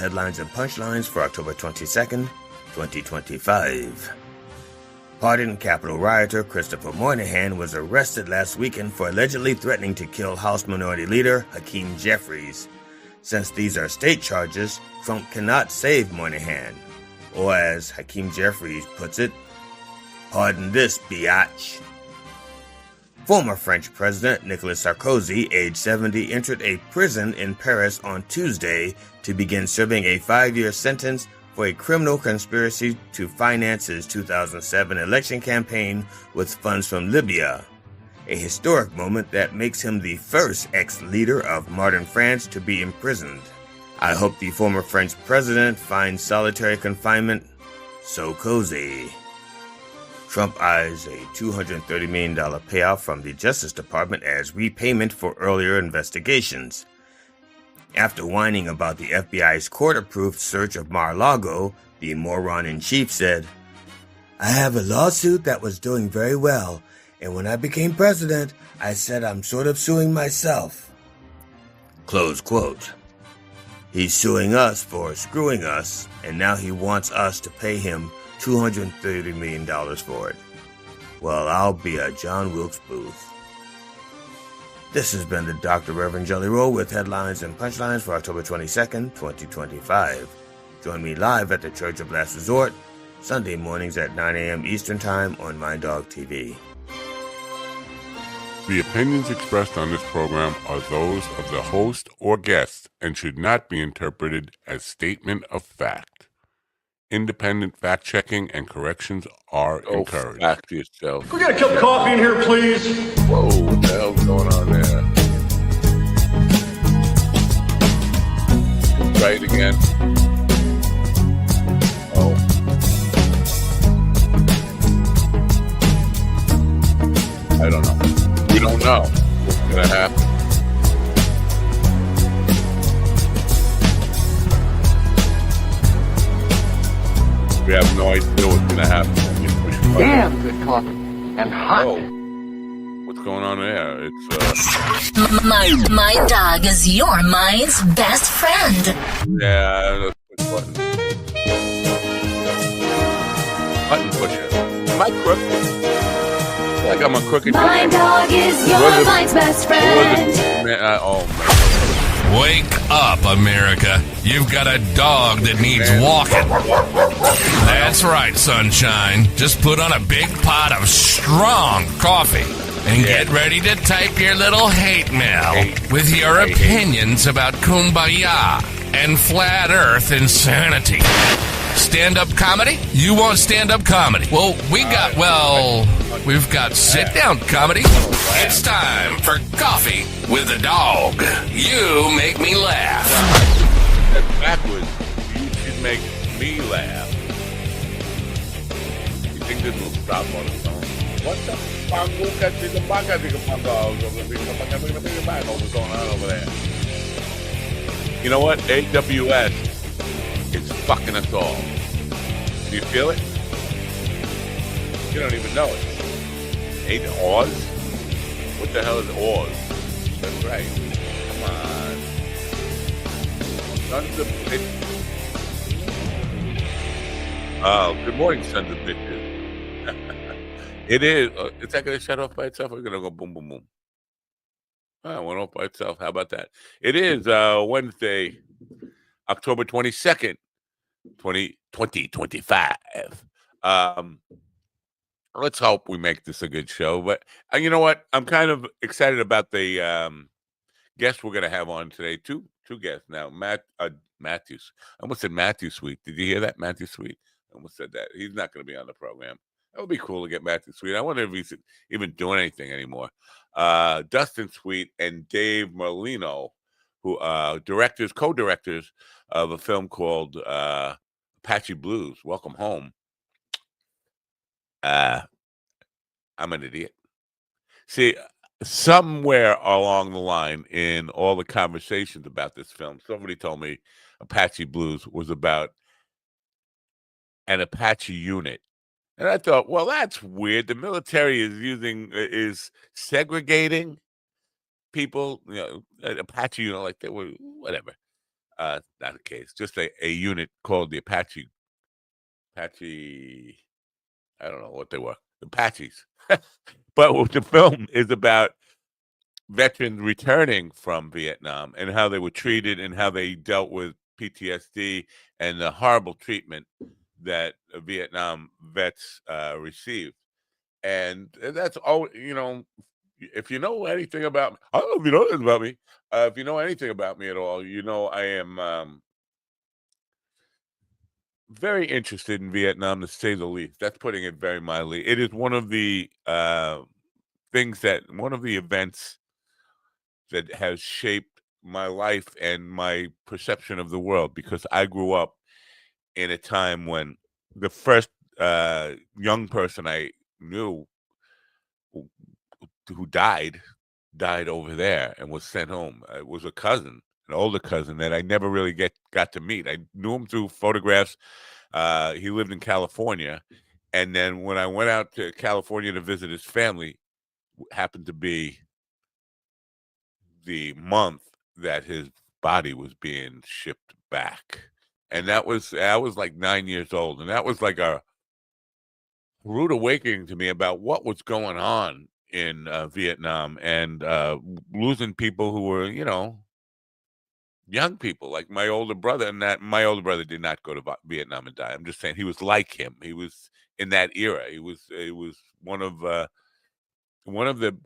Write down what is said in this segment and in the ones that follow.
headlines and punchlines for October 22nd, 2025. Pardoned Capitol rioter Christopher Moynihan was arrested last weekend for allegedly threatening to kill House Minority Leader Hakeem Jeffries. Since these are state charges, Trump cannot save Moynihan. Or as Hakeem Jeffries puts it, pardon this, biatch. Former French President Nicolas Sarkozy, age 70, entered a prison in Paris on Tuesday to begin serving a 5-year sentence for a criminal conspiracy to finance his 2007 election campaign with funds from Libya, a historic moment that makes him the first ex-leader of modern France to be imprisoned. I hope the former French president finds solitary confinement so cozy. Trump eyes a $230 million payout from the Justice Department as repayment for earlier investigations. After whining about the FBI's court-approved search of Mar-a-Lago, the moron-in-chief said, "I have a lawsuit that was doing very well, and when I became president, I said I'm sort of suing myself." Close quote. He's suing us for screwing us, and now he wants us to pay him $230 million for it. Well, I'll be a John Wilkes Booth. This has been the Dr. Reverend Jelly Roll with headlines and punchlines for October 22nd, 2025. Join me live at the Church of Last Resort, Sunday mornings at 9 a.m. Eastern Time on My Dog TV. The opinions expressed on this program are those of the host or guest and should not be interpreted as statement of fact. Independent fact-checking and corrections are encouraged. Fact yourself. Can we get a cup of coffee in here, please? Whoa, what the hell's going on there? Try it again. Oh. I don't know. We don't know what's going to happen. We have no idea what's going to happen. Damn good coffee. And hot. Oh. What's going on there? It's, My dog is your mind's best friend. Yeah, let's push button. Button pusher. Am I crooked? I feel like I'm a crooked My dog is your mind's best friend. Oh, man. Wake up, America. You've got a dog that needs walking. That's right, sunshine. Just put on a big pot of strong coffee and get ready to type your little hate mail with your opinions about kumbaya and flat earth insanity. Stand-up comedy? You want stand-up comedy? Well, we've got sit-down comedy. It's time for Coffee with a Dog. You make me laugh. That's backwards. You should make me laugh. You think this will stop on its own? What the fuck? What's going on over there? You know what? AWS. It's fucking us all. Do you feel it? You don't even know it. Ain't Oz? What the hell is Oz? That's right. Come on. Sons of bitches. Oh, good morning, sons of bitches. It is. Is that going to shut off by itself or is it going to go boom, boom, boom? Oh, it went off by itself. How about that? It is Wednesday, October 22nd, 2025. Let's hope we make this a good show. But you know what? I'm kind of excited about the guests we're going to have on today. Two guests now. Matthews. I almost said Matthew Sweet. Did you hear that? Matthew Sweet. I almost said that. He's not going to be on the program. That would be cool to get Matthew Sweet. I wonder if he's even doing anything anymore. Dustin Sweet and Dave Merlino, who co-directors of a film called Apache Blues. Welcome home. I'm an idiot. See, somewhere along the line in all the conversations about this film, somebody told me Apache Blues was about an Apache unit. And I thought, well, that's weird. The military is segregating people, Apache, like they were, whatever. not a case, just a unit called the Apache. I don't know what they were, Apaches. But the film is about veterans returning from Vietnam and how they were treated and how they dealt with PTSD and the horrible treatment that Vietnam vets received. And that's all, if you know anything about me, I don't know if you know anything about me. If you know anything about me at all, I am very interested in Vietnam, to say the least. That's putting it very mildly. It is one of the one of the events that has shaped my life and my perception of the world, because I grew up in a time when the first young person I knew who died over there and was sent home. It was a cousin, an older cousin that I never really got to meet. I knew him through photographs. He lived in California, and then when I went out to California to visit his family, happened to be the month that his body was being shipped back. And I was like 9 years old, and that was like a rude awakening to me about what was going on in Vietnam, and losing people who were, young people like my older brother. And that my older brother did not go to Vietnam and die. I'm just saying he was like him. He was in that era. He was one of the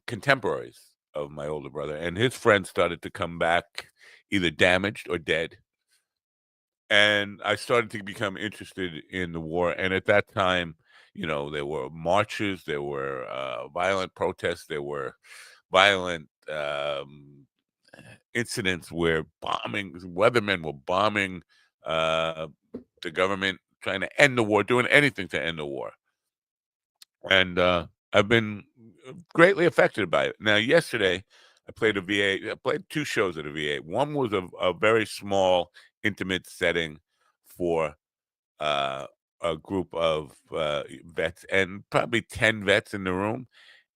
contemporaries of my older brother, and his friends started to come back either damaged or dead. And I started to become interested in the war. And at that time, there were marches, there were violent protests, there were violent incidents where weathermen were bombing the government, trying to end the war, doing anything to end the war. And I've been greatly affected by it. Now, yesterday, I played I played 2 shows at a VA. One was a very small, intimate setting for a group of vets, and probably 10 vets in the room.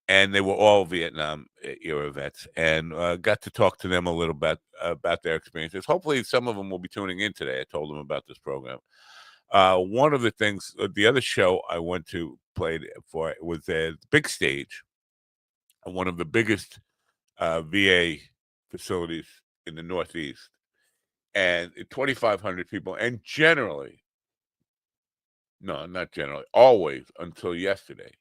And they were all Vietnam era vets, and got to talk to them a little bit about their experiences. Hopefully, some of them will be tuning in today. I told them about this program. One of the things, the other show I went to played for was a big stage, one of the biggest VA facilities in the Northeast, and 2,500 people. And not generally, always until yesterday,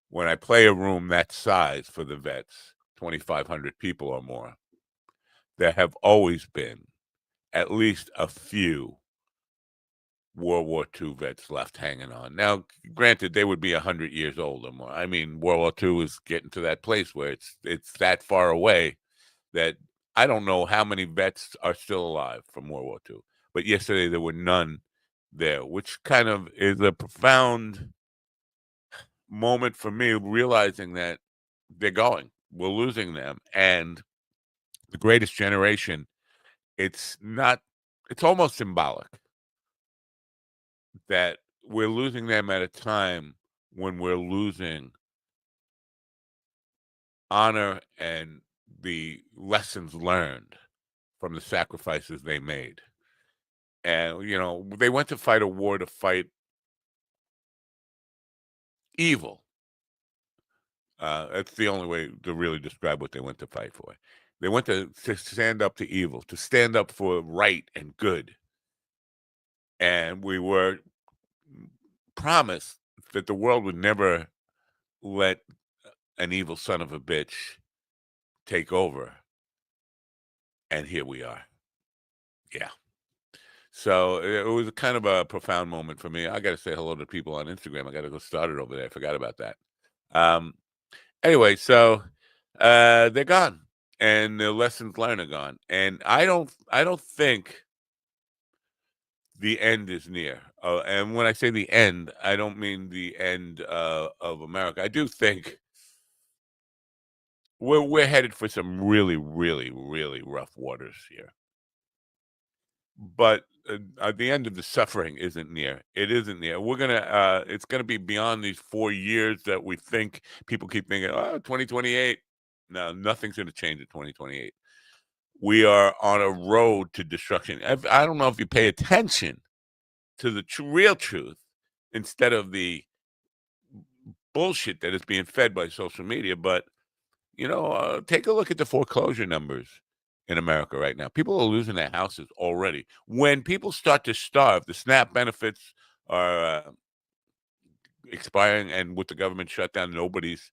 when I play a room that size for the vets, 2,500 people or more, there have always been at least a few World War II vets left hanging on. Now, granted, they would be 100 years old or more. I mean, World War II is getting to that place where it's that far away that I don't know how many vets are still alive from World War II. But yesterday there were none there, which kind of is a profound moment for me, realizing that they're going. We're losing them. And the greatest generation, it's almost symbolic that we're losing them at a time when we're losing honor and the lessons learned from the sacrifices they made. And, they went to fight a war to fight evil. That's the only way to really describe what they went to fight for. They went to stand up to evil, to stand up for right and good. And we were promised that the world would never let an evil son of a bitch take over. And here we are. Yeah. So it was a kind of a profound moment for me. I got to say hello to people on Instagram. I got to go start it over there. I forgot about that. Anyway, so they're gone, and the lessons learned are gone. And I don't think the end is near. And when I say the end, I don't mean the end of America. I do think we're headed for some really, really, really rough waters here. But the end of the suffering isn't near. It isn't near. It's gonna be beyond these 4 years that we think. People keep thinking, 2028. No, nothing's gonna change in 2028. we are on a road to destruction. I don't know if you pay attention to the real truth instead of the bullshit that is being fed by social media. But, take a look at the foreclosure numbers in America right now. People are losing their houses already. When people start to starve, the SNAP benefits are expiring, and with the government shutdown, nobody's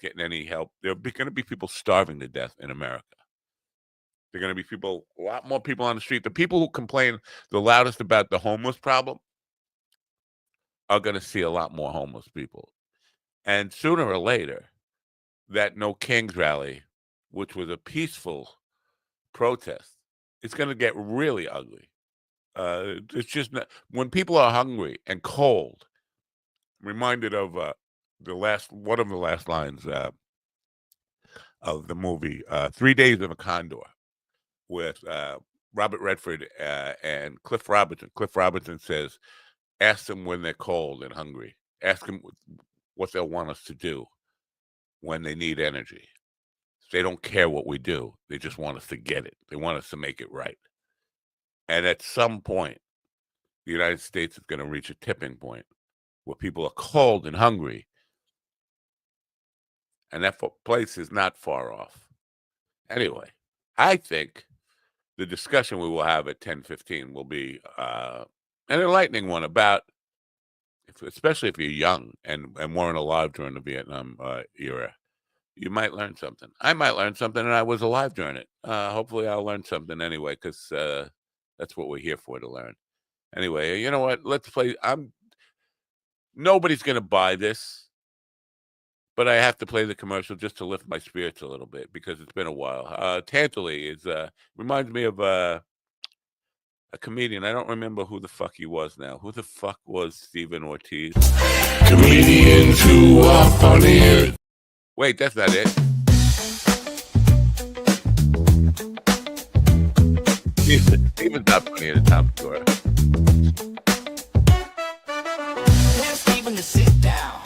getting any help. There are going to be people starving to death in America. There are going to be a lot more people on the street. The people who complain the loudest about the homeless problem are going to see a lot more homeless people. And sooner or later, that No Kings rally, which was a peaceful protest, it's going to get really ugly. It's just not, when people are hungry and cold. I'm reminded of one of the last lines of the movie 3 Days of a Condor with Robert Redford and Cliff Robertson. Cliff Robertson says, "Ask them when they're cold and hungry. Ask them what they'll want us to do when they need energy. They don't care what we do. They just want us to get it. They want us to make it right." And at some point, the United States is going to reach a tipping point where people are cold and hungry. And that place is not far off. Anyway, I think the discussion we will have at 10:15 will be an enlightening one about, especially if you're young and weren't alive during the Vietnam era. You might learn something. I might learn something, and I was alive during it. Hopefully, I'll learn something anyway, because that's what we're here for, to learn. Anyway, you know what? Let's play. Nobody's going to buy this, but I have to play the commercial just to lift my spirits a little bit, because it's been a while. Tantally reminds me of a comedian. I don't remember who the fuck he was now. Who the fuck was Stephen Ortiz? Comedians who are funny. Wait, that's not it. Steven's not funny at the top score. Steven to sit down.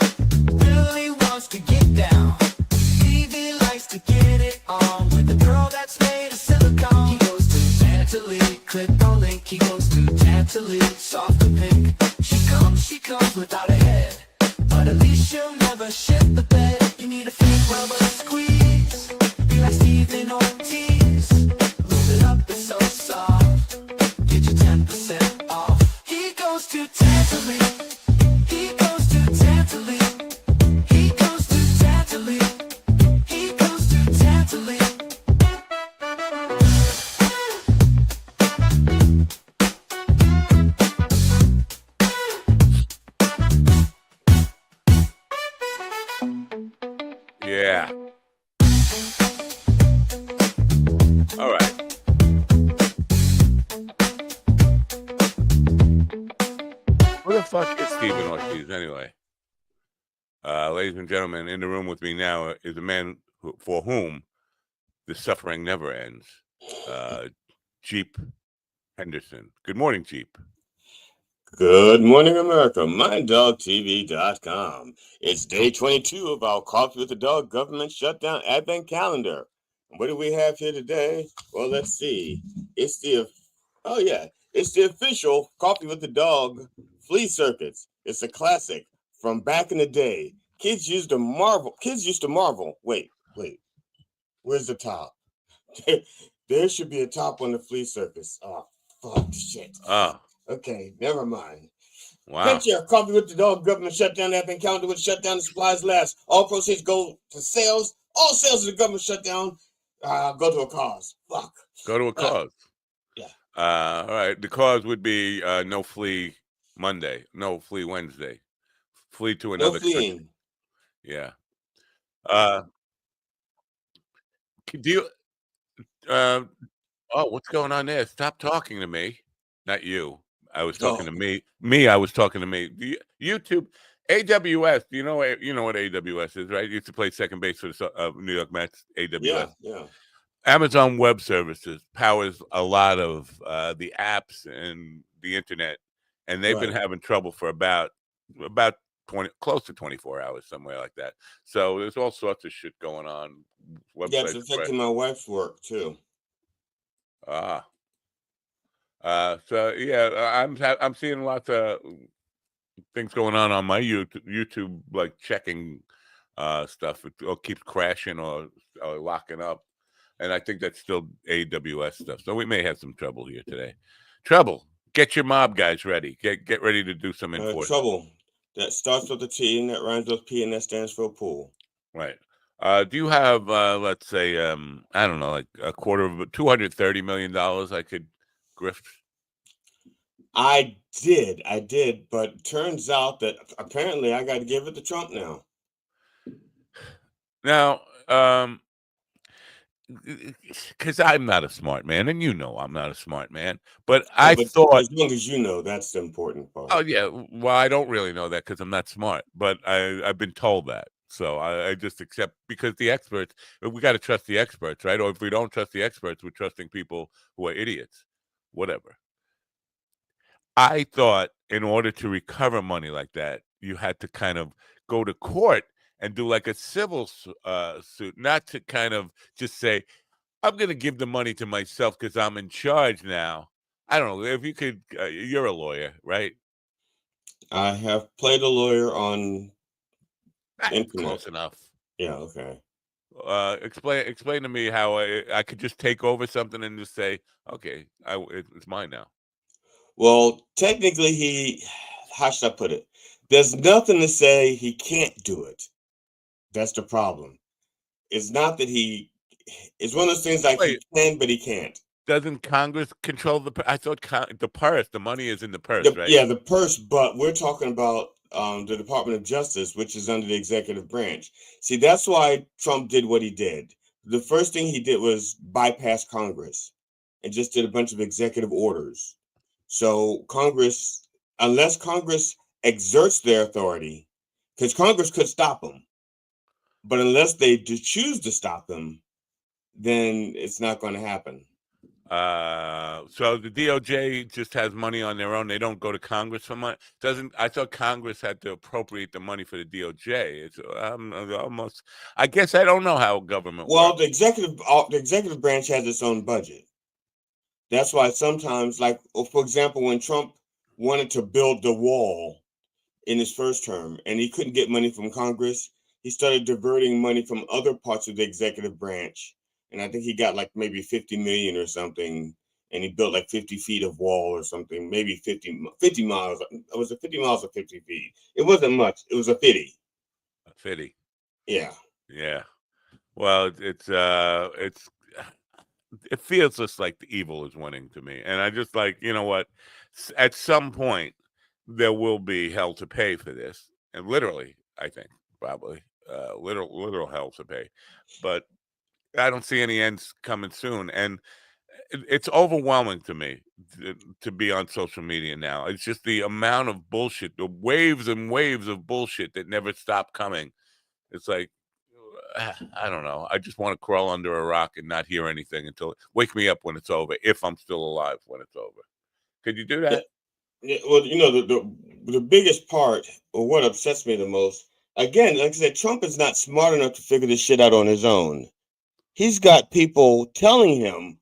Really wants to get down. Steven likes to get it on with a girl that's made of silicone. He goes to Tantally, click the link. He goes to Tantally, soft and pink. She comes without a head, but at least she'll never shit the bed. You need a fake rubber squeeze. Be like Steven Ortiz. Lube it up, it's so soft. Get you 10% off. He goes to Tantally. He goes to Tantally. He goes to Tantally. He goes to Tantally. Yeah. All right. Who the fuck is Stephen Ortiz anyway? Ladies and gentlemen, in the room with me now is a man for whom the suffering never ends. Jeep Henderson. Good morning, Jeep. Good morning, America. MindDogTV.com. It's day 22 of our Coffee with the Dog government shutdown advent calendar. What do we have here today? Well, let's see. It's the official Coffee with the Dog flea circuits. It's a classic from back in the day. Kids used to marvel. Wait. Where's the top? There should be a top on the flea circus. Oh, fuck shit. Oh. Okay, never mind. Wow. Picture Coffee with the Dog government shutdown advent calendar with shutdown the supplies last. All proceeds go to sales. All sales of the government shutdown go to a cause. Fuck. Go to a cause. Yeah. All right. The cause would be no flea Monday, no flea Wednesday. Flee to another country. Yeah. Do you what's going on there? Stop talking to me. Not you. I was talking to me. I was talking to me. YouTube, AWS. You know what AWS is, right? You used to play second base for the New York Mets. AWS. Yeah. Amazon Web Services powers a lot of the apps and the internet, and they've been having trouble for about 20, close to 24 hours, somewhere like that. So there's all sorts of shit going on. Yeah, it's affecting my wife's work too. Ah. So yeah, I'm seeing lots of things going on my YouTube like checking stuff. It keeps crashing or locking up, and I think that's still AWS stuff. So we may have some trouble here today. Trouble. Get your mob guys ready. Get ready to do some enforcement. Trouble. That starts with a T and that rhymes with P and that stands for pool. Right. Do you have let's say I don't know, like a quarter of $230 million I could grift? I did, but turns out that apparently I got to give it to Trump now. Now, because I'm not a smart man, and you know I'm not a smart man, but I But thought, as long as you know, that's the important part. oh yeah, well I don't really know that because I'm not smart, but I've been told that, so I just accept because the experts, we got to trust the experts, right? Or if we don't trust the experts, we're trusting people who are idiots, whatever. I thought in order to recover money like that, you had to kind of go to court and do like a civil suit, not to kind of just say, I'm going to give the money to myself because I'm in charge now. I don't know if you could. You're a lawyer, right? I have played a lawyer on internet. Close enough. Yeah, okay. Explain to me how I could just take over something and just say, okay, it's mine now. Well, technically, how should I put it? There's nothing to say he can't do it. That's the problem. It's not that it's one of those things like he Wait, can, but he can't. doesn't Congress control I thought the purse, the money is in the purse, right? Yeah, the purse, but we're talking about the Department of Justice, which is under the executive branch. See, that's why Trump did what he did. The first thing he did was bypass Congress and just did a bunch of executive orders. So Congress, unless Congress exerts their authority, because Congress could stop him, but unless they choose to stop him, then it's not going to happen. So the DOJ just has money on their own. They don't go to Congress for money. I thought Congress had to appropriate the money for the DOJ. It's almost. I guess I don't know how government Well, works. the executive branch has its own budget. That's why sometimes, like for example, when Trump wanted to build the wall in his first term and he couldn't get money from Congress, he started diverting money from other parts of the executive branch. And I think he got like maybe 50 million or something. And he built like 50 feet of wall or something, maybe 50 miles. Was it 50 miles or 50 feet? It wasn't much. It was a 50. A 50. Yeah. Yeah. Well, it feels just like the evil is winning to me, and I just like, you know what? At some point, there will be hell to pay for this, and literally, I think probably literal hell to pay, but I don't see any ends coming soon, and it's overwhelming to me to be on social media now. It's just the amount of bullshit, the waves and waves of bullshit that never stop coming. It's like, I don't know. I just want to crawl under a rock and not hear anything until wake me up when it's over, if I'm still alive when it's over. Could you do that? Yeah, well, the biggest part, or what upsets me the most, again, like I said, Trump is not smart enough to figure this shit out on his own. He's got people telling him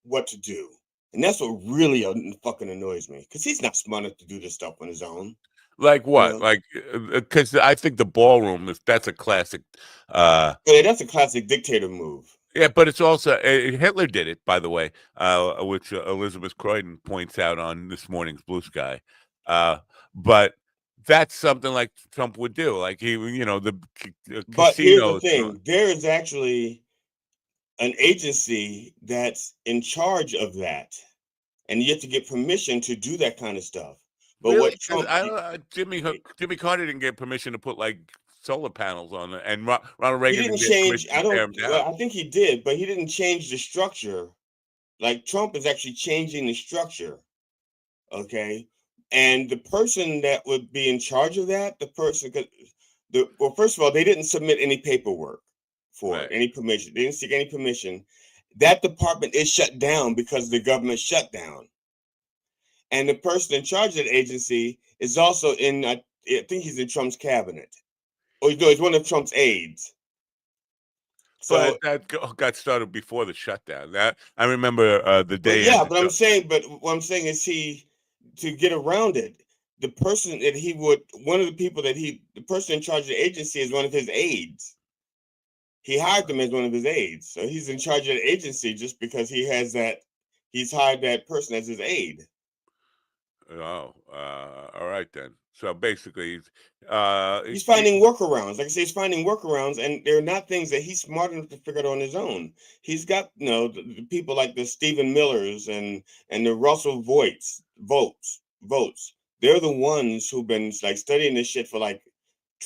what to do, and that's what really fucking annoys me, because he's not smart enough to do this stuff on his own. Like what? know? Like because I think the ballroom that's a classic. Yeah, that's a classic dictator move. Yeah, but it's also Hitler did it, by the way, which Elizabeth Croydon points out on this morning's Blue Sky. But that's something like Trump would do, like he, the But here's the casinos. thing: there is actually an agency that's in charge of that, and you have to get permission to do that kind of stuff. But Really? what Because Trump Jimmy Carter didn't get permission to put like solar panels on it, and Ronald he Reagan didn't didn't get change. permission to tear them down. Well, I think he did, but he didn't change the structure. Like Trump is actually changing the structure. Okay, and the person that would be in charge of that, well, first of all, they didn't submit any paperwork for it, Right. any permission. They didn't seek any permission. That department is shut down because the government shut down. And the person in charge of the agency is also I think he's in Trump's cabinet. Or no, he's one of Trump's aides. But So, that got started before the shutdown. That I remember the but day yeah, ended. but what I'm saying is to get around it. The person that he would, one of the people that the person in charge of the agency is one of his aides. He hired them as one of his aides, so he's in charge of the agency just because he's hired that person as his aide. Oh, all right then. So basically, He's finding workarounds. Like I say, he's finding workarounds, and they're not things that he's smart enough to figure out on his own. He's got, the people like the Stephen Millers and the Russell votes. They're the ones who've been like studying this shit for like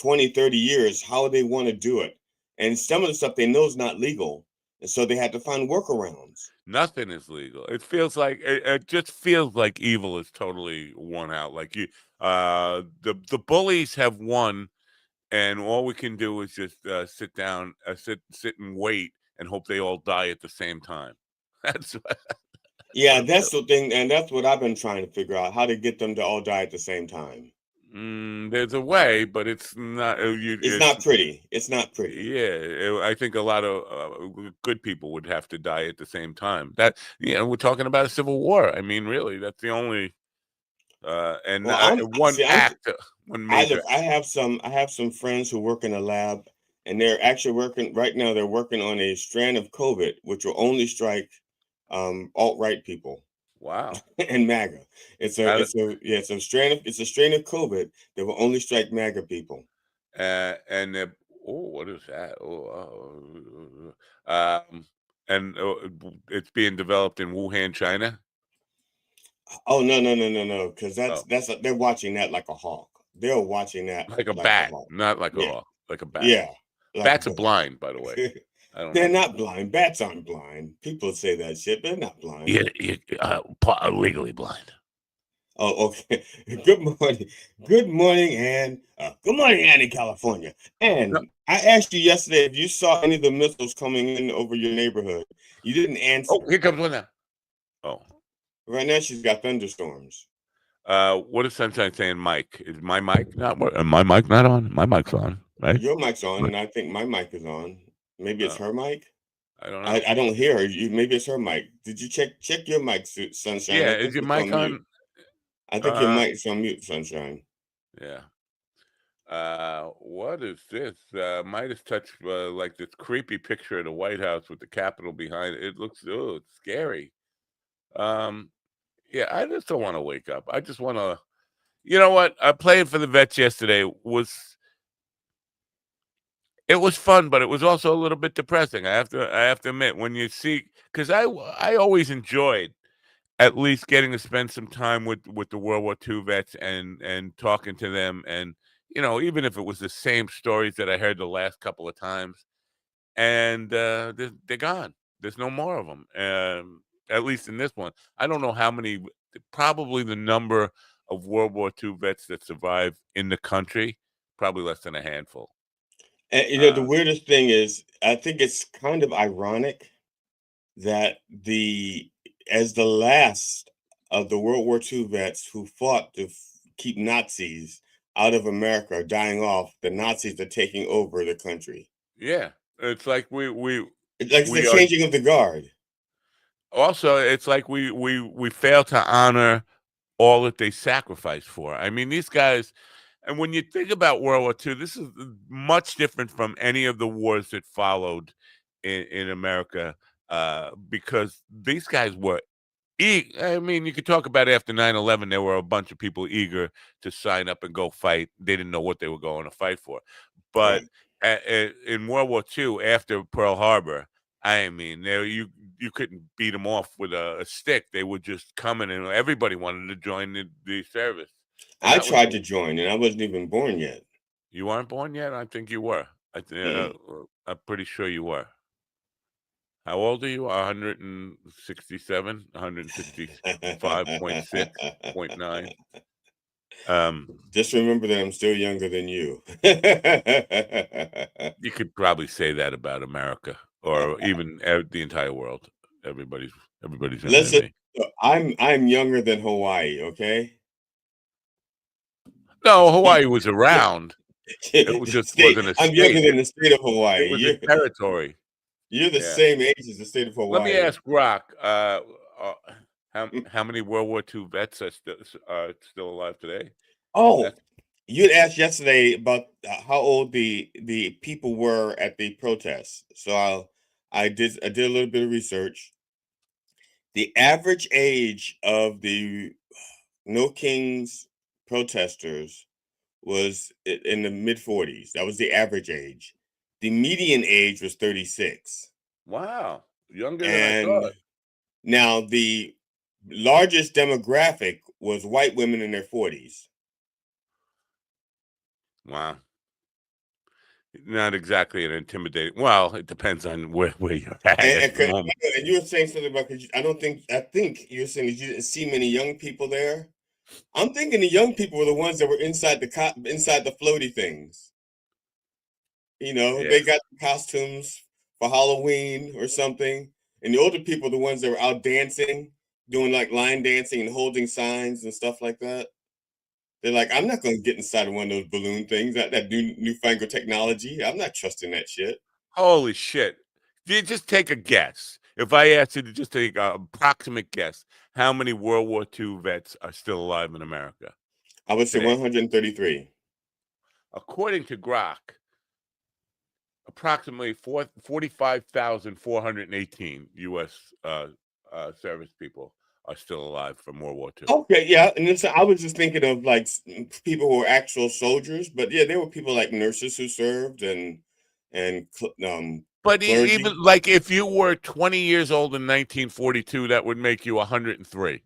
20, 30 years, how they want to do it. And some of the stuff they know is not legal. And so they had to find workarounds. nothing is legal. It feels like it just feels like evil is totally worn out. Like the bullies have won, and all we can do is just sit down, sit and wait, and hope they all die at the same time. That's what Yeah, it that's feels. the thing, and that's what I've been trying to figure out, how to get them to all die at the same time. There's a way, but it's not. It's It's not pretty. It's not pretty. yeah. I think a lot of good people would have to die at the same time. That we're talking about a civil war. I mean, really, that's the only and Well, one act, one major. I have some friends who work in a lab, and they're actually working right now. They're working on a strand of COVID, which will only strike alt-right people Wow. and MAGA. Uh, It's a strain of COVID that will only strike MAGA people. and what is that? And it's being developed in Wuhan, China. Oh, no, because Oh, they're watching that like a hawk. They're watching that like a like a bat, hawk. not like a Yeah, hawk, like a bat. yeah, like Bats are blind, by the way. I don't they're know. not blind. Bats aren't blind. People say that shit. They're not blind. Legally blind. Oh, okay. Good morning. Good morning, Ann. Good morning, Ann in California. No. And I asked you yesterday if you saw any of the missiles coming in over your neighborhood. You didn't answer. Oh, here comes one now. Oh, Right now, she's got thunderstorms. what is Sunshine saying? Mike, is my mic not? My mic not on? My mic's on, right? Your mic's on, and I think my mic is on. Maybe it's Uh, her mic. I don't know. I don't hear her. Maybe it's her mic. Did you check your mic, Sunshine? Yeah, I is think your it's mic on mute. on? I think your Uh, mic's on mute, Sunshine. yeah. What is this? Midas touched like this creepy picture of the White House with the Capitol behind it. It looks it's scary. Um, yeah, I just don't want to wake up. I just want to. You know what? Playing for the Vets yesterday it was fun, but it was also a little bit depressing. I have to admit when you see because I always enjoyed at least getting to spend some time with the World War II vets and talking to them and even if it was the same stories that I heard the last couple of times and they're gone. There's no more of them. At least in this one, I don't know how many. Probably the number of World War II vets that survive in the country, probably less than a handful. And the Uh, weirdest thing is, I think it's kind of ironic that as the last of the World War II vets who fought to keep Nazis out of America are dying off, the Nazis are taking over the country. yeah, it's like It's like it's the we are changing of the guard. also. It's like we fail to honor all that they sacrificed for. I mean, these guys. And when you think about World War II, this is much different from any of the wars that followed in America because these guys were I mean, you could talk about after 9/11, there were a bunch of people eager to sign up and go fight. They didn't know what they were going to fight for. But Right. in World War II, after Pearl Harbor, I mean, you couldn't beat them off with a stick. They would just come in, and everybody wanted to join the service. And I that was tried to join, and I wasn't even born yet. you weren't born yet? I think you were. Mm. I'm pretty sure you were. How old are you? 167, 165.6.9. Just remember that I'm still younger than you. You could probably say that about America or even the entire world. Everybody's younger than Listen, me. I'm younger than Hawaii, okay? No, Hawaii was around. It just State. wasn't a I'm younger state. than the state of It Hawaii. was a territory. You're the Yeah. same age as the state of Let me Hawaii. ask Rock. How many World War II vets are still alive today? Oh, That's you had asked yesterday about how old the people were at the protests. So I did a little bit of research. The average age of the No Kings protesters was in the mid 40s. That was the average age. The median age was 36. wow, younger than I And thought. now the largest demographic was white women in their 40s. Wow. Not exactly an intimidating. Well, it depends on where you're at the moment. And you were saying something about, because I think you were saying that you didn't see many young people there. I'm thinking the young people were the ones that were inside inside the floaty things. Yeah. They got costumes for Halloween or something. And the older people are the ones that were out dancing, doing like line dancing and holding signs and stuff like that. They're like, I'm not going to get inside of one of those balloon things, that newfangled technology. I'm not trusting that shit. Holy shit! You just take a guess. If I asked you to just take an approximate guess, how many World War II vets are still alive in America I would say today? 133. According to Grok, approximately 45,418 U.S. Service people are still alive from World War II. Okay, yeah, and then so I was just thinking of like people who were actual soldiers, but yeah, there were people like nurses who served and But clergy. even like if you were 20 years old in 1942, that would make you 103.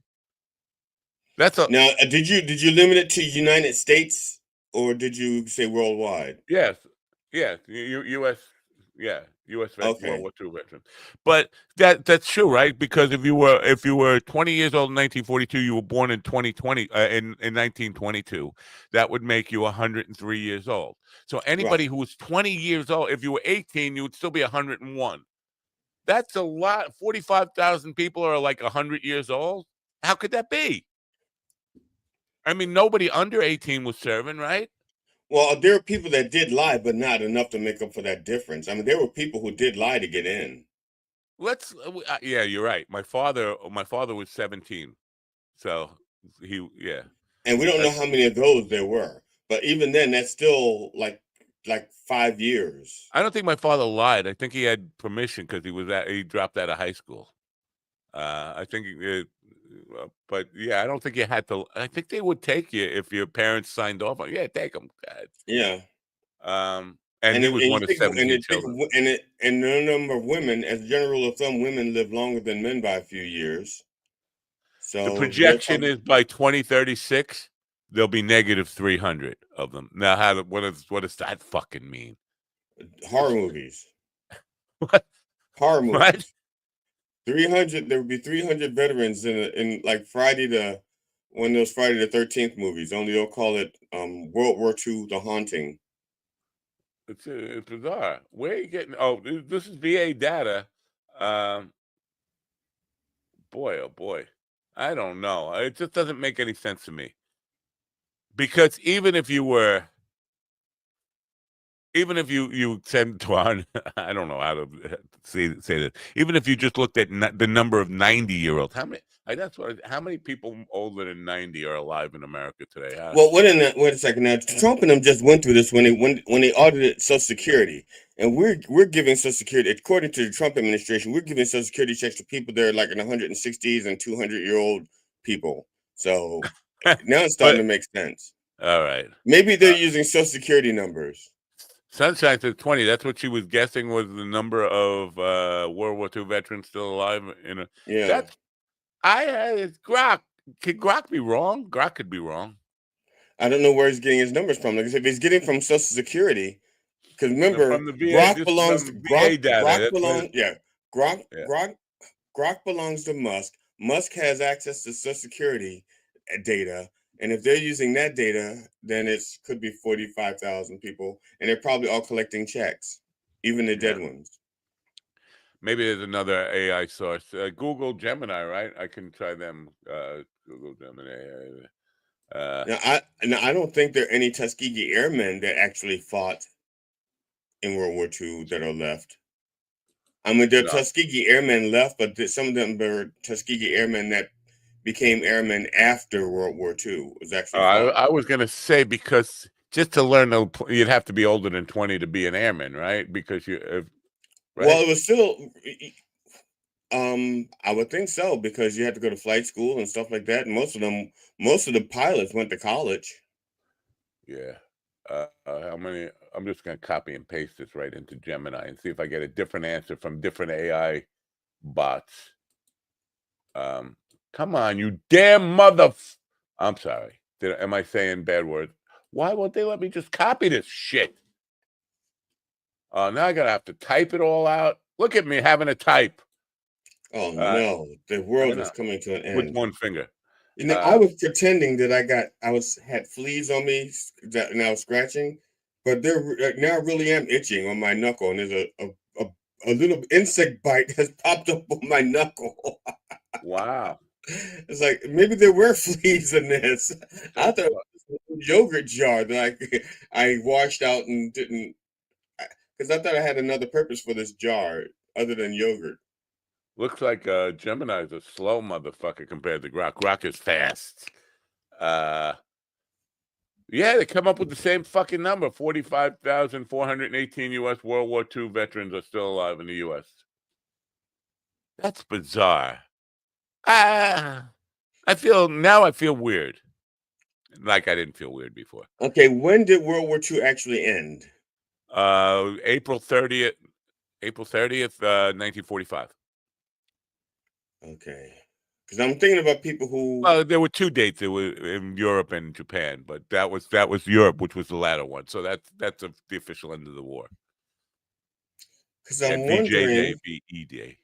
That's a Now, did you limit it to United States or did you say worldwide? yes, yes, U.S. Yeah, U.S. World Okay, War II veteran. But that's true, right? Because if you were 20 years old in 1942, you were born in 2020 in 1922, that would make you 103 years old. So right. anybody who was 20 years old, if you were 18, you would still be 101. That's a lot. 45,000 people are like 100 years old. How could that be? I mean, nobody under 18 was serving, right? Well, there are people that did lie, but not enough to make up for that difference. I mean, there were people who did lie to get in, Yeah, you're right. My father was 17. So yeah. and we don't know That's how many of those there were. But even then, that's still like 5 years. I don't think my father lied. I think he had permission because he dropped out of high school. I think, but yeah, I don't think you had to. I think they would take you if your parents signed off on. Yeah, take him. Yeah. And And he it, was and you one of think and 17 it think children. and the number of women, as a general rule of thumb, women live longer than men by a few years. The So they're projection probably is by 2036, there'll be negative 300 of them. Now, what does that fucking mean? horror movies. What? Horror What? movies. 300. There would be 300 veterans in like one of those Friday the 13th movies. Only they'll call it World War II: The Haunting. It's bizarre. Where are you getting? Oh, this is VA data. Um, boy, oh boy, I don't know. It just doesn't make any sense to me because even if you send to our, I don't know how to say this. Even if you just looked at the number of 90-year-olds, how many people older than 90 are alive in America today? Well, wait a second now. Trump and them just went through this when they audited Social Security, and we're giving Social Security, according to the Trump administration, we're giving Social Security checks to people that are like in the 160s and 200-year-old people. So now it's starting But to make sense. all right. Maybe they're using Social Security numbers. Sunshine says 20. That's what she was guessing was the number of World War II veterans still alive. Yeah, That's it's Grok. Could Grok be wrong? Grok could be wrong. I don't know where he's getting his numbers from. Like I said, if he's getting from Social Security, because No, remember, from the VA. This is from the VA data. Grok That's what. belongs. Yeah, Grok Yeah, Grok Grok belongs to Musk. Musk has access to Social Security data, and if they're using that data, then it could be 45,000 people, and they're probably all collecting checks, even the yeah. dead ones. Maybe there's another AI source. Google Gemini, right? I can try them. Google Gemini. Now I don't think there are any Tuskegee Airmen that actually fought in World War II that are left. I mean, the No. Tuskegee Airmen left, but some of them were Tuskegee Airmen that became airmen after World War II. It was actually fought. I was gonna say because just to learn, you'd have to be older than 20 to be an airman, right? Because Well, right? it was still, I would think so because you had to go to flight school and stuff like that. And most of the pilots went to college. Yeah. How many? I'm just gonna copy and paste this right into Gemini and see if I get a different answer from different AI bots. Come on, you damn mother! I'm sorry. Am I saying bad words? Why won't they let me just copy this shit? Now I gotta have to type it all out. Look at me having to type. Oh Uh, no, the I world is know. coming to an With end. one finger. You know, I was pretending that I had fleas on me and I was scratching, but now I really am itching on my knuckle, and there's a little insect bite has popped up on my knuckle. Wow. It's like maybe there were fleas in this. I That's thought it was a yogurt jar that I washed out and didn't, because I thought I had another purpose for this jar other than yogurt. Looks like Gemini is a slow motherfucker compared to Grok. Grok is fast. Yeah, they come up with the same fucking number. 45,418 U.S. World War II veterans are still alive in the U.S. That's bizarre. I feel weird. Like I didn't feel weird before. Okay, when did World War II actually end? April 30th, 1945. Okay, because I'm thinking about people who, Well, there were two dates. It was in Europe and Japan, but that was Europe, which was the latter one. So that's the official end of the war. because And VJ Day, VE Day.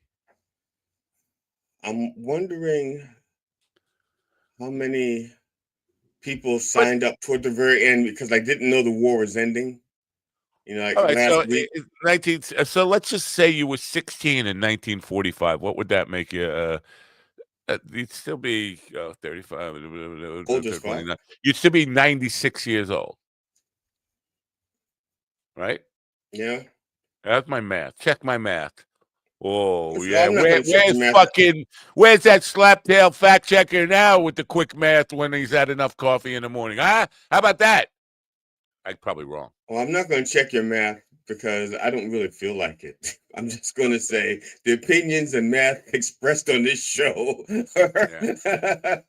I'm wondering how many people But signed up toward the very end because I didn't know the war was ending. You know, like all right, last week. 19. So let's just say you were 16 in 1945. What would that make you? You'd still be 35, Old as fuck. 29. You'd still be 96 years old, right? Yeah. That's my math. Check my math. Oh yeah, I'm not going to check your math. Where's that slaptail fact checker now with the quick math when he's had enough coffee in the morning? Huh? How about that? I'm probably wrong. Well, I'm not going to check your math because I don't really feel like it. I'm just going to say the opinions and math expressed on this show. Yeah.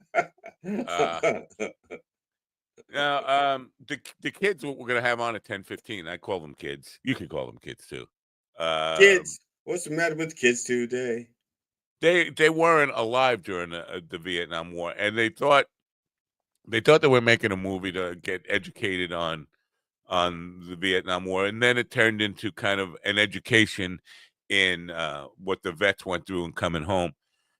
Now, the kids what we're gonna have on at 10:15. I call them kids. You can call them kids too. Kids, what's the matter with kids today? They weren't alive during the Vietnam War, and they thought they were making a movie to get educated on the Vietnam War, and then it turned into kind of an education in what the vets went through and coming home.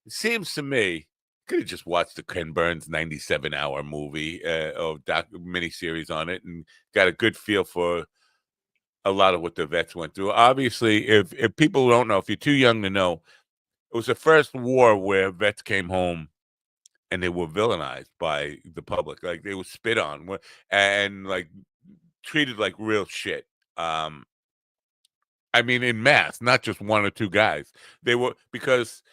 It seems to me could have just watched the Ken Burns 97-hour movie or miniseries on it and got a good feel for a lot of what the vets went through. Obviously, if people don't know, if you're too young to know, it was the first war where vets came home and they were villainized by the public. Like they were spit on and like treated like real shit. I mean, in mass, not just one or two guys. They were because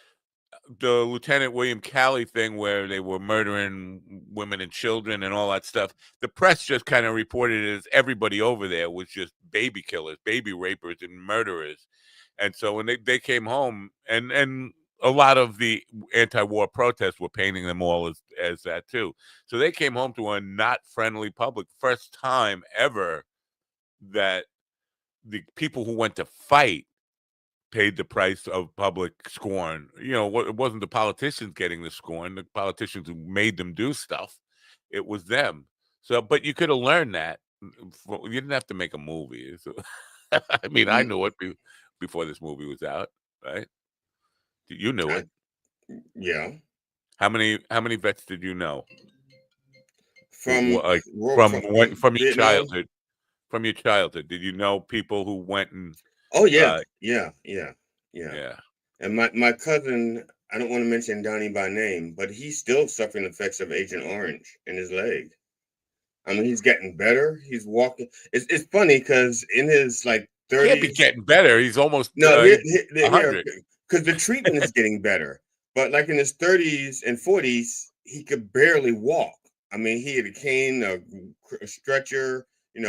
the Lieutenant William Calley thing where they were murdering women and children and all that stuff. The press just kind of reported it as everybody over there was just baby killers, baby rapers, and murderers. And so when they came home, and a lot of the anti-war protests were painting them all as that too. So they came home to a not friendly public. First time ever that the people who went to fight paid the price of public scorn. You know, it wasn't the politicians getting the scorn, the politicians who made them do stuff. It was them. So, but you could have learned that. You didn't have to make a movie. So, I mean, I knew it before this movie was out, right? You knew it. Yeah. How many vets did you know? From Like from your Vietnam? childhood? From your childhood, did you know people who went and? Oh yeah, Uh, yeah. yeah. And my cousin, I don't want to mention Donnie by name, but he's still suffering the effects of Agent Orange in his leg. I mean, he's getting better. He's walking. It's funny because in his like Can't be getting better. He's almost No, 100. because the treatment is getting better. But like in his 30s and 40s, he could barely walk. I mean, he had a cane, a stretcher,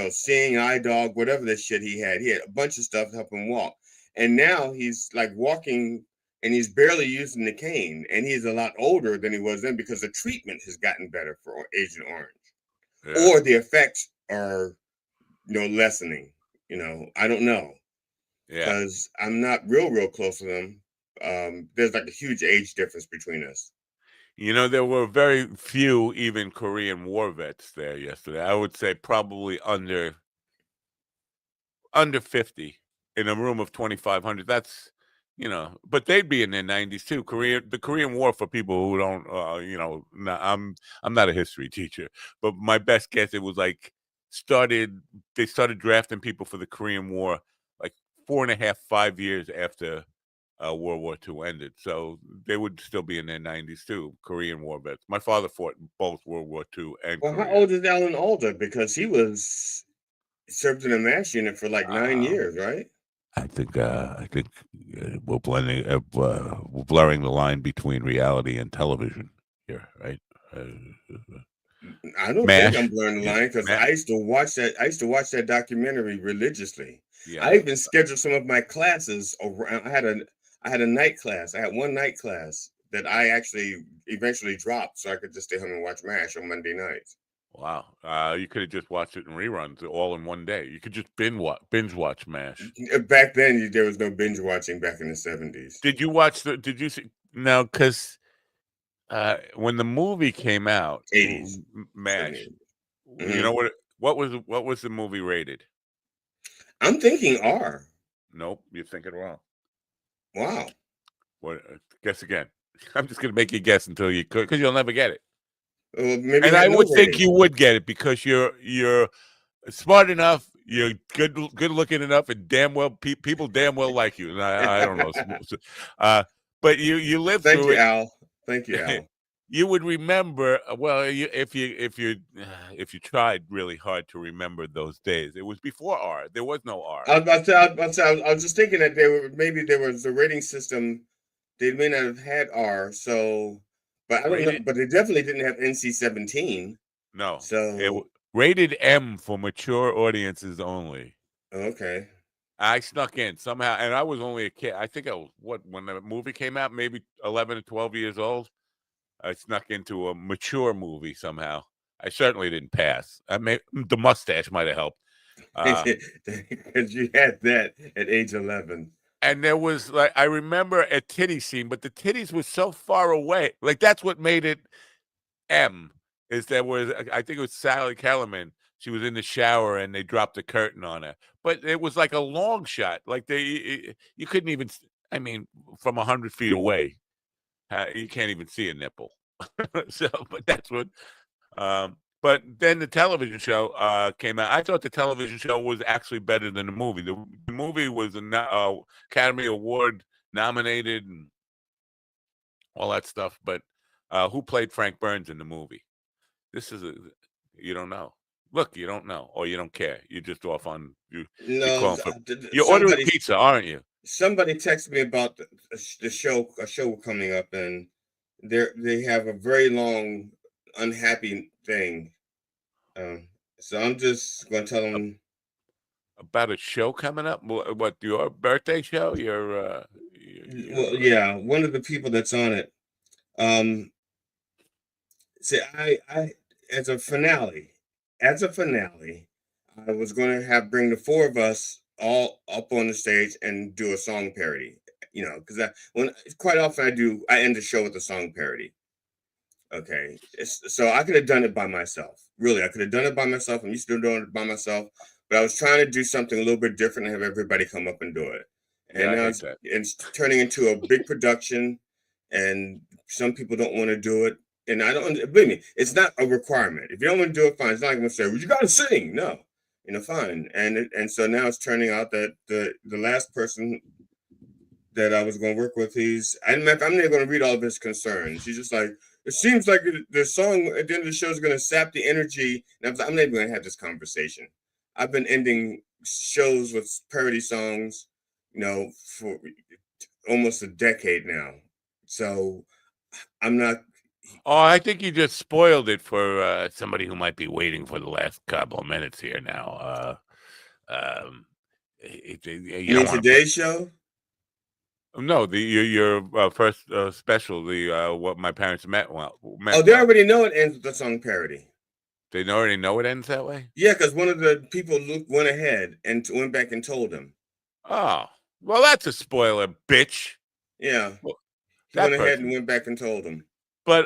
seeing eye dog, whatever the shit he had. He had a bunch of stuff to help him walk. And now he's like walking and he's barely using the cane. And he's a lot older than he was then because the treatment has gotten better for Agent Orange. Yeah. Or the effects are, lessening. I don't know. Yeah. Because I'm not real close to them. There's like a huge age difference between us. There were very few even Korean War vets there yesterday. I would say probably under 50 in a room of 2,500. That's, but they'd be in their 90s too. The Korean War, for people who don't, I'm not a history teacher, but my best guess, it was like they started drafting people for the Korean War like 4.5, 5 years after World War II ended. So they would still be in their 90s too, Korean War vets. My father fought in both World War II and Well, Korea. how old is Alan Alda? Because he served in a MASH unit for like 9 years, right? I think we're blurring the line between reality and television here, right? I don't MASH. think I'm blurring the line because I used to watch that. I used to watch that documentary religiously. Yeah. I even scheduled some of my classes around. I had a night class. I had one night class that I actually eventually dropped so I could just stay home and watch MASH on Monday nights. Wow. You could have just watched it in reruns all in one day. You could just binge watch MASH. Back then, there was no binge watching back in the 70s. Did you see? No, because when the movie came out, 80s. MASH, 70s. you know what was the movie rated? I'm thinking R. Nope, you're thinking wrong. Wow. What? Guess again. I'm just gonna make you guess until you could, because you'll never get it. Well, maybe And I would think you would get it because you're smart enough, you're good looking enough, and damn well people damn well like you. And I don't know, but you lived Thank through you, it. Al. Thank you, Al. You would remember. Well, if you tried really hard to remember those days, it was before R. There was no R. I was just thinking that maybe there was a rating system. They may not have had R, so, but I don't know. But they definitely didn't have NC-17. No, so rated M for mature audiences only. Okay. I snuck in somehow, and I was only a kid. I think I was when the movie came out, maybe 11 or 12 years old. I snuck into a mature movie somehow. I certainly didn't pass. The mustache might have helped. Because you had that at age 11. And there was I remember a titty scene, but the titties were so far away. Like that's what made it M. Is there was I think it was Sally Kellerman. She was in the shower and they dropped the curtain on her, but it was like a long shot. Like you couldn't even. I mean, from 100 feet away, you can't even see a nipple. So, but that's what. But then the television show came out. I thought the television show was actually better than the movie. The movie was an Academy Award nominated and all that stuff. But who played Frank Burns in the movie? You don't know. Look, you don't know, or you don't care. You're just off on you. No, You're ordering pizza, aren't you? Somebody texted me about the show. A show coming up, and they have a very long unhappy thing. So I'm just going to tell them about a show coming up. What your birthday show? Well, yeah, one of the people that's on it. See, I as a finale, I was going to bring the four of us all up on the stage and do a song parody. Because quite often I end the show with a song parody. Okay, so I could have done it by myself. Really, I could have done it by myself. I'm used to doing it by myself, but I was trying to do something a little bit different and have everybody come up and do it. And now it's turning into a big production, and some people don't want to do it. And I don't believe me. It's not a requirement. If you don't want to do it, fine. It's not going to say, "Well, you got to sing." No, fine. And so now it's turning out that the last person that I was going to work with, I'm not going to read all of his concerns. He's just like, it seems like the song at the end of the show is going to sap the energy. And I'm not even going to have this conversation. I've been ending shows with parody songs, for almost a decade now. So I'm not. Oh, I think you just spoiled it for somebody who might be waiting for the last couple of minutes here now. You You mean don't want to put today's show? no your first special, the what my parents met well. Oh, they already know it ends with the song parody. They already know it ends that way. Yeah, because one of the people went ahead and went back and told him. Oh, well, that's a spoiler, bitch. Yeah, Well, he that went ahead and person. went back and told him. But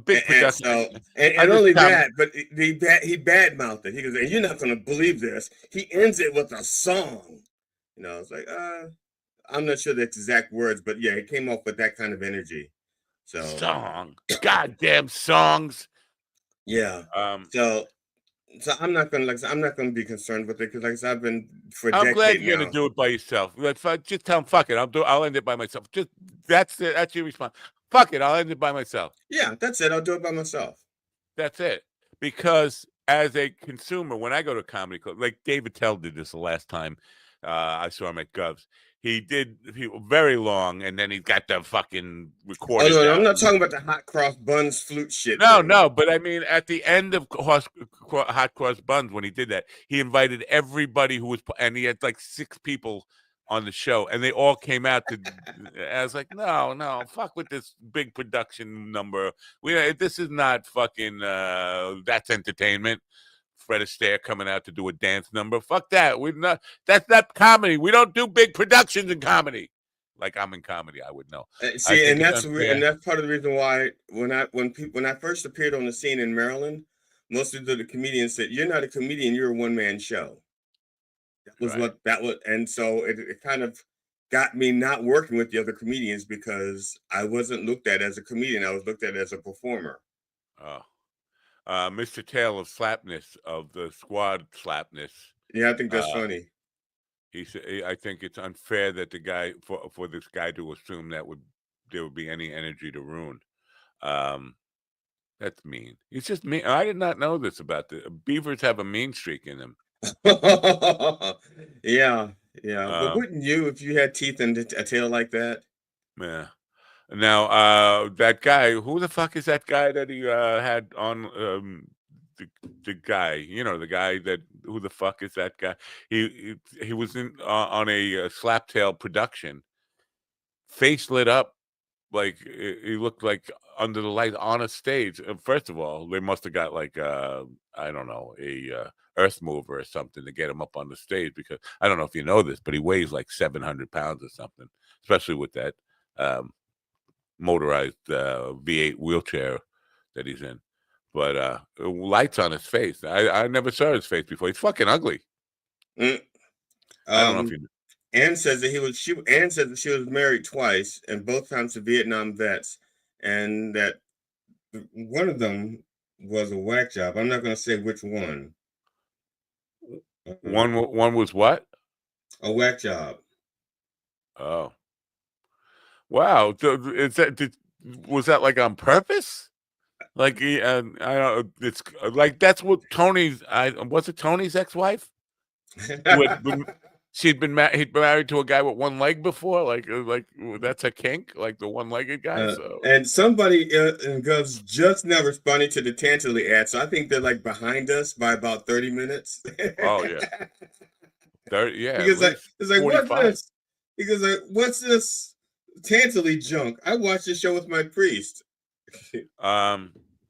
big And production. so, I and just only that, but he badmouthed it. He goes, and you're not going to believe this. He ends it with a song. It's like, I'm not sure the exact words, but yeah, he came off with that kind of energy. So, song, goddamn songs. yeah. Um, So I'm not gonna I'm not gonna be concerned with it because like I said, I've been for a I'm glad decade you're now. gonna do it by yourself. Just tell him, fuck it. I'll end it by myself. Just that's it. That's your response. Fuck it. I'll end it by myself. Yeah, that's it. I'll do it by myself. That's it. Because as a consumer, when I go to a comedy club, like David Tell did this the last time I saw him at Gov's. He very long, and then he got the fucking Oh recorded no, down. I'm not talking about the hot cross buns flute shit. No, but I mean, at the end of Hot Cross Buns, when he did that, he invited everybody who was, and he had like 6 people on the show, and they all came out to. I was like, no, fuck with this big production number. This is not fucking. That's entertainment. Fred Astaire coming out to do a dance number. Fuck that. We're not. That's not comedy. We don't do big productions in comedy. Like I'm in comedy, I would know. I See, think and it's and unfair. that's part of the reason why when I first appeared on the scene in Maryland, most of the comedians said, "You're not a comedian. You're a one-man show." That was Right. what that was, and so it kind of got me not working with the other comedians because I wasn't looked at as a comedian. I was looked at as a performer. Oh. Mr. Tale of Slapness of the Squad Slapness. Yeah, I think that's Uh, funny. he said, I think it's unfair that the guy for this guy to assume that there would be any energy to ruin. Um, that's mean. It's just mean. I did not know this about the beavers have a mean streak in them. Yeah, yeah. But Um, wouldn't you if you had teeth and a tail like that? yeah. Now, that guy, who the fuck is that guy that he had on the guy? The guy that who the fuck is that guy? He was in on a Slaptail production. Face lit up like he looked like under the light on a stage. First of all, they must have got like I don't know, a earth mover or something to get him up on the stage because I don't know if you know this, but he weighs like 700 pounds or something, especially with that um, motorized V8 wheelchair that he's in. But lights on his face. I never saw his face before. He's fucking ugly. Mm. I don't know if you. Anne says that Anne said that she was married twice, and both times to Vietnam vets, and that one of them was a whack job. I'm not going to say which one. One was what? A whack job. Oh, wow! Was that like on purpose? Like I don't know. It's like that's what Tony's. Was it Tony's ex-wife? He'd been married to a guy with one leg before. Like that's a kink, like the one-legged guy. So And somebody in Govs just now responding to the Tantally ad, so I think they're like behind us by about 30 minutes. oh yeah, 30, yeah, at Because least it's like, what's 45. this? He goes like, what's this Tantally junk? I watched this show with my priest.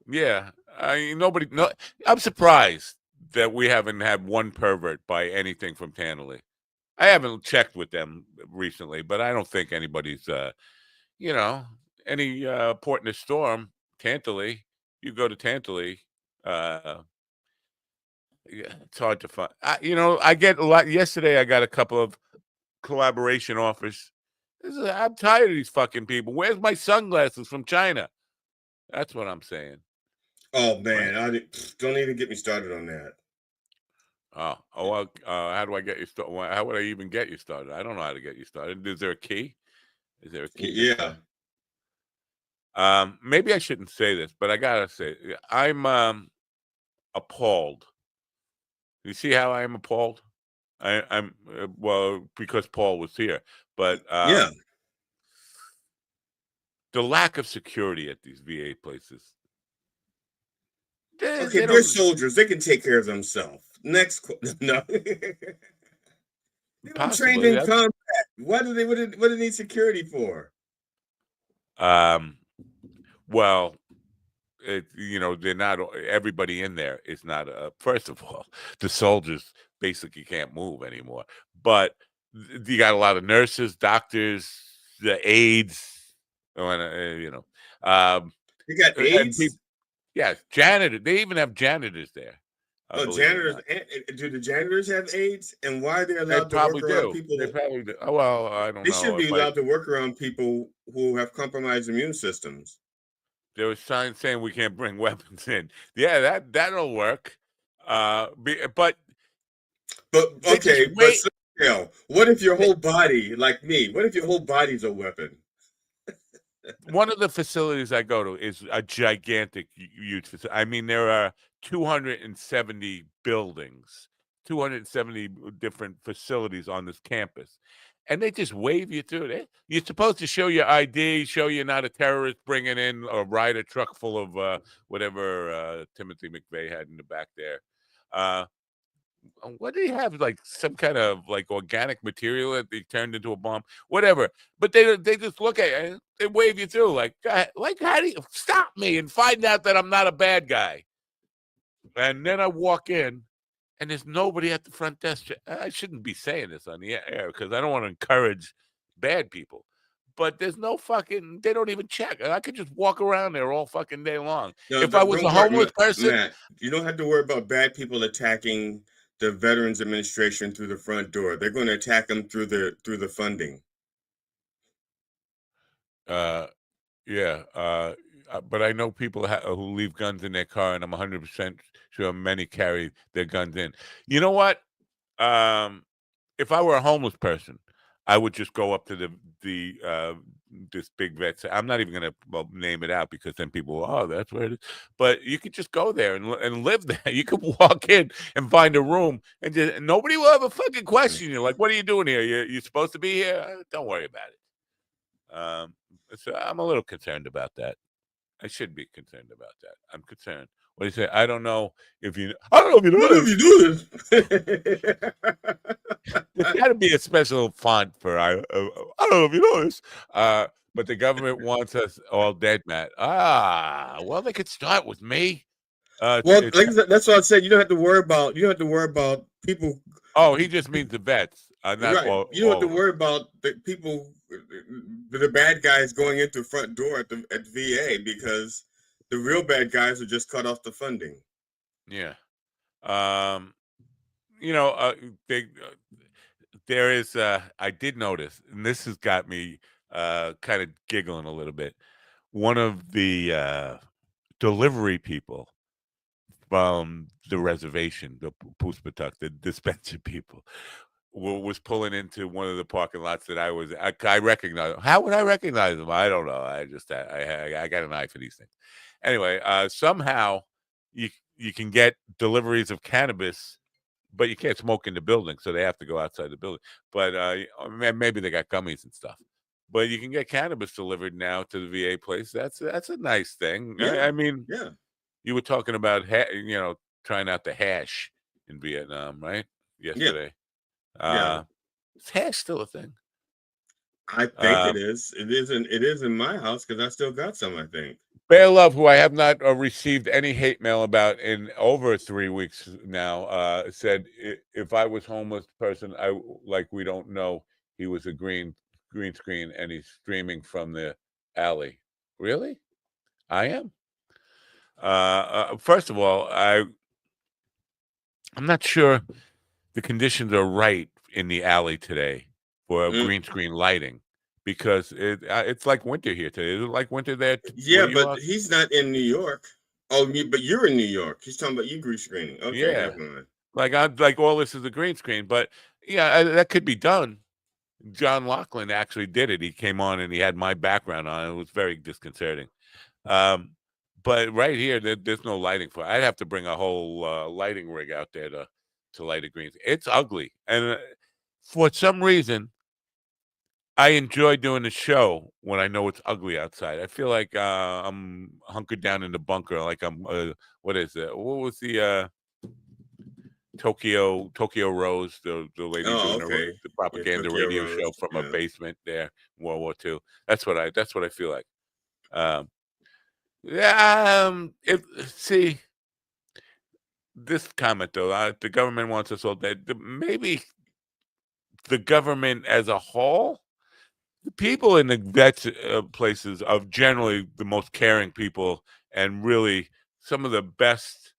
Yeah, nobody. No, I'm surprised that we haven't had one pervert by anything from Tannerly. I haven't checked with them recently, but I don't think anybody's, any port in a storm. Tantaley, you go to Tantaley, yeah, it's hard to find. I get a lot. Yesterday, I got a couple of collaboration offers. I'm tired of these fucking people. Where's my sunglasses from China? That's what I'm saying. Oh Right? man, don't even get me started on that. Well, how do I get you started? How would I even get you started? I don't know how to get you started. Is there a key? Is there a key to Yeah. start? Maybe I shouldn't say this, but I gotta say, I'm appalled. You see how I am appalled? I'm well because Paul was here, but Yeah. the lack of security at these VA places. Okay, They they're don't soldiers. They can take care of themselves. Next, no. They were trained possibly in that's combat. What do they need security for? um well they're not everybody in there is not first of all the soldiers basically can't move anymore, but you got a lot of nurses, doctors, the aides, um You got and AIDS? people, yeah, janitor, they even have janitors there, Oh, believe it or janitors. not. Do the janitors have AIDS? And why are they They allowed to probably work around do. They people? probably do. Oh, well, I don't They should know, be but allowed to work around people who have compromised immune systems. there was signs saying we can't bring weapons in. Yeah, that'll work. But But they just okay, but wait. so, what if your whole body, like me? What if your whole body's a weapon? One of the facilities I go to is a gigantic huge facility. I mean, there are 270 buildings, 270 different facilities on this campus. And they just wave you through it. You're supposed to show your ID, show you're not a terrorist bringing in or ride a truck full of whatever Timothy McVeigh had in the back there. Uh, what do you have? Like some kind of like organic material that they turned into a bomb, whatever. But they just look at you and they wave you through like how do you stop me and find out that I'm not a bad guy? And then I walk in and there's nobody at the front desk. I shouldn't be saying this on the air because I don't want to encourage bad people. But there's no fucking. They don't even check. I could just walk around there all fucking day long. No, If I was don't a worry, homeless person, Matt. You don't have to worry about bad people attacking the Veterans Administration through the front door. They're going to attack them through the funding. uh, yeah, but I know people who leave guns in their car, and I'm 100% sure many carry their guns in. You know what? Um, if I were a homeless person, I would just go up to the this big vet. I'm not even going to name it out because then people, oh, that's where it is. But you could just go there and live there. You could walk in and find a room, and nobody will ever fucking question you. Like, what are you doing here? You're supposed to be here. Don't worry about it. So I'm a little concerned about that. I should be concerned about that. I'm concerned. What do you say? I don't know if you. I don't know if you I know don't know if this. you do this. There's got to be a special font for I don't know if you know this. But the government wants us all dead, Matt. Well, they could start with me. Well, like I said, that's what I said. You don't have to worry about people. Oh, he just means the vets, not Right. You don't have to worry about the people, the bad guys going into the front door at VA because the real bad guys will just cut off the funding. Yeah. Um, you know, they, there is. I did notice, and this has got me kind of giggling a little bit. One of the delivery people from the reservation, the Puspatuk, the dispenser people, was pulling into one of the parking lots that I recognize. How would I recognize them? I don't know. I got an eye for these things. Anyway, somehow you can get deliveries of cannabis, but you can't smoke in the building, so they have to go outside the building. But maybe they got gummies and stuff. But you can get cannabis delivered now to the VA place. That's a nice thing. Yeah. I mean, Yeah. you were talking about trying out the hash in Vietnam, right? Yeah. Yesterday. Yeah. Is hash still a thing? I think it is. It is in my house because I still got some, I think. Bear Love, who I have not received any hate mail about in over 3 weeks now, said if I was homeless person, we don't know he was a green screen and he's streaming from the alley. Really? I am. First of all, I'm not sure the conditions are right in the alley today for green screen lighting because it's like winter here today. Is it like winter there Yeah, where you but are? he's not in New York. Oh, but you're in New York. He's talking about you green screening. Okay, Yeah, never mind. like all this is a green screen, but yeah, that could be done. John Laughlin actually did it. He came on and he had my background on. It was very disconcerting. But right here, there's no lighting for it. I'd have to bring a whole lighting rig out there to to lighter greens. It's ugly, and for some reason, I enjoy doing the show when I know it's ugly outside. I feel like I'm hunkered down in the bunker, like I'm. What is it? What was the Tokyo Rose, the lady Oh, doing okay. the propaganda Tokyo radio Rose. show from a Yeah. basement there, World War II. That's what I feel like. Yeah. See this comment though. The government wants us all dead. Maybe the government as a whole. The people in the vets places are generally the most caring people and really some of the best.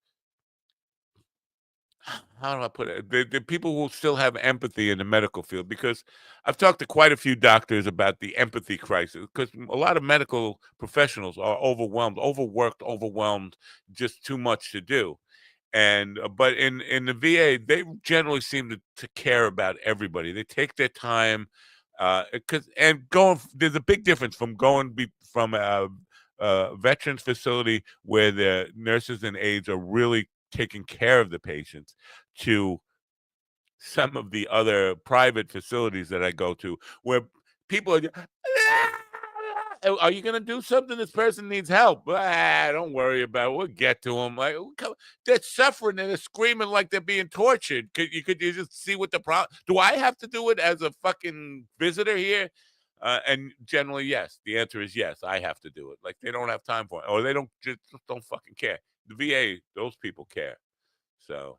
How do I put it? The people who still have empathy in the medical field, because I've talked to quite a few doctors about the empathy crisis, because a lot of medical professionals are overwhelmed, overworked, overwhelmed, just too much to do. And but in the VA, they generally seem to care about everybody. They take their time, there's a big difference from from a veterans facility where the nurses and aides are really taking care of the patients to some of the other private facilities that I go to where people are are you going to do something? This person needs help. Don't worry about it. We'll get to them. Like, they're suffering and they're screaming like they're being tortured. You just see what the problem. Do I have to do it as a fucking visitor here? And generally, yes. The answer is yes. I have to do it. Like they don't have time for it, or they just don't fucking care. The VA, those people care. So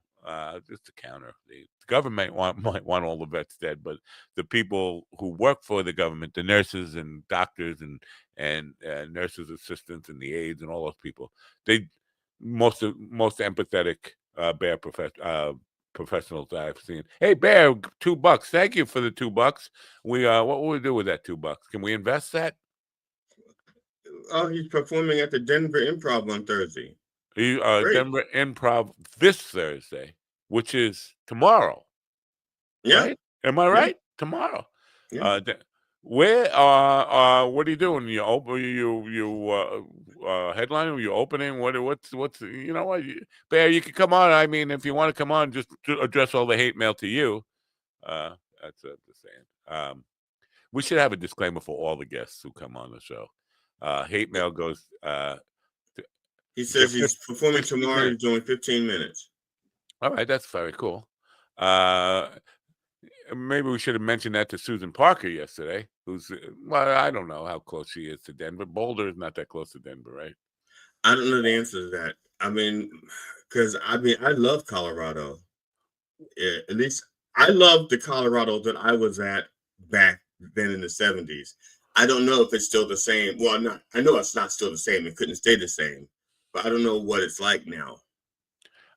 just to counter, the government might want all the vets dead, but the people who work for the government, the nurses and doctors and nurses assistants and the aides and all those people, they most empathetic Bear professionals that I've seen. Hey Bear, $2. Thank you for the $2. We what will we do with that $2? Can we invest that? Oh, he's performing at the Denver Improv on Thursday. Great. Denver Improv this Thursday, which is tomorrow. Yeah. Right? Am I right? Tomorrow. Yeah. Where what are you doing? You headlining? You opening? What's you know what? Bear, you can come on. I mean, if you want to come on, just to address all the hate mail to you. That's the saying. We should have a disclaimer for all the guests who come on the show. Hate mail goes He says he's performing 15 tomorrow. minutes. He's doing 15 minutes. All right, that's very cool. Maybe we should have mentioned that to Susan Parker yesterday, who's, well, I don't know how close she is to Denver. Boulder is not that close to Denver, right? I don't know the answer to that. I mean, because I love Colorado. Yeah, at least I love the Colorado that I was at back then in the 70s. I don't know if it's still the same. Well, I know it's not still the same. It couldn't stay the same, but I don't know what it's like now.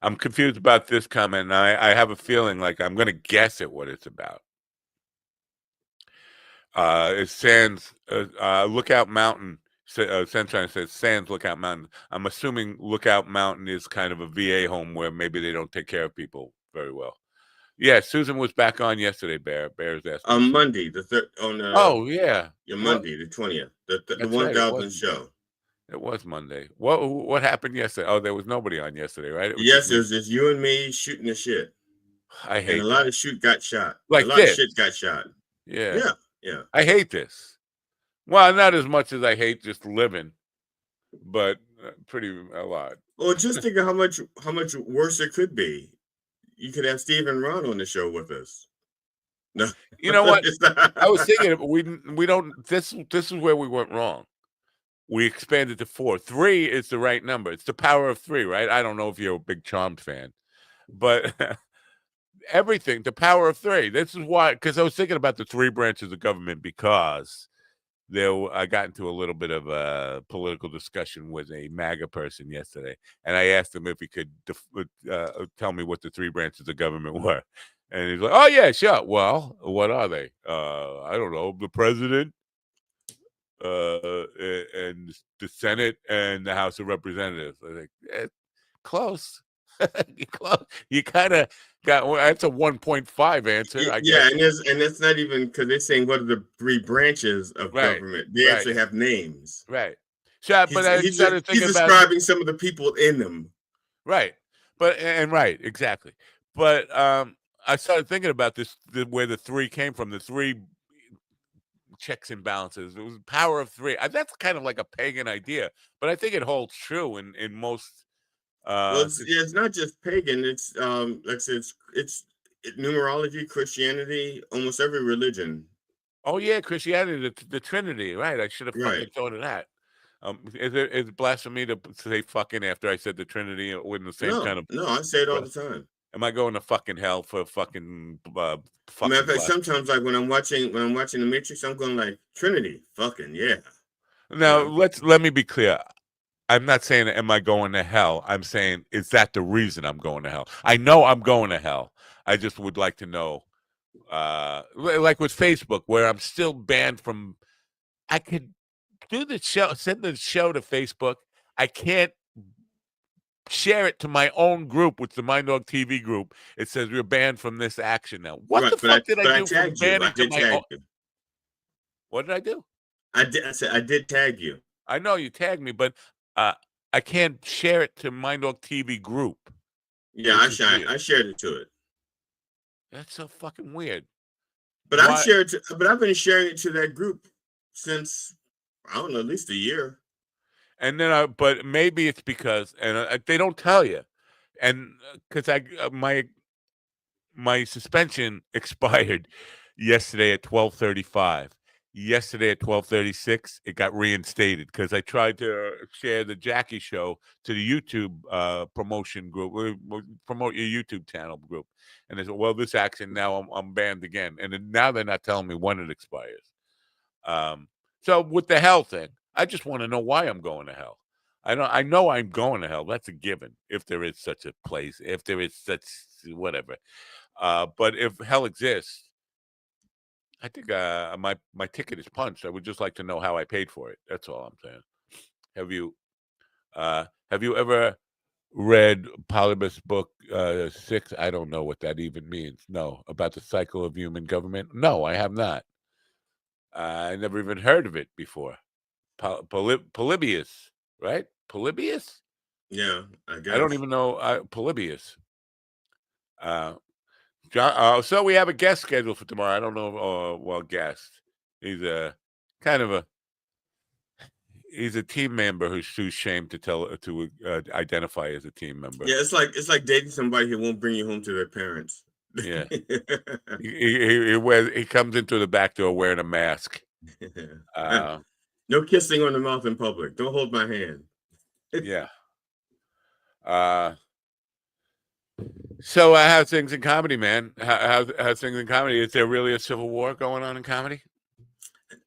I'm confused about this comment, and I have a feeling like I'm going to guess at what it's about. It Sands Lookout Mountain. Sunshine says Sands Lookout Mountain. I'm assuming Lookout Mountain is kind of a VA home where maybe they don't take care of people very well. Yeah, Susan was back on yesterday. Bear's asking. On Monday, the third on. Oh yeah, Monday, the 20th, the 1000 show. It was Monday. What happened yesterday? Oh, there was nobody on yesterday, right? Yes, it was just you and me shooting the shit. I hate. And a lot of shit got shot. Like a lot of shit got shot. Yeah. Yeah. I hate this. Well, not as much as I hate just living, but pretty a lot. Well, just think of how much worse it could be. You could have Steve and Ron on the show with us. No, you know what? I was thinking we don't. This is where we went wrong. We expanded to 4. 3 is the right number. It's the power of 3, right? I don't know if you're a big Charmed fan, but everything, the power of 3. This is why, because I was thinking about the 3 branches of government, because I got into a little bit of a political discussion with a MAGA person yesterday, and I asked him if he could tell me what the 3 branches of government were. And he's like, oh, yeah, sure. Well, what are they? I don't know. The president, and the Senate and the House of Representatives. I think close. Close. You kind of got that's a 1.5 answer. I guess. And it's not even because they're saying what are the 3 branches of government. They actually have names. Right. So, but he's describing some of the people in them. Right. But right, exactly. But I started thinking about this, where the three came from, the three checks and balances. It was power of three. That's kind of like a pagan idea, but I think it holds true in most. Well, it's not just pagan. It's like I said, numerology, Christianity, almost every religion. Oh yeah, Christianity, the Trinity, right? I should have Right. fucking thought of that. Is it blasphemy to say fucking after I said the Trinity in the same kind of No, I say it all the breath? time. Am I going to fucking hell for fucking Matter fucking of fact, blasphemy? sometimes like when I'm watching The Matrix, I'm going like Trinity, fucking yeah. Now You know? let me be clear. I'm not saying am I going to hell. I'm saying is that the reason I'm going to hell? I know I'm going to hell. I just would like to know, like with Facebook, where I'm still banned from. I could do the show, send the show to Facebook. I can't share it to my own group, which is the Mind Dog TV group. It says we're banned from this action now. What Right, the fuck did I but I do from tagged you. I banning to did my own? tag you. What did I do? I said I did tag you. I know you tagged me, but I can't share it to Mind Dog TV group. Yeah, Which is weird. I shared it to it. That's so fucking weird. But Why- I've been sharing it to that group since I don't know, at least a year. And then but maybe it's because, and they don't tell you, and because my suspension expired yesterday at 12:35. Yesterday at 12:36, it got reinstated because I tried to share the Jackie show to the YouTube promotion group, promote your YouTube channel group, and they said, "Well, this action now I'm banned again," and then now they're not telling me when it expires. So with the hell thing, I just want to know why I'm going to hell. I know I'm going to hell. That's a given. If there is such a place, if there is such whatever. But if hell exists, I think my ticket is punched. I would just like to know how I paid for it. That's all I'm saying. Have you ever read Polybus book 6? I don't know what that even means. No, about the cycle of human government. No, I have not. I never even heard of it before. Polybius, right? Polybius? Yeah, I guess. I don't even know Polybius. John, so we have a guest scheduled for tomorrow. I don't know. Well, guest. He's a kind of he's a team member who's too ashamed to identify as a team member. Yeah, it's like dating somebody who won't bring you home to their parents. Yeah. He comes into the back door wearing a mask. No kissing on the mouth in public. Don't hold my hand. Yeah. So how's things in comedy, man? How's things in comedy? Is there really a civil war going on in comedy?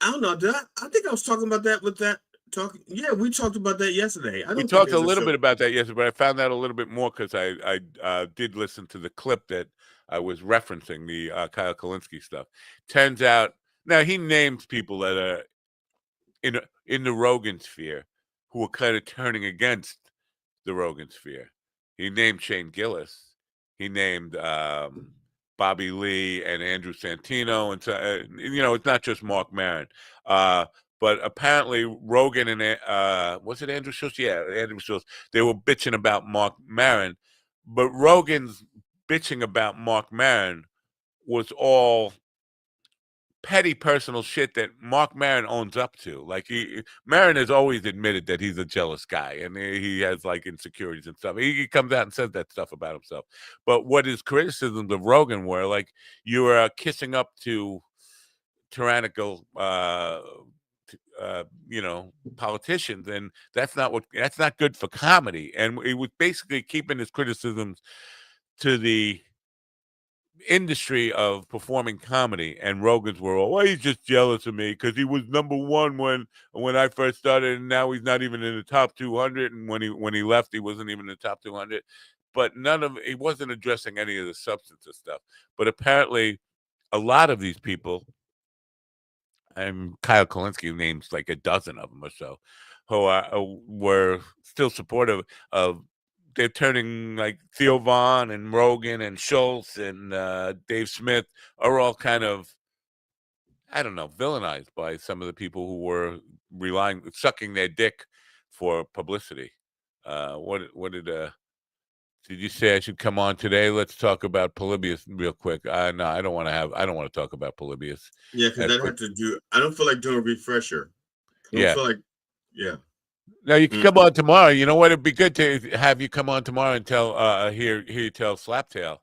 I don't know. I think I was talking about that with that talk. Yeah, we talked about that yesterday. We talked a little bit about that yesterday, but I found out a little bit more because I did listen to the clip that I was referencing, the Kyle Kalinske stuff. Turns out now he names people that are in the Rogan sphere who are kind of turning against the Rogan sphere. He named Shane Gillis. He named Bobby Lee and Andrew Santino, and so it's not just Mark Maron. But apparently Rogan and was it Andrew Schultz? Yeah, Andrew Schultz. They were bitching about Mark Maron, but Rogan's bitching about Mark Maron was all petty personal shit that Mark Maron owns up to. Like Maron has always admitted that he's a jealous guy and he has like insecurities and stuff. He comes out and says that stuff about himself. But what his criticisms of Rogan were, like, you were kissing up to tyrannical politicians, and that's not good for comedy. And he was basically keeping his criticisms to the industry of performing comedy, and Rogan's were all, well, he's just jealous of me because he was number one when I first started, and now he's not even in the top 200, and when he left, he wasn't even in the top 200. But he wasn't addressing any of the substance of stuff. But apparently, a lot of these people, and Kyle Kalinske names like a dozen of them or so, who were still supportive of. They're turning like Theo Vaughn and Rogan and Schultz and Dave Smith are all kind of, I don't know, villainized by some of the people who were sucking their dick for publicity. What did Did you say I should come on today? Let's talk about Polybius real quick. No, I don't want to talk about Polybius. Yeah, because I'd have to do. I don't feel like doing a refresher. I don't feel like. Yeah. Now you can come on tomorrow. You know what? It'd be good to have you come on tomorrow and tell hear you tell Slaptail,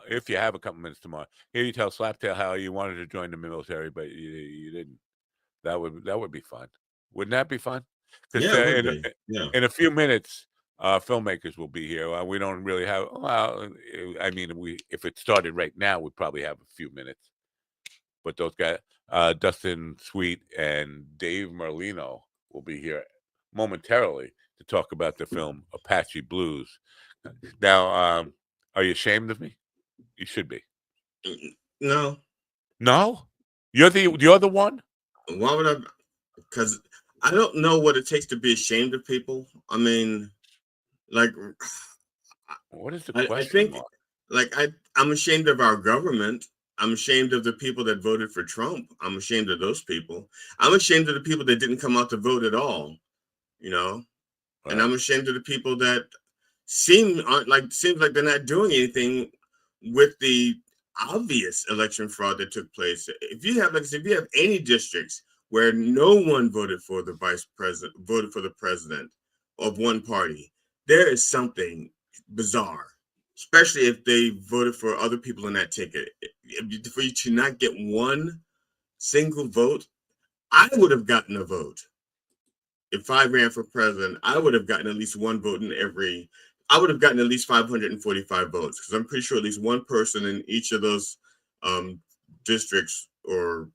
if you have a couple minutes tomorrow. Hear you tell Slaptail how you wanted to join the military, but you didn't. That would be fun. Wouldn't that be fun? Because Yeah, it would be. Yeah. in a few minutes, filmmakers will be here. We don't really have. Well, I mean, if it started right now, we'd probably have a few minutes. But those guys, Dustin Sweet and Dave Merlino, will be here momentarily to talk about the film Apache Blues. Now, are you ashamed of me? You should be. No. No, you're the one. Why would I? Because I don't know what it takes to be ashamed of people. I mean, like, What is the I question? think, mark? like, I'm ashamed of our government. I'm ashamed of the people that voted for Trump. I'm ashamed of those people. I'm ashamed of the people that didn't come out to vote at all. You know, and I'm ashamed of the people that seems like they're not doing anything with the obvious election fraud that took place. If you have, like I said, if you have any districts where no one voted for the vice president, voted for the president of one party, there is something bizarre, especially if they voted for other people in that ticket. For you to not get one single vote, I would have gotten a vote. If I ran for president, I would have gotten at least one vote in every. I would have gotten at least 545 votes because I'm pretty sure at least one person in each of those districts or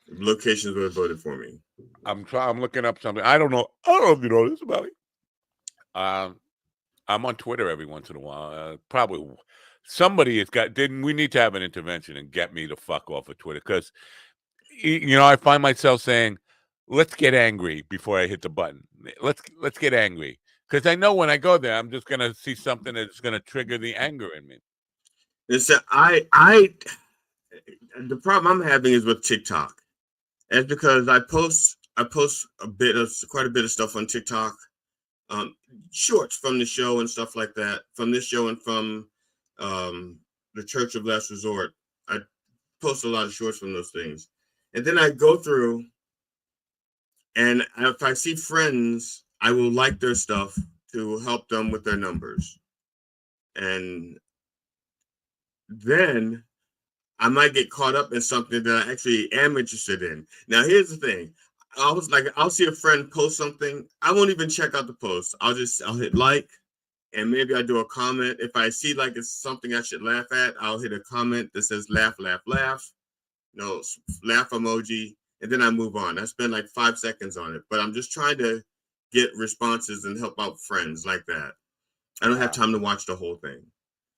locations would have voted for me. I'm looking up something. I don't know if you know this about me. I'm on Twitter every once in a while. Probably somebody has got. We need to have an intervention and get me to fuck off of Twitter because, I find myself saying, "Let's get angry before I hit the button. Let's get angry." Because I know when I go there, I'm just gonna see something that's gonna trigger the anger in me. It's the problem I'm having is with TikTok. It's because I post quite a bit of stuff on TikTok, shorts from the show and stuff like that. From this show and from the Church of Last Resort, I post a lot of shorts from those things, and then I go through, and if I see friends, I will like their stuff to help them with their numbers. And then I might get caught up in something that I actually am interested in. Now, here's the thing. I'll see a friend post something. I won't even check out the post. I'll hit like, and maybe I do a comment. If I see like it's something I should laugh at, I'll hit a comment that says laugh, laugh, laugh. Laugh emoji. And then I move on. I spend like 5 seconds on it, but I'm just trying to get responses and help out friends like that. I don't have time to watch the whole thing.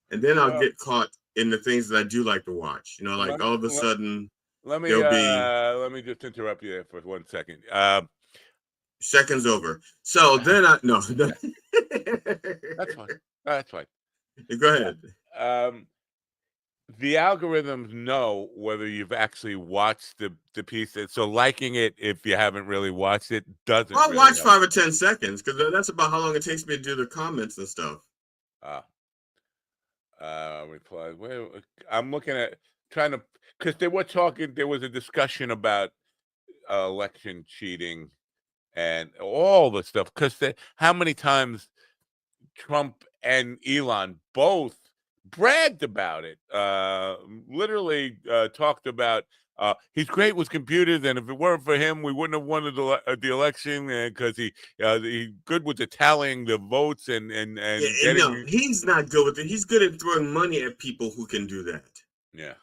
And then I'll get caught in the things that I do like to watch. Like all of a sudden, let me just interrupt you there for 1 second. Seconds over. So then no. That's fine. That's fine. Go ahead. The algorithms know whether you've actually watched the piece. So liking it, if you haven't really watched it, doesn't. I'll watch 5 or 10 seconds because that's about how long it takes me to do the comments and stuff. Replies. I'm looking at trying to, because they were talking. There was a discussion about election cheating and all the stuff. Because how many times Trump and Elon both bragged about it, literally talked about he's great with computers, and if it weren't for him, we wouldn't have won the election because he's good with the tallying the votes and no, he's not good with it. He's good at throwing money at people who can do that. Yeah.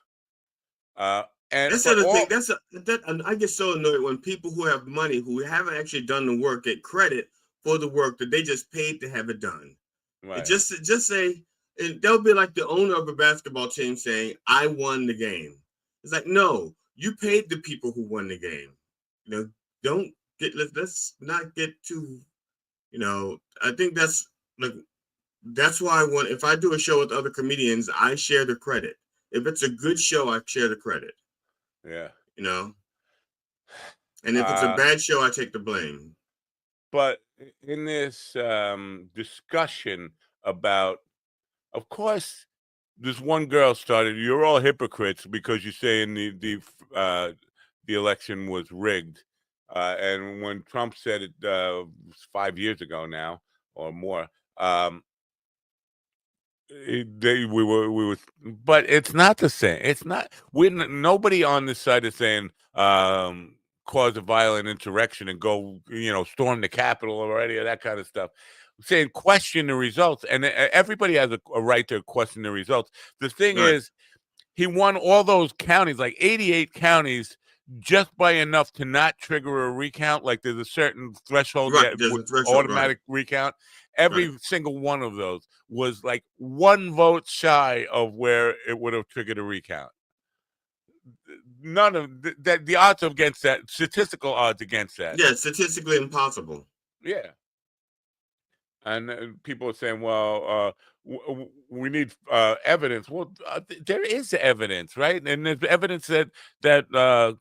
And that's the other thing. I get so annoyed when people who have money who haven't actually done the work get credit for the work that they just paid to have it done. Right. Just say. And they'll be like the owner of a basketball team saying, "I won the game." It's like, no, you paid the people who won the game. Let's not get too, I think that's why if I do a show with other comedians, I share the credit. If it's a good show, I share the credit. Yeah. And if it's a bad show, I take the blame. But in this discussion about, of course, this one girl started, "You're all hypocrites because you're saying the election was rigged." And when Trump said it 5 years ago now or more, we were, but it's not the same. It's not. Nobody on this side is saying cause a violent insurrection and go, storm the Capitol or any of that kind of stuff. Saying question the results, and everybody has a right to question the results. The thing Right. is, he won all those counties, like 88 counties, just by enough to not trigger a recount. Like there's a certain threshold Right, that there's a would threshold, automatic recount. Every Right. single one of those was like one vote shy of where it would have triggered a recount. None of that. The odds against that, statistical odds against that. Yeah, statistically impossible. Yeah. And people are saying, well, we need evidence. Well, there is evidence, right? And there's evidence that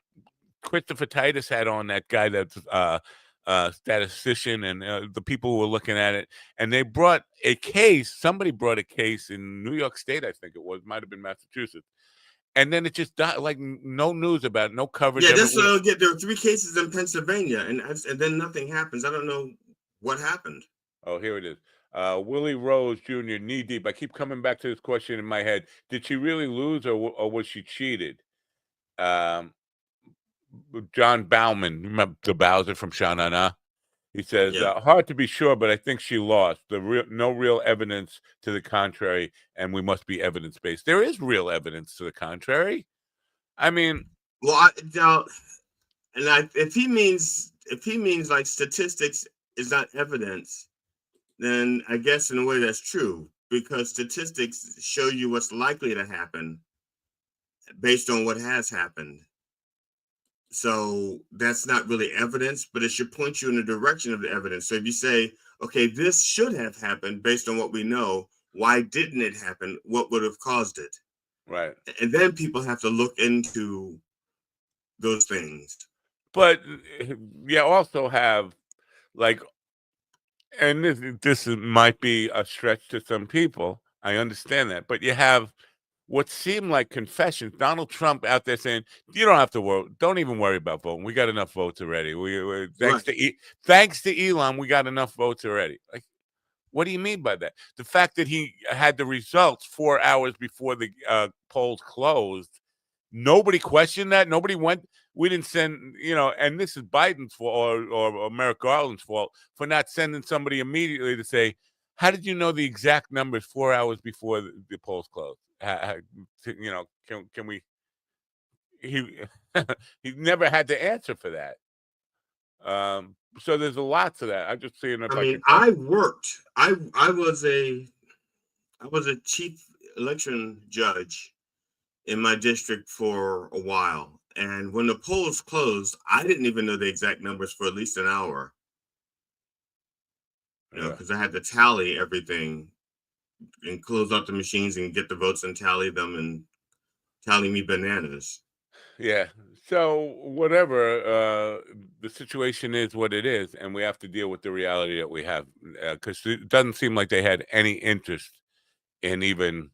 Christopher Titus had on that guy that's statistician and the people who were looking at it. And they brought a case. Somebody brought a case in New York State, I think it was. Might have been Massachusetts. And then it just died, like no news about it, no coverage Yeah, of that's it. what I don't get. There were 3 cases in Pennsylvania, and then nothing happens. I don't know what happened. Oh, here it is. Willie Rose Jr., knee deep. I keep coming back to this question in my head. Did she really lose or was she cheated? John Bauman, remember the Bowser from Sha Na Na? He says, Yeah. hard to be sure, but I think she lost. No real evidence to the contrary, and we must be evidence-based. There is real evidence to the contrary. I mean, Well, if he means like statistics is not evidence, then I guess in a way that's true, because statistics show you what's likely to happen based on what has happened. So that's not really evidence, but it should point you in the direction of the evidence. So if you say, okay, this should have happened based on what we know, why didn't it happen? What would have caused it? right. And then people have to look into those things. But you also have, like, and might be a stretch to some people. I understand that. But you have what seemed like confessions. Donald Trump out there saying, "You don't have to worry. Don't even worry about voting. We got enough votes already. Thanks to Elon, we got enough votes already." Like, what do you mean by that? The fact that he had the results 4 hours before the polls closed, nobody questioned that. Nobody went. We didn't send, and this is Biden's fault or Merrick Garland's fault for not sending somebody immediately to say, "How did you know the exact numbers 4 hours before the polls closed?" Can we? He he never had to answer for that. So there's a lot to that. I'm just seeing if I I mean, can. I was a chief election judge in my district for a while. And when the polls closed, I didn't even know the exact numbers for at least an hour. Because I had to tally everything and close out the machines and get the votes and tally them and tally me bananas. Yeah. So whatever, the situation is what it is, and we have to deal with the reality that we have, because it doesn't seem like they had any interest in even.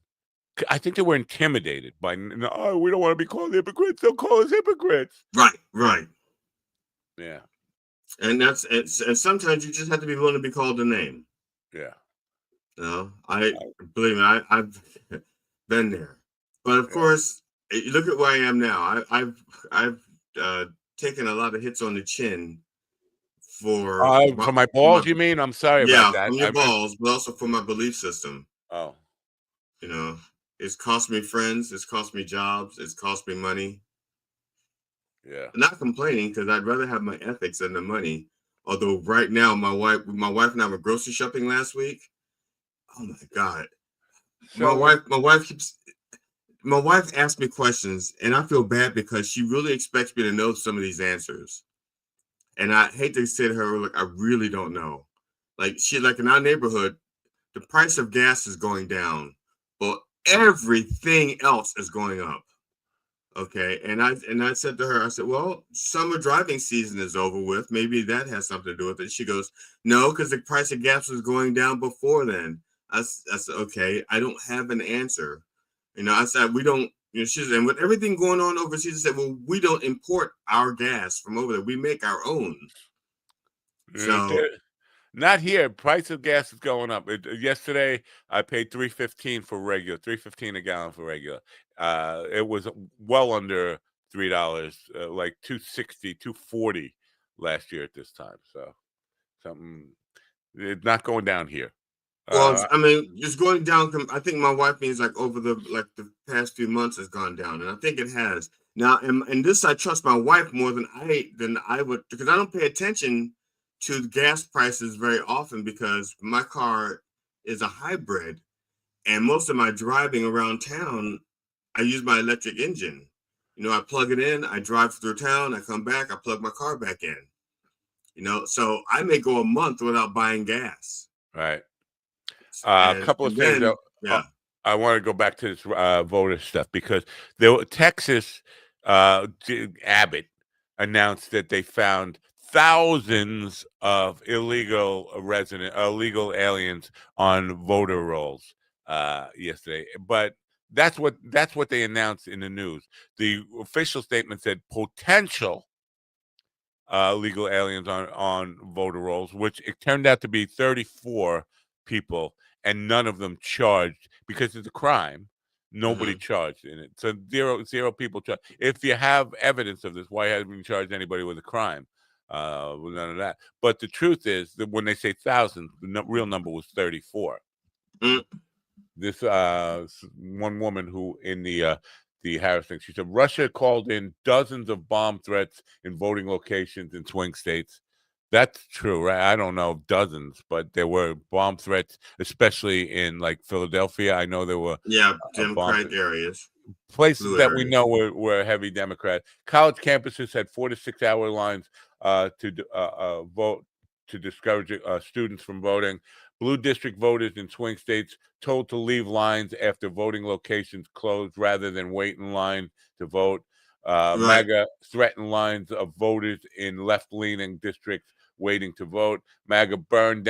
I think they were intimidated by, "Oh, we don't want to be called hypocrites. They'll call us hypocrites." Right. Yeah. And and sometimes you just have to be willing to be called a name. Yeah. I believe me, I've been there. But of course, look at where I am now. I've taken a lot of hits on the chin for my balls, you mean? I'm sorry about that. from your balls, but also for my belief system. Oh. It's cost me friends, it's cost me jobs, it's cost me money. Yeah. I'm not complaining, because I'd rather have my ethics than the money. Although right now, my wife and I were grocery shopping last week. Oh my God. So My wife asked me questions, and I feel bad because she really expects me to know some of these answers. And I hate to say to her, like, I really don't know. Like, in our neighborhood, the price of gas is going down, but everything else is going up. Okay. And I said to her, I said, well, summer driving season is over with. Maybe that has something to do with it. She goes, no, because the price of gas was going down before then. I said, okay, I don't have an answer. I said, we don't, she said, and with everything going on overseas, I said, well, we don't import our gas from over there. We make our own. So, not here. Price of gas is going up. Yesterday, I paid $3.15 for regular, $3.15 a gallon for regular. It was well under $3, like $2.60, $2.40 last year at this time. So something, it's not going down here. well, I mean, just going down. I think my wife means like over the past few months has gone down, and I think it has. Now, and this I trust my wife more than I would, because I don't pay attention to the gas prices very often because my car is a hybrid, and most of my driving around town, I use my electric engine. I plug it in, I drive through town, I come back, I plug my car back in. So I may go a month without buying gas. Right. A couple of things. Yeah. I want to go back to this voter stuff because Texas Abbott announced that they found thousands of illegal aliens on voter rolls yesterday. But that's what they announced in the news. The official statement said potential legal aliens on voter rolls, which it turned out to be 34 people, and none of them charged because it's a crime. Nobody charged in it. So zero people charged. If you have evidence of this, why haven't you charged anybody with a crime? None of that. But the truth is that when they say thousands, the real number was 34. This one woman who in the Harris thing, she said Russia called in dozens of bomb threats in voting locations in swing states. That's true, right? I don't know dozens, but there were bomb threats, especially in like Philadelphia. I know there were Democratic areas, places that we know were heavy Democrat. College campuses had 4 to 6 hour lines to vote to discourage students from voting. Blue district voters in swing states told to leave lines after voting locations closed rather than wait in line to vote. MAGA threatened lines of voters in left-leaning districts waiting to vote. MAGA burned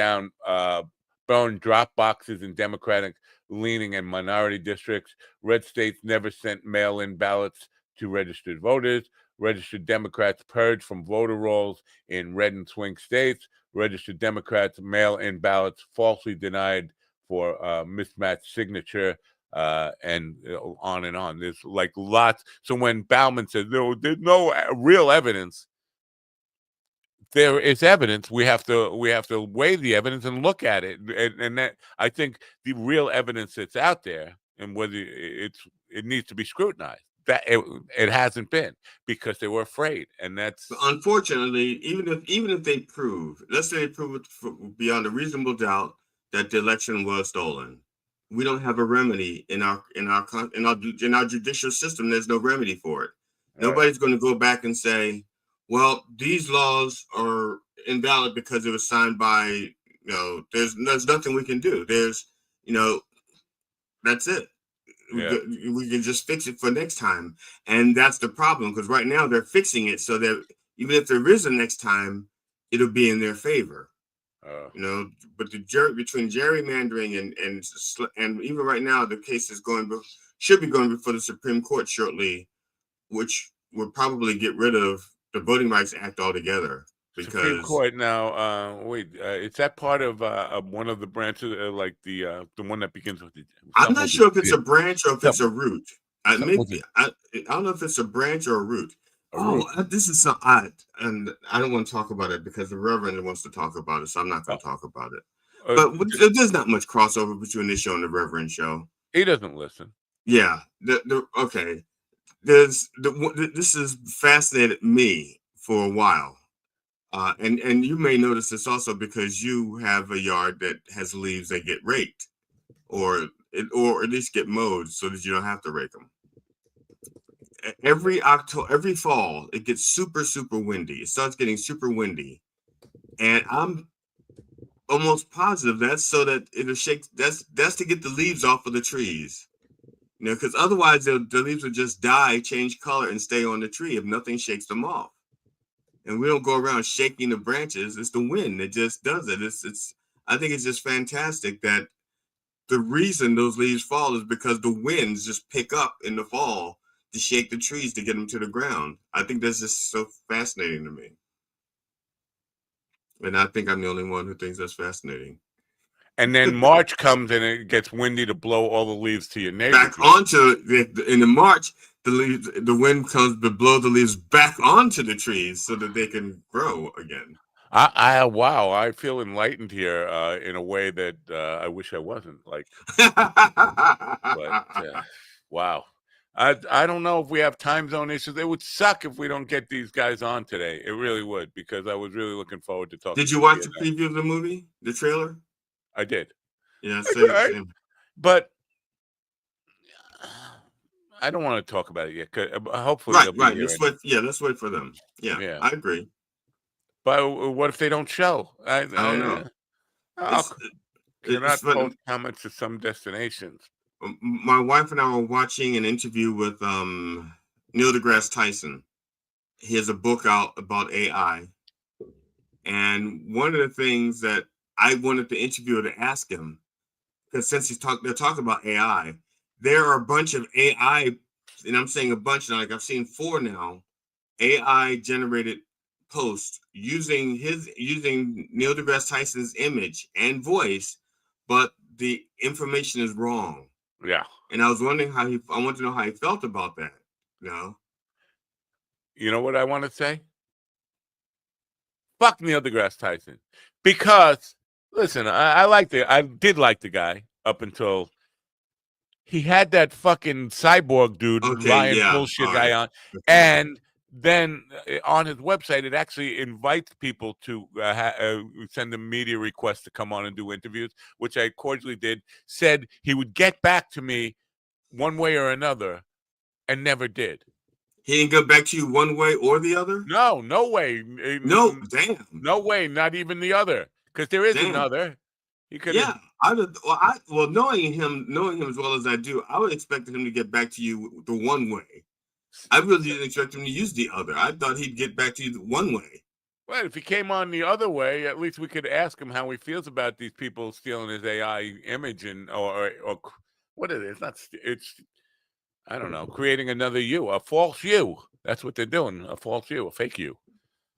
drop boxes in Democratic-leaning and minority districts. Red states never sent mail-in ballots to registered voters. Registered Democrats purged from voter rolls in red and swing states. Registered Democrats mail-in ballots falsely denied for mismatched signature, and on and on. There's like lots. So when Bauman says no, there's no real evidence, there is evidence. We have to weigh the evidence and look at it, and that I think the real evidence that's out there, and whether it needs to be scrutinized. That it hasn't been because they were afraid, and that's unfortunately, even if they prove, let's say they prove it beyond a reasonable doubt that the election was stolen, we don't have a remedy in our judicial system. There's no remedy for it. Nobody's going to go back and say, well, these laws are invalid because it was signed by, there's nothing we can do. There's, that's it. We can just fix it for next time. And that's the problem, because right now they're fixing it so that even if there is a next time, it'll be in their favor. But between gerrymandering and even right now, the case should be going before the Supreme Court shortly, which would probably get rid of the Voting Rights Act altogether. Because Supreme Court now, is that part of one of the branches, like the one that begins with the? I'm not sure if it's a branch or if it's a root. I don't know if it's a branch or a root. This is so odd, and I don't want to talk about it because the Reverend wants to talk about it, so I'm not going to talk about it. But there's not much crossover between this show and the Reverend show. He doesn't listen. Yeah. Okay. This has fascinated me for a while. And you may notice this also because you have a yard that has leaves that get raked, or at least get mowed so that you don't have to rake them. Every fall, it gets super, super windy. It starts getting super windy, and I'm almost positive that's so that it'll shake. That's to get the leaves off of the trees, because otherwise the leaves will just die, change color, and stay on the tree if nothing shakes them off. And we don't go around shaking the branches. It's the wind that just does it. I think it's just fantastic that the reason those leaves fall is because the winds just pick up in the fall to shake the trees to get them to the ground. I think that's just so fascinating to me. And I think I'm the only one who thinks that's fascinating. And then March comes and it gets windy to blow all the leaves to your neighborhood. Back onto in the March, the wind comes to blow the leaves back onto the trees so that they can grow again. Wow, I feel enlightened here in a way that I wish I wasn't. Like, but wow. I don't know if we have time zone issues. It would suck if we don't get these guys on today. It really would, because I was really looking forward to talking. Did you watch the preview of the movie, the trailer? I did. Yeah, same. But I don't want to talk about it yet. Hopefully, right. they'll be here. Let's wait for them. Yeah, I agree. But what if they don't show? I don't know. Cannot post comments to some destinations. My wife and I were watching an interview with Neil deGrasse Tyson. He has a book out about AI. And one of the things that I wanted the interviewer to ask him, because since they're talking about AI, there are a bunch of AI, and I'm saying a bunch now, like I've seen 4 now, AI generated posts using Neil deGrasse Tyson's image and voice, but the information is wrong. Yeah. And I was wondering I want to know how he felt about that. You know what I want to say? Fuck Neil deGrasse Tyson. Because, listen, I did like the guy up until he had that fucking cyborg dude lying bullshit guy on. And then on his website, it actually invites people to send them media requests to come on and do interviews, which I cordially did. Said he would get back to me one way or another, and never did. He didn't get back to you one way or the other? No way. No, damn. No way, not even the other. Because there is another. He could. Yeah, knowing him as well as I do, I would expect him to get back to you the one way. I really didn't expect him to use the other. I thought he'd get back to you one way. Well, if he came on the other way, at least we could ask him how he feels about these people stealing his AI image or what it is. It's I don't know, creating another you, a false you. That's what they're doing, a false you, a fake you.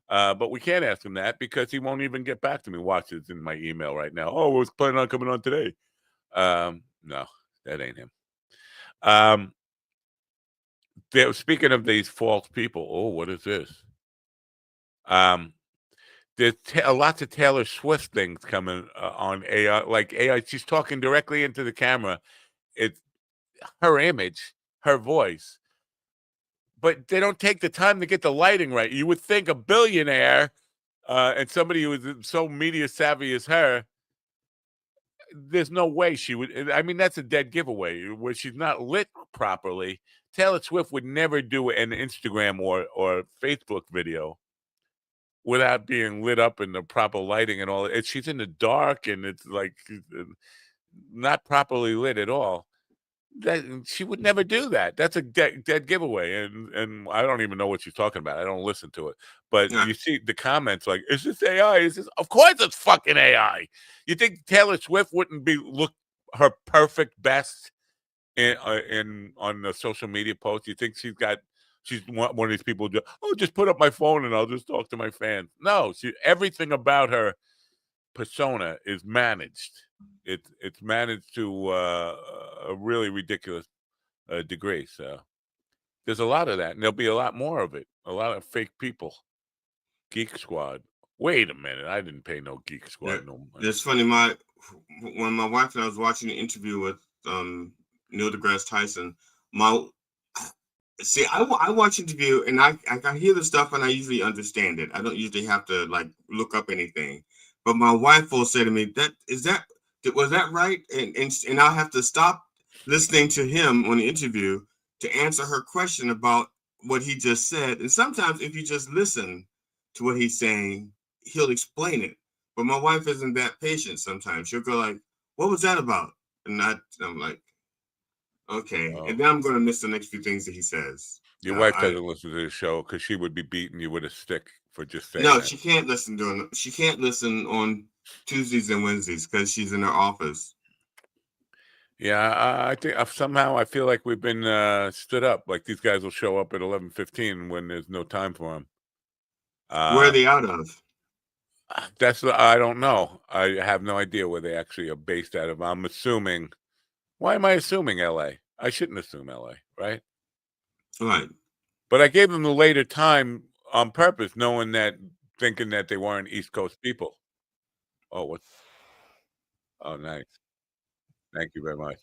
But we can't ask him that because he won't even get back to me. Watch, it's in my email right now. Oh, we're planning on coming on today. No, that ain't him. Speaking of these false people, oh, what is this? There's lots of Taylor Swift things coming on AI, like AI. She's talking directly into the camera. It's her image, her voice, but they don't take the time to get the lighting right. You would think a billionaire and somebody who is so media savvy as her, there's no way she would. I mean, that's a dead giveaway. Where she's not lit properly, Taylor Swift would never do an Instagram or Facebook video without being lit up in the proper lighting and all. She's in the dark and it's like not properly lit at all. That she would never do that. That's a dead giveaway, and I don't even know what she's talking about. I don't listen to it, but you see the comments like, "Is this AI? Is this?" Of course, it's fucking AI. You think Taylor Swift wouldn't look her perfect best in on the social media post? You think she's one of these people who just put up my phone and I'll just talk to my fans? No, everything about her persona is managed. It's managed to a really ridiculous degree. So there's a lot of that, and there'll be a lot more of it. A lot of fake people. Geek Squad. Wait a minute, I didn't pay no Geek Squad no money. It's funny. When my wife and I was watching an interview with Neil deGrasse Tyson, I watch interview and I hear the stuff and I usually understand it. I don't usually have to like look up anything. But my wife will say to me, was that right? And I'll have to stop listening to him on the interview to answer her question about what he just said. And sometimes if you just listen to what he's saying, he'll explain it. But my wife isn't that patient sometimes. She'll go like, what was that about? And I'm like, okay. Oh. And then I'm going to miss the next few things that he says. Your wife doesn't listen to the show because she would be beating you with a stick for just saying No, that. she can't listen on Tuesdays and Wednesdays because she's in her office. Yeah, I think somehow I feel like we've been stood up. Like these guys will show up at 11:15 when there's no time for them. Where are they out of? I don't know. I have no idea where they actually are based out of. I'm assuming. Why am I assuming L.A.? I shouldn't assume L.A. Right? Right. But I gave them the later time on purpose, thinking that they weren't East Coast people. Oh, what? Oh, nice. Thank you very much.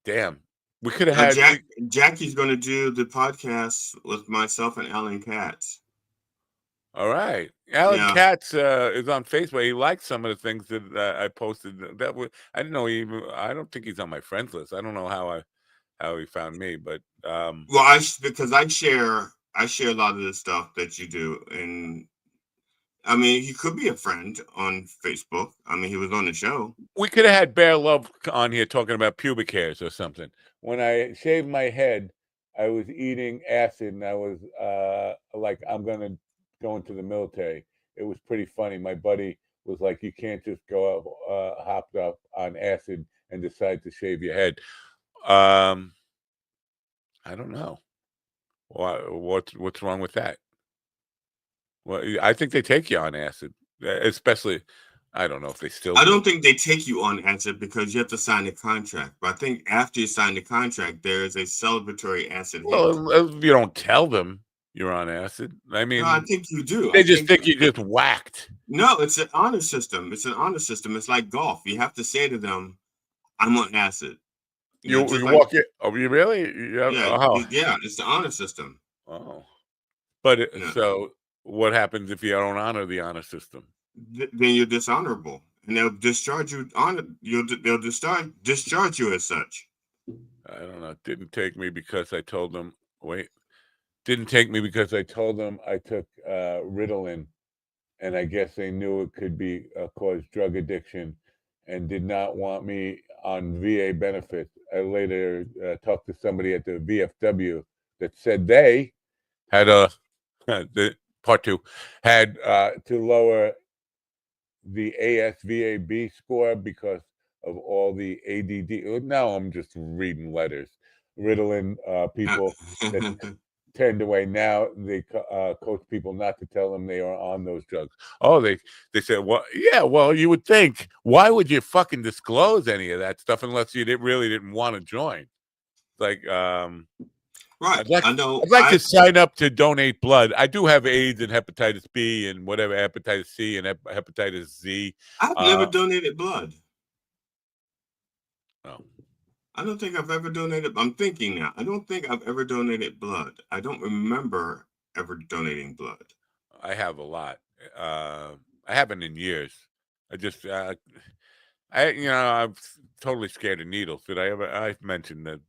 Damn, we could have had. Jackie's going to do the podcast with myself and Alan Katz. All right, Alan Yeah. Katz is on Facebook. He liked some of the things that I posted. I didn't know he even. I don't think he's on my friends list. I don't know how he found me, but Well, because I share a lot of the stuff that you do, and I mean, he could be a friend on Facebook. I mean, he was on the show. we could have had Bear Love on here talking about pubic hairs or something. When I shaved my head, I was eating acid, and I was like, I'm gonna go into the military. It was pretty funny. My buddy was like, you can't just go up, hopped up on acid and decide to shave your head. I don't know. What's wrong with that? Well, I think they take you on acid, especially. I don't know if they still. I don't think they take you on acid because you have to sign a contract. But I think after you sign the contract, there is a celebratory acid hit. Well, you don't tell them you're on acid. I mean, No, I think you do. they just think you just whacked. No, it's an honor system. It's an honor system. It's like golf. You have to say to them, "I'm on acid." You just walk it. Oh, you really? yeah. It's the honor system. Oh. But Yeah. so what happens if you don't honor the honor system? Then you're dishonorable, and they'll discharge you they'll discharge you as such. I don't know. Didn't take me because I told them. Wait. Didn't take me because I told them I took Ritalin, and I guess they knew it could be cause drug addiction, and did not want me on VA benefits. I later talked to somebody at the VFW that said they had the part two had to lower the ASVAB score because of all the ADD. Now I'm just reading letters. Ritalin people that turned away. Now they coach people not to tell them they are on those drugs. Oh, they said, well, yeah, well, you would think, why would you fucking disclose any of that stuff unless you really didn't want to join? Like, right. I'd like to sign up to donate blood. I do have AIDS and hepatitis B and whatever, hepatitis C and hepatitis Z. I've never donated blood. Oh. I don't think I've ever donated. I'm thinking now. I don't think I've ever donated blood. I don't remember ever donating blood. I have a lot. I haven't in years. I just, I'm totally scared of needles. I mentioned that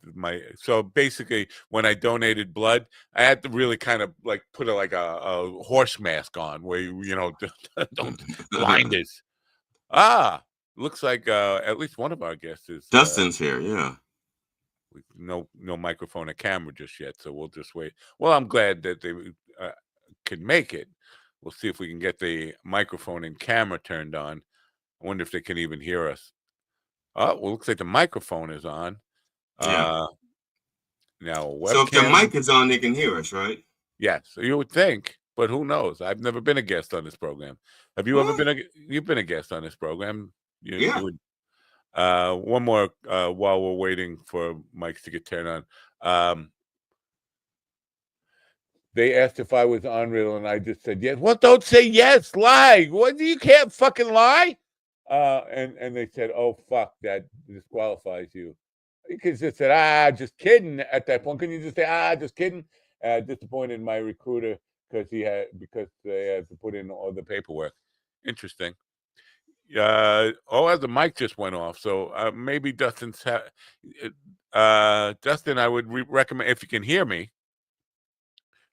so basically when I donated blood, I had to really kind of like put a horse mask on where don't blind us. Looks like at least one of our guests is Dustin's here. Yeah. No microphone or camera just yet, so we'll just wait. Well, I'm glad that they could make it. We'll see if we can get the microphone and camera turned on. I wonder if they can even hear us. Oh, well, looks like the microphone is on. Yeah. Now, webcam. So if the mic is on, they can hear us, right? Yes, you would think, but who knows? I've never been a guest on this program. Have you ever been you've been a guest on this program? Yeah. One more while we're waiting for mics to get turned on. They asked if I was on Riddle, and I just said yes. Well, don't say yes. Lie. What? You can't fucking lie. And they said, "Oh fuck, that disqualifies you." You could just said, just kidding." At that point, can you just say, just kidding? Disappointed my recruiter because they had to put in all the paperwork. Interesting. The mic just went off, so maybe Dustin's. Dustin, I would recommend, if you can hear me,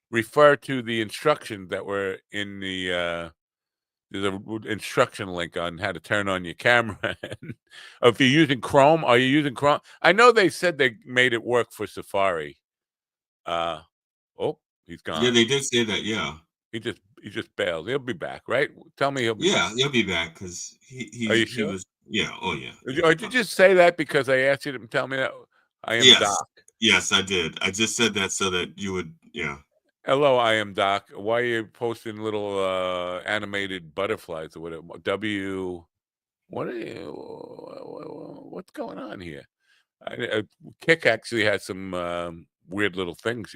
refer to the instructions that were in the. There's an instruction link on how to turn on your camera. If you're using Chrome, are you using Chrome? I know they said they made it work for Safari. He's gone. Yeah, they did say that. Yeah. He just bailed. He'll be back, right? Tell me he'll be back. He'll be back because he Are you sure? was. Yeah. Oh, yeah. Did you just say that because I asked you to tell me that I am Yes. Doc? Yes, I did. I just said that so that you would. Yeah. Hello, I am Doc. Why are you posting little animated butterflies or whatever? What are you? What's going on here? Kick actually has some weird little things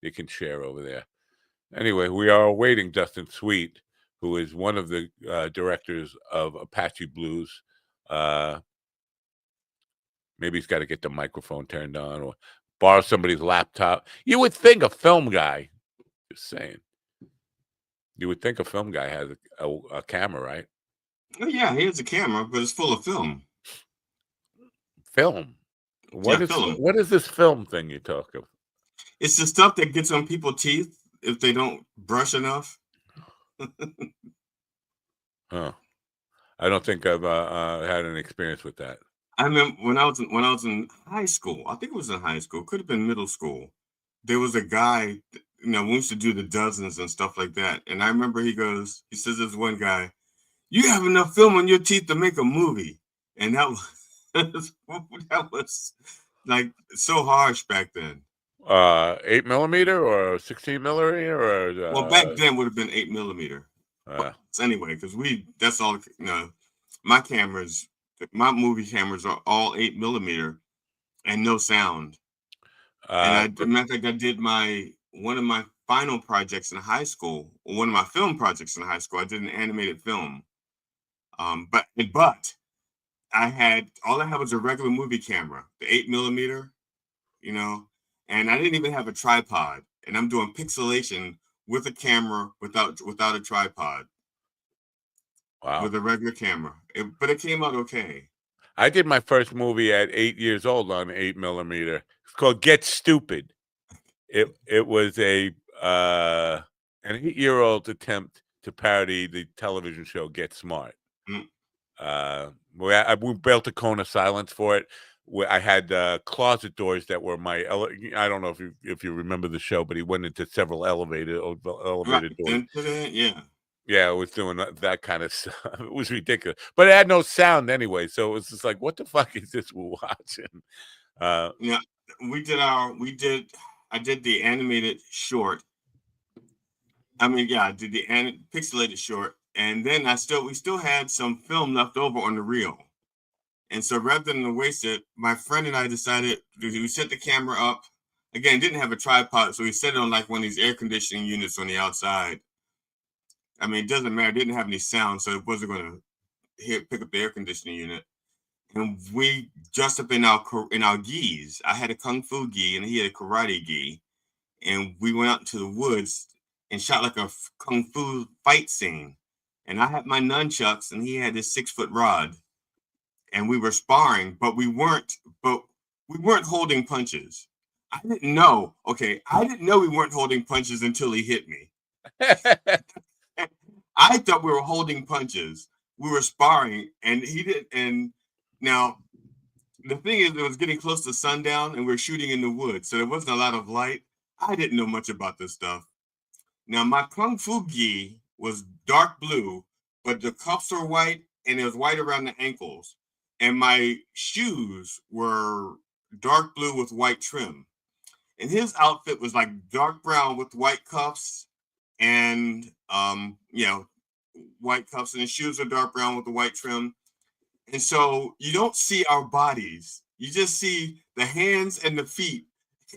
you can share over there. Anyway, we are awaiting Justin Sweet, who is one of the directors of Apache Blues. Maybe he's got to get the microphone turned on or borrow somebody's laptop. You would think a film guy, just saying, you would think a film guy has a camera, right? Oh, yeah, he has a camera, but it's full of film. Film. Yeah, film. What is this film thing you talk of? It's the stuff that gets on people's teeth if they don't brush enough. Huh. I don't think I've had an experience with that. I remember when I was in high school. I think it was in high school. Could have been middle school. There was a guy. We used to do the dozens and stuff like that. And I remember he says, "There's one guy. You have enough film on your teeth to make a movie," and that was that was like so harsh back then. 8mm or 16mm or Well, back then would have been 8mm. So anyway, because that's all. My cameras, my movie cameras are all 8mm and no sound. And matter of fact, I did one of my final projects in high school, or one of my film projects in high school. I did an animated film. But I had was a regular movie camera, the 8mm, and I didn't even have a tripod. And I'm doing pixelation with a camera without a tripod. Wow. With a regular camera. But it came out okay. I did my first movie at 8 years old on 8mm. It's called Get Stupid. It was an 8-year-old attempt to parody the television show Get Smart. We built a cone of silence for it. I had closet doors that were I don't know if you remember the show, but he went into several elevated Right. doors. Yeah. Yeah, it was doing that kind of stuff. It was ridiculous, but it had no sound anyway. So it was just like, what the fuck is this we're watching? Yeah, I did the animated short. I did the pixelated short, and then we still had some film left over on the reel. And so rather than waste it, my friend and I decided we set the camera up. Again, didn't have a tripod, so we set it on like one of these air conditioning units on the outside. It doesn't matter. It didn't have any sound, so it wasn't going to pick up the air conditioning unit. And we dressed up in our gis. I had a kung fu gi, and he had a karate gi. And we went out into the woods and shot like a kung fu fight scene. And I had my nunchucks, and he had his 6-foot rod. And we were sparring, but we weren't holding punches. I didn't know we weren't holding punches until he hit me. I thought we were holding punches. We were sparring, and he did. And now, the thing is, it was getting close to sundown, and we were shooting in the woods, so there wasn't a lot of light. I didn't know much about this stuff. Now, my kung fu gi was dark blue, but the cuffs were white, and it was white around the ankles. And my shoes were dark blue with white trim. And his outfit was like dark brown with white cuffs and white cuffs, and his shoes are dark brown with the white trim. And so you don't see our bodies. You just see the hands and the feet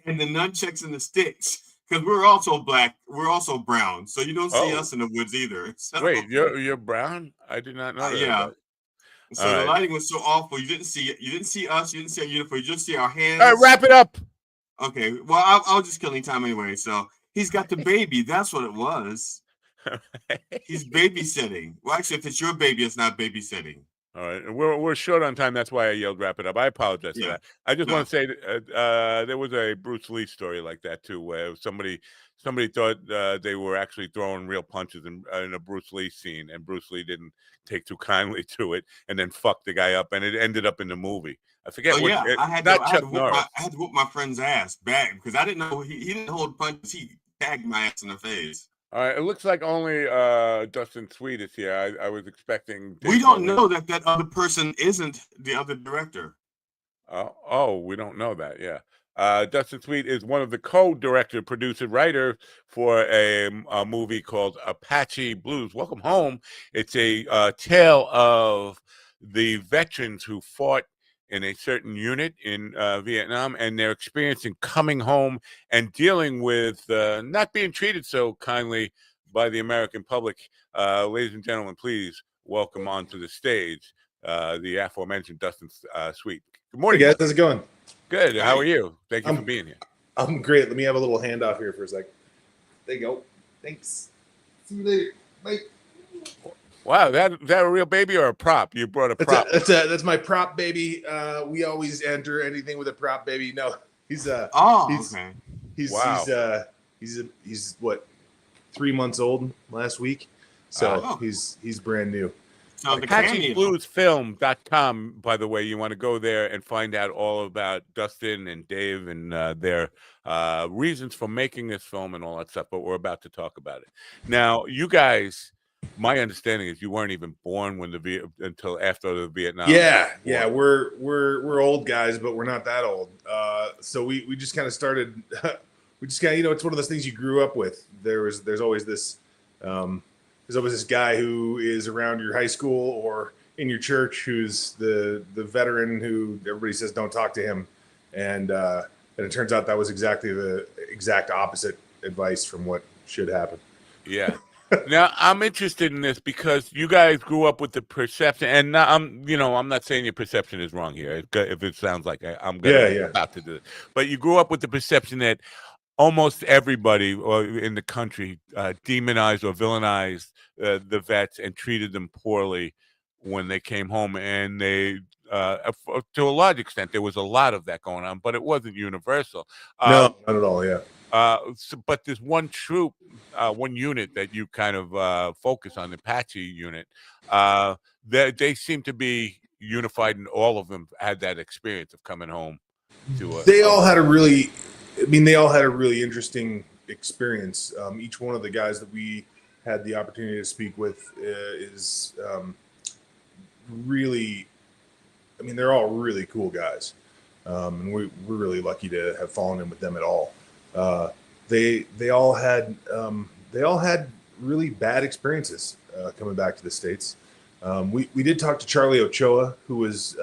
and the nunchucks and the sticks. Because we're also black, we're also brown. So you don't see us in the woods either. So, wait, you're brown? I did not know that. Yeah. So the lighting was so awful. You didn't see us, you didn't see our uniform, you just see our hands. All right, wrap it up. Okay. Well, I was just killing time anyway. So he's got the baby. That's what it was. He's babysitting. Well, actually, if it's your baby, it's not babysitting. All right, we're short on time. That's why I yelled "wrap it up." I apologize for that. I just want to say that there was a Bruce Lee story like that too, where somebody thought they were actually throwing real punches in a Bruce Lee scene, and Bruce Lee didn't take too kindly to it, and then fucked the guy up, and it ended up in the movie. I forget. I had to whoop my friend's ass back because I didn't know he didn't hold punches. He tagged my ass in the face. All right. It looks like only Dustin Sweet is here. I was expecting. We Dave don't Berlin. know that other person isn't the other director. We don't know that. Yeah. Dustin Sweet is one of the co-director, producer, writer for a movie called Apache Blues. Welcome Home. It's a tale of the veterans who fought in a certain unit in Vietnam and their experience in coming home and dealing with not being treated so kindly by the American public. Ladies and gentlemen, please welcome onto the stage the aforementioned Dustin Sweet. Good morning, hey guys. How's it going? Good. How are you? Thank you for I'm- being here. I'm great. Let me have a little handoff here for a sec. There you go. Thanks. See you later. Bye. Wow, that a real baby or a prop? You brought a prop. That's my prop baby. We always enter anything with a prop baby. No, he's okay. Wow. He's what, 3 months old last week, so he's brand new. So the ApacheBluesFilm.com, by the way, you want to go there and find out all about Dustin and Dave and their reasons for making this film and all that stuff. But we're about to talk about it now. You guys, my understanding is you weren't even born when until after the Vietnam. Yeah, we're old guys, but we're not that old. So we just kind of started. We just kind of, it's one of those things you grew up with. There's always this. There's always this guy who is around your high school or in your church who's the veteran who everybody says don't talk to him, and it turns out that was exactly the exact opposite advice from what should happen. Yeah. Now I'm interested in this because you guys grew up with the perception, and I'm not saying your perception is wrong here. If it sounds like I'm about to do it, but you grew up with the perception that almost everybody in the country demonized or villainized the vets and treated them poorly when they came home, and they to a large extent there was a lot of that going on, but it wasn't universal. No, not at all. Yeah. But there's one troop, one unit that you kind of focus on, the Apache unit. They seem to be unified, and all of them had that experience of coming home to. They all had a really interesting experience. Each one of the guys that we had the opportunity to speak with is really, they're all really cool guys. And we're really lucky to have fallen in with them at all. They all had really bad experiences coming back to the States. We did talk to Charlie Ochoa, who was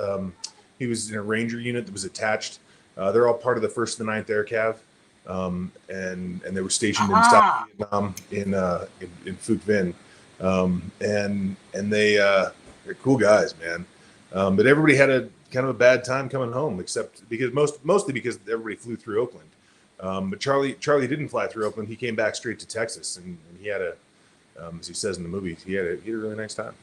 he was in a Ranger unit that was attached. They're all part of the 1st and the 9th Air Cav, and they were stationed in South Vietnam in Phuc Vinh, and they're cool guys, man. But everybody had a kind of a bad time coming home, except because mostly because everybody flew through Oakland. But Charlie didn't fly through Oakland. He came back straight to Texas, and he had as he says in the movie, he had a really nice time.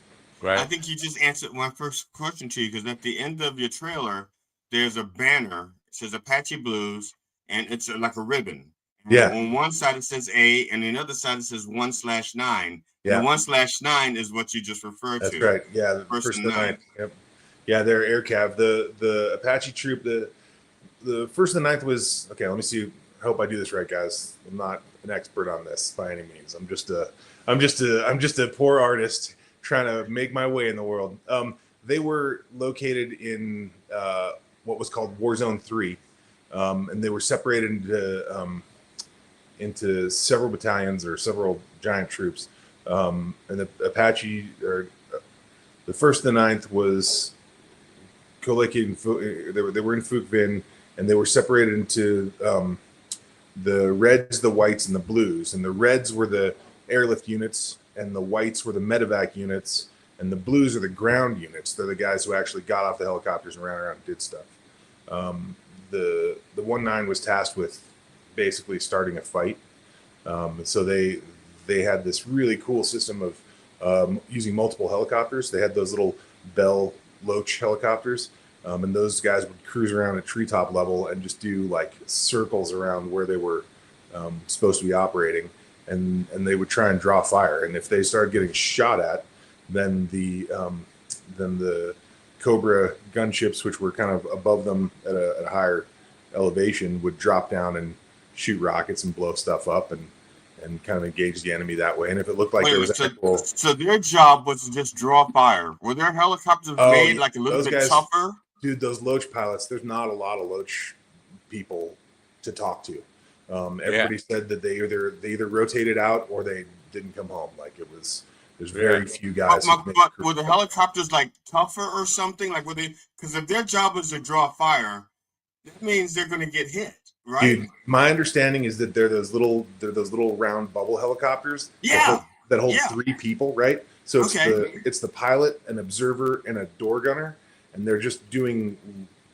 Right. I think you just answered my first question to you, because at the end of your trailer, there's a banner. It says Apache Blues, and it's like a ribbon. And yeah. On one side it says A, and on the other side it says 1/9. Yeah. The 1/9 is what you just referred to. That's right. Yeah. The 1st and 9th. Yep. Yeah, they're Air Cav. The Apache troop. The 1st and 9th was okay. Let me see. I hope I do this right, guys. I'm not an expert on this by any means. I'm just a poor artist trying to make my way in the world. They were located in what was called War Zone 3, and they were separated into several battalions or several giant troops. And the Apache, or the 1st and the 9th, was co-located. They were in Phuc Vinh, and they were separated into the Reds, the Whites, and the Blues. And the Reds were the airlift units, and the Whites were the medevac units, and the Blues are the ground units. They're the guys who actually got off the helicopters and ran around and did stuff. The 1-9 was tasked with basically starting a fight. So they had this really cool system of using multiple helicopters. They had those little Bell Loach helicopters, and those guys would cruise around at treetop level and just do like circles around where they were supposed to be operating, and they would try and draw fire. And if they started getting shot at, then the Cobra gunships, which were kind of above them at a higher elevation, would drop down and shoot rockets and blow stuff up. And and kind of engage the enemy that way. And if it looked like there was actual, so their job was to just draw fire. Were their helicopters made like a little bit tougher? Dude, those Loach pilots, there's not a lot of Loach people to talk to. Everybody said that they either rotated out or they didn't come home. Like there's very few guys. But were the helicopters like tougher or something? Like were they? Because if their job is to draw fire, that means they're going to get hit, right? Dude, my understanding is that they're those little round bubble helicopters. That hold 3 people, right? So it's the pilot, an observer, and a door gunner, and they're just doing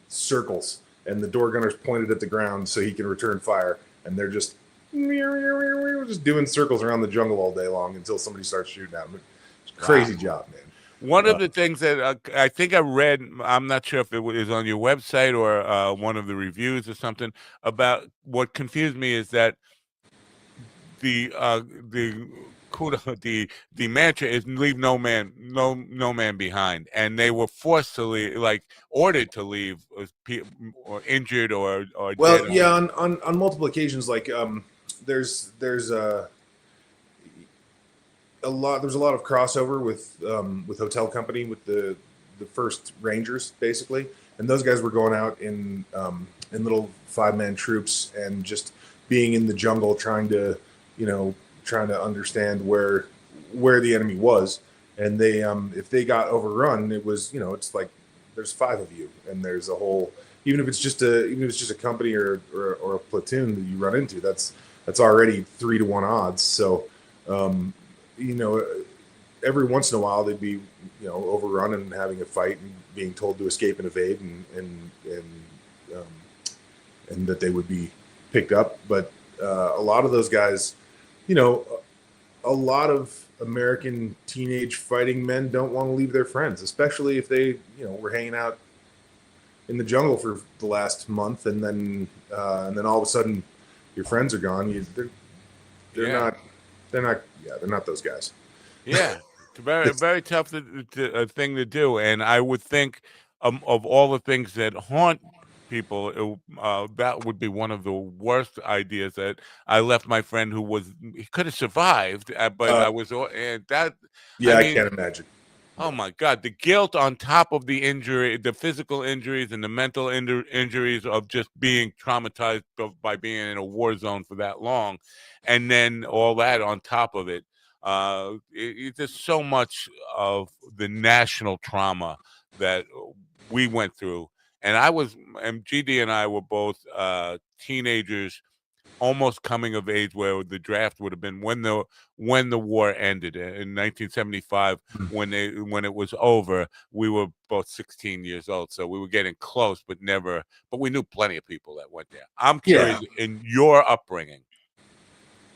circles, and the door gunner's pointed at the ground so he can return fire, and they're just doing circles around the jungle all day long until somebody starts shooting at them. It's a crazy job, man. One of the things that I think I read, I'm not sure if it is on your website or one of the reviews or something, about what confused me is that the mantra is leave no man behind, and they were forced to leave, like ordered to leave, or injured or well, dead. yeah, on multiple occasions, like there's a lot of crossover with Hotel Company, with the first Rangers, basically, and those guys were going out in little 5-man troops and just being in the jungle, trying to understand where the enemy was. And they if they got overrun, it was, it's like there's 5 of you, and there's a whole, even if it's just a company or a platoon that you run into, that's already 3 to 1 odds. So every once in a while they'd be, overrun and having a fight and being told to escape and evade, and that they would be picked up. But a lot of those guys, a lot of American teenage fighting men don't want to leave their friends, especially if they, were hanging out in the jungle for the last month, and then all of a sudden your friends are gone. They're not those guys. Yeah, it's very tough thing to do. And I would think of all the things that haunt people, that would be one of the worst ideas. That I left my friend he could have survived, but I was that. Yeah, I can't imagine. Oh my God, the guilt on top of the injury, the physical injuries and the mental injuries of just being traumatized by being in a war zone for that long, and then all that on top of it. There's so much of the national trauma that we went through, and GD and I were both teenagers, almost coming of age, where the draft would have been when the war ended in 1975. When it was over, we were both 16 years old, so we were getting close, but we knew plenty of people that went there. I'm curious, in your upbringing,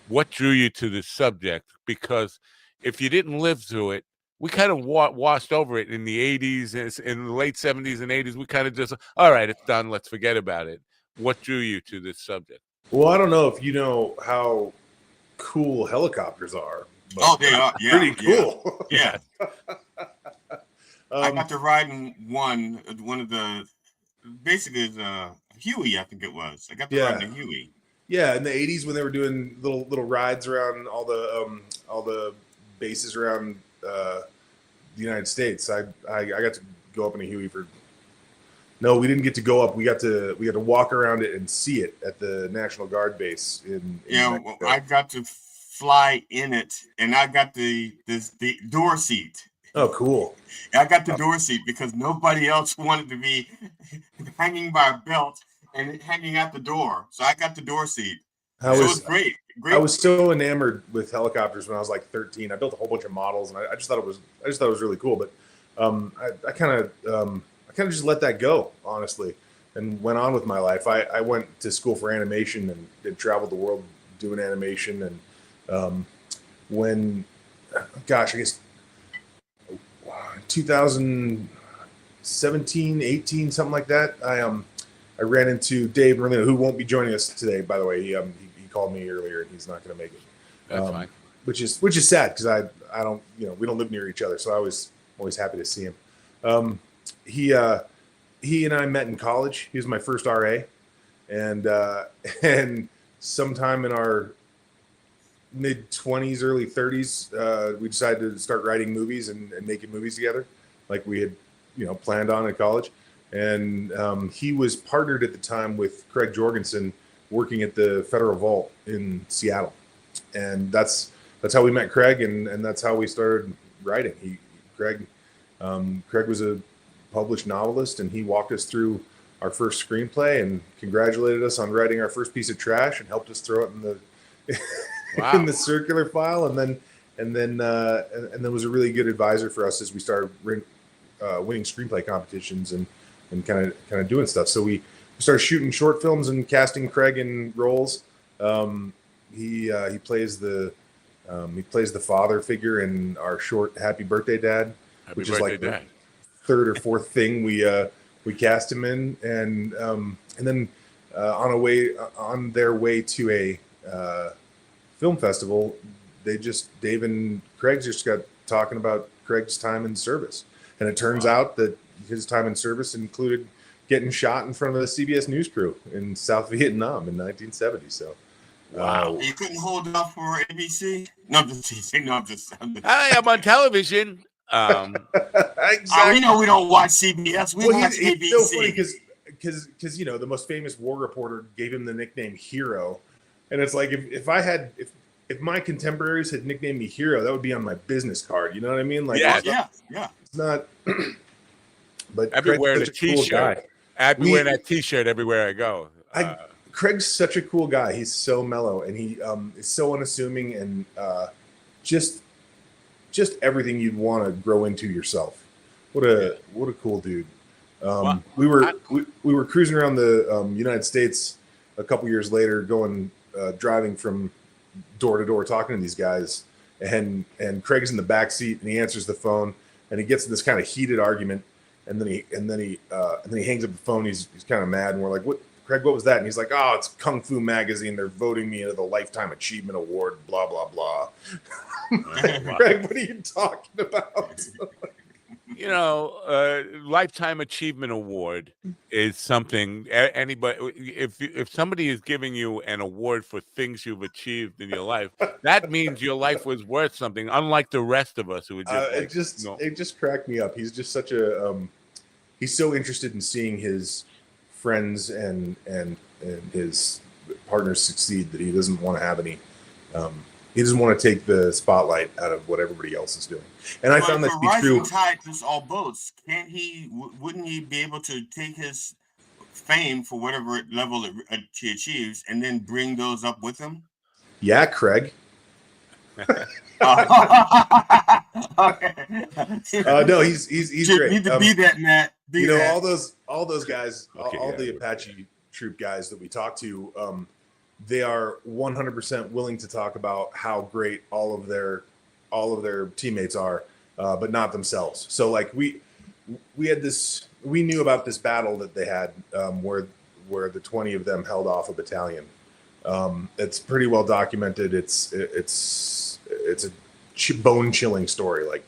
what drew you to this subject? Because if you didn't live through it, we kind of washed over it in the 80s, in the late 70s and 80s. We kind of just, all right, it's done, let's forget about it. What drew you to this subject? Well, I don't know if you know how cool helicopters are. But they are. Yeah, pretty cool. Yeah. I got to ride in one of the, basically the Huey, I think it was. I got to ride in the Huey. Yeah, in the 80s when they were doing little rides around all the bases around the United States. I got to go up in a Huey for. No, we didn't get to go up. We got to walk around it and see it at the National Guard base in Mexico. I got to fly in it, and I got the door seat. Oh, cool! I got the door seat because nobody else wanted to be hanging by a belt and hanging out the door, so I got the door seat. It was great. I was so enamored with helicopters when I was like 13. I built a whole bunch of models, and I just thought it was really cool. But I kind of just let that go, honestly, and went on with my life. I went to school for animation and did travel the world doing animation. And I guess 2017, 18, something like that. I ran into Dave Merlino, who won't be joining us today, by the way. He called me earlier, and he's not going to make it. That's fine. Which is sad because I don't, we don't live near each other, so I was always happy to see him. He and I met in college. He was my first RA, and sometime in our mid-20s, early 30s, we decided to start writing movies and making movies together, like we had, planned on in college. And he was partnered at the time with Craig Jorgensen, working at the Federal Vault in Seattle, and that's how we met Craig, and that's how we started writing. Craig was a published novelist, and he walked us through our first screenplay and congratulated us on writing our first piece of trash and helped us throw it in the in the circular file, and then was a really good advisor for us as we started winning screenplay competitions and kind of doing stuff. So we started shooting short films and casting Craig in roles. He plays the father figure in our short Happy Birthday Dad, which is like the third or fourth thing we cast him in, and then on their way to a film festival, Dave and Craig just got talking about Craig's time in service, and it turns out that his time in service included getting shot in front of the CBS News crew in South Vietnam in 1970. So, wow, you couldn't hold it up for ABC? No, I'm just teasing. No, I'm just. Hi, I'm on television. Exactly. We know we don't watch CBS. We watch ABC. It's so funny because the most famous war reporter gave him the nickname Hero, and it's like if my contemporaries had nicknamed me Hero, that would be on my business card. You know what I mean? Like, yeah. It's not. But I'd be wearing a T-shirt. Cool, I'd be wearing that T-shirt everywhere I go. Craig's such a cool guy. He's so mellow, and he is so unassuming, and just everything you'd want to grow into yourself. What a cool dude. We were cruising around the United States a couple years later, going driving from door to door, talking to these guys, and Craig's in the back seat, and he answers the phone, and he gets in this kind of heated argument. And then he hangs up the phone. He's kind of mad, and we're like, "What, Craig? What was that?" And he's like, "Oh, it's Kung Fu Magazine. They're voting me into the Lifetime Achievement Award. Blah blah blah." Craig, what are you talking about? Lifetime Achievement Award is something anybody. If somebody is giving you an award for things you've achieved in your life, that means your life was worth something. Unlike the rest of us who would just it just cracked me up. He's just such a he's so interested in seeing his friends and his partners succeed that he doesn't want to have any. He doesn't want to take the spotlight out of what everybody else is doing. And I found that to be true. Tide lifts all boats. Wouldn't he be able to take his fame for whatever level he achieves and then bring those up with him? Yeah, Craig. No, he's great. Need to be that, Matt. All those guys, all the Apache troop guys that we talked to, they are 100% willing to talk about how great all of their teammates are, but not themselves. So like we knew about this battle that they had, where the 20 of them held off a battalion. It's pretty well documented. It's a bone-chilling story. Like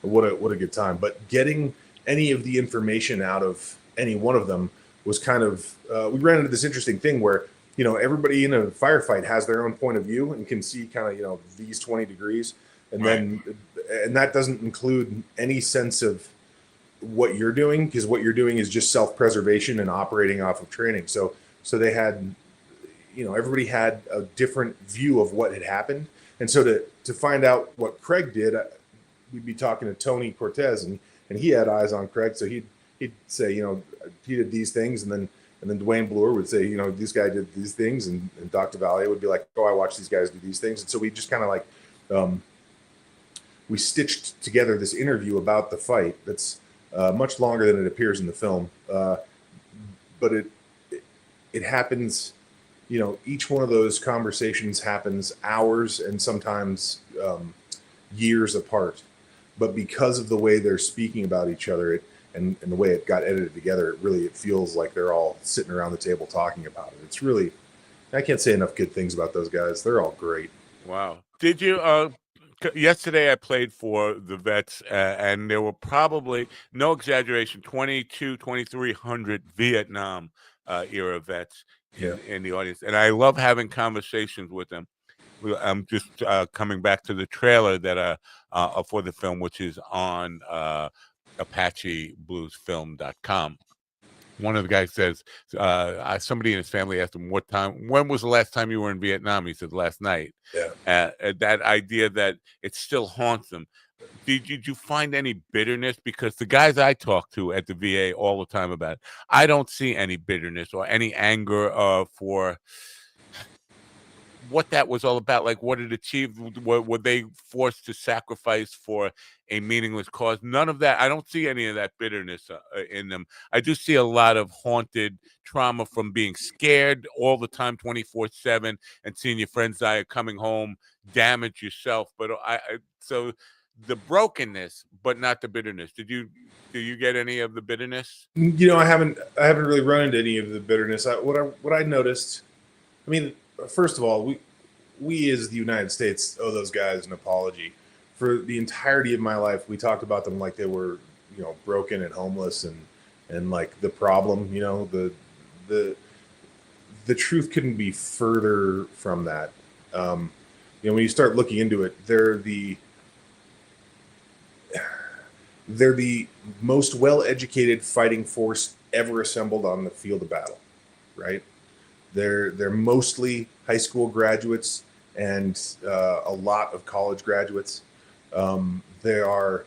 what a good time. But getting any of the information out of any one of them was kind of we ran into this interesting thing where everybody in a firefight has their own point of view and can see kind of these 20 degrees, and and that doesn't include any sense of what you're doing, because what you're doing is just self-preservation and operating off of training. So they had, everybody had a different view of what had happened. And so to find out what Craig did, we'd be talking to Tony Cortez, and he had eyes on Craig. So he'd say, he did these things. And then Dwayne Bloor would say, this guy did these things. And Dr. Valier would be like, oh, I watched these guys do these things. And so we just kind of like, we stitched together this interview about the fight that's much longer than it appears in the film. But it happens, each one of those conversations happens hours and sometimes years apart. But because of the way they're speaking about each other, and the way it got edited together, it feels like they're all sitting around the table talking about it. It's really, I can't say enough good things about those guys. They're all great. Wow. Did you, yesterday I played for the vets, and there were probably, no exaggeration, 2,300 Vietnam era vets in the audience. And I love having conversations with them. I'm just coming back to the trailer that for the film, which is on ApacheBluesFilm.com. One of the guys says, somebody in his family asked him when was the last time you were in Vietnam? He said, last night. Yeah. That idea that it still haunts him. Did you find any bitterness? Because the guys I talk to at the VA all the time about it, I don't see any bitterness or any anger for what that was all about, like what it achieved. Were they forced to sacrifice for a meaningless cause? None of that. I don't see any of that bitterness in them. I do see a lot of haunted trauma from being scared all the time, 24/7, and seeing your friends die, coming home, damage yourself. But so the brokenness, but not the bitterness. Do you get any of the bitterness? I haven't really run into any of the bitterness. What I noticed, I mean, first of all, we as the United States owe those guys an apology. For the entirety of my life, we talked about them like they were, broken and homeless and like the problem. The truth couldn't be further from that. When you start looking into it, they're the most well-educated fighting force ever assembled on the field of battle, right? They're mostly high school graduates and a lot of college graduates. They are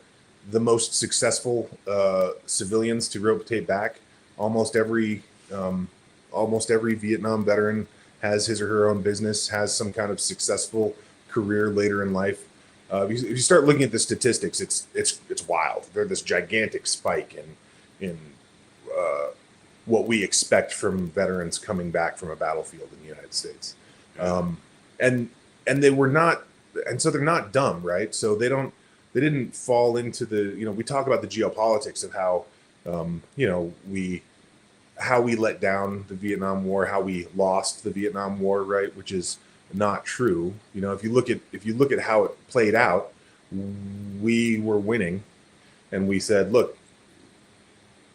the most successful civilians to rotate back. Almost every Vietnam veteran has his or her own business, has some kind of successful career later in life. If you start looking at the statistics, it's wild. They're this gigantic spike in what we expect from veterans coming back from a battlefield in the United States. And they were not, and so they're not dumb, right? So they didn't fall into we talk about the geopolitics of how, how we let down the Vietnam War, how we lost the Vietnam War, right? Which is not true. If you look at how it played out, we were winning, and we said, look,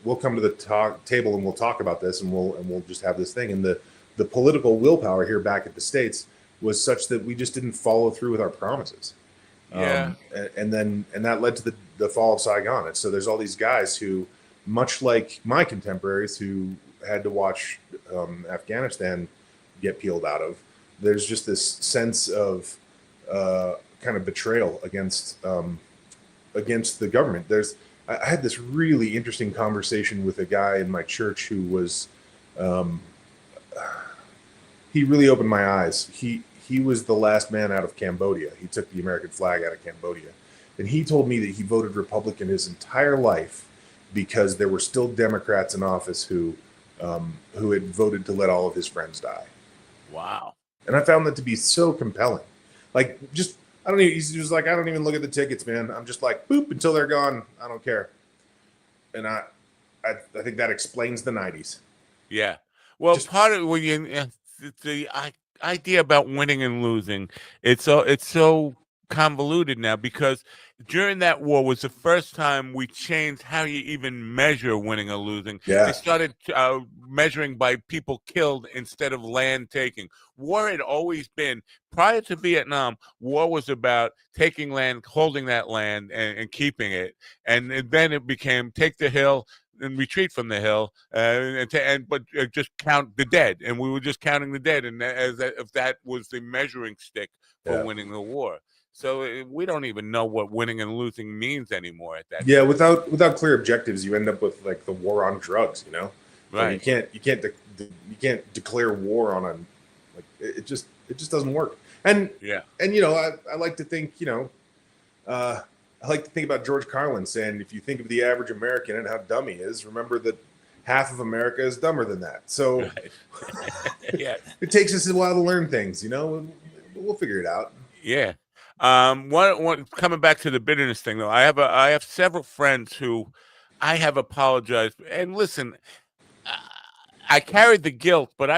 we'll come to the table and we'll talk about this, and we'll just have this thing. And the political willpower here back at the States was such that we just didn't follow through with our promises. Yeah. And that led to the fall of Saigon. And so there's all these guys who, much like my contemporaries who had to watch Afghanistan get peeled out of, there's just this sense of kind of betrayal against the government. I had this really interesting conversation with a guy in my church who was, he really opened my eyes. He was the last man out of Cambodia. He took the American flag out of Cambodia. And he told me that he voted Republican his entire life because there were still Democrats in office who had voted to let all of his friends die. Wow. And I found that to be so compelling. Like, just, I don't even, he was like, I don't even look at the tickets, man. I'm just like, boop, until they're gone. I don't care. And I think that explains the 90s. Yeah. Well, part of the idea about winning and losing, it's so convoluted now, because during that war was the first time we changed how you even measure winning or losing. Yeah. They started measuring by people killed instead of land taking. War had always been, prior to Vietnam, war was about taking land, holding that land, and keeping it. And then it became take the hill and retreat from the hill, but just count the dead. And we were just counting the dead, and if that was the measuring stick for winning the war. So we don't even know what winning and losing means anymore at that. Yeah, point. without clear objectives, you end up with like the war on drugs. Right? Like you can't declare war on like it just doesn't work. And yeah, and I like to think I like to think about George Carlin saying, if you think of the average American and how dumb he is, remember that half of America is dumber than that. So right. Yeah, it takes us a while to learn things. We'll figure it out. Yeah. One coming back to the bitterness thing, though, I have several friends who I have apologized. And listen, I carried the guilt, but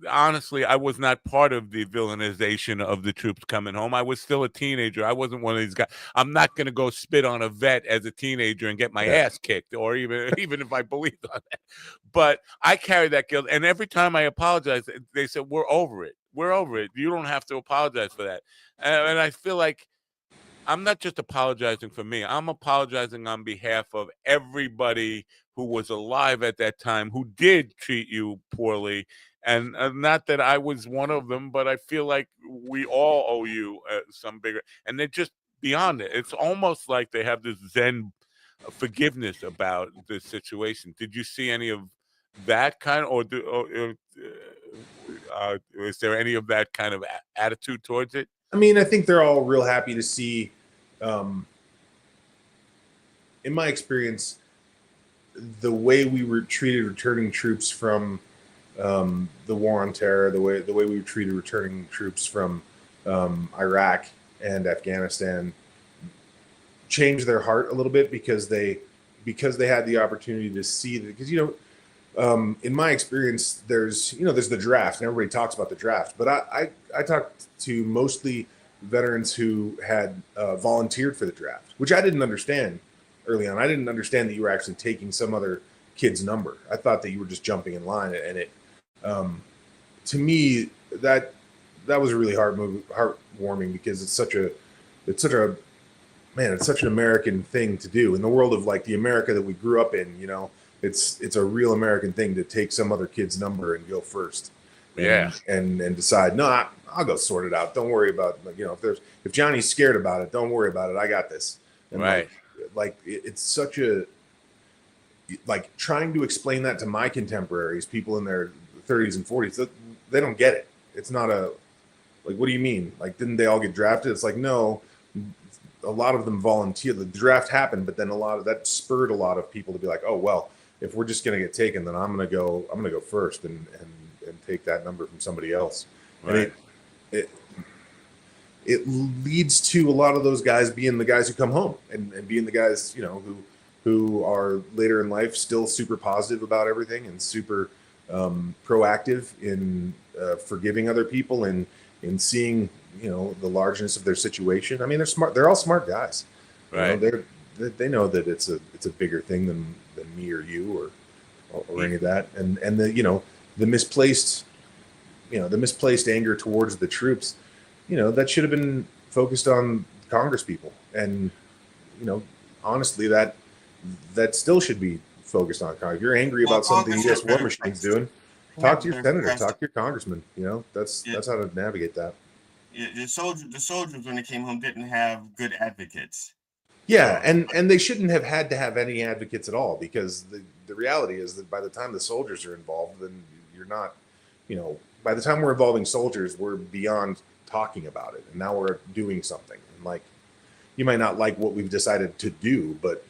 honestly, I was not part of the villainization of the troops coming home. I was still a teenager. I wasn't one of these guys. I'm not going to go spit on a vet as a teenager and get my ass kicked, or even if I believed on that. But I carry that guilt, and every time I apologize, they said, "We're over it. We're over it. You don't have to apologize for that. And I feel like I'm not just apologizing for me. I'm apologizing on behalf of everybody who was alive at that time who did treat you poorly. And not that I was one of them, but I feel like we all owe you some bigger. And they're just beyond it. It's almost like they have this Zen forgiveness about this situation. Did you see any of that kind, or is there any of that kind of attitude towards it? I mean, I think they're all real happy to see. In my experience, the way we were treated returning troops from the war on terror, the way we treated returning troops from Iraq and Afghanistan, changed their heart a little bit because they had the opportunity to see that. Because in my experience, there's the draft, and everybody talks about the draft, but I talked to mostly veterans who had volunteered for the draft, which I didn't understand early on. I didn't understand that you were actually taking some other kid's number. I thought that you were just jumping in line, and it to me that was a really heartwarming, because it's such an American thing to do in the world of like the America that we grew up in. It's a real American thing to take some other kid's number and go first. And decide, no, I'll go sort it out. Don't worry about, if Johnny's scared about it, don't worry about it. I got this. And right. It's such a, like, trying to explain that to my contemporaries, people in their 30s and 40s, they don't get it. It's not what do you mean? Like, didn't they all get drafted? It's like, no, a lot of them volunteered. The draft happened, but then that spurred a lot of people to be like, oh, well, if we're just going to get taken, then I'm going to go first and take that number from somebody else. Right. And it leads to a lot of those guys being the guys who come home and being the guys, who are later in life still super positive about everything and super proactive in forgiving other people and in seeing, the largeness of their situation. I mean, they're smart. They're all smart guys. Right. They know that it's a bigger thing than me or you or any of that. And the misplaced anger towards the troops, that should have been focused on Congress people. And, honestly, that still should be focused on Congress. If you're angry about something the U.S. War Machine's doing, talk to your senator, talk to your congressman. That's how to navigate that. The soldiers, when they came home, didn't have good advocates. Yeah, and they shouldn't have had to have any advocates at all, because the reality is that by the time the soldiers are involved, then you're not, by the time we're involving soldiers, we're beyond talking about it, and now we're doing something. And like, you might not like what we've decided to do, but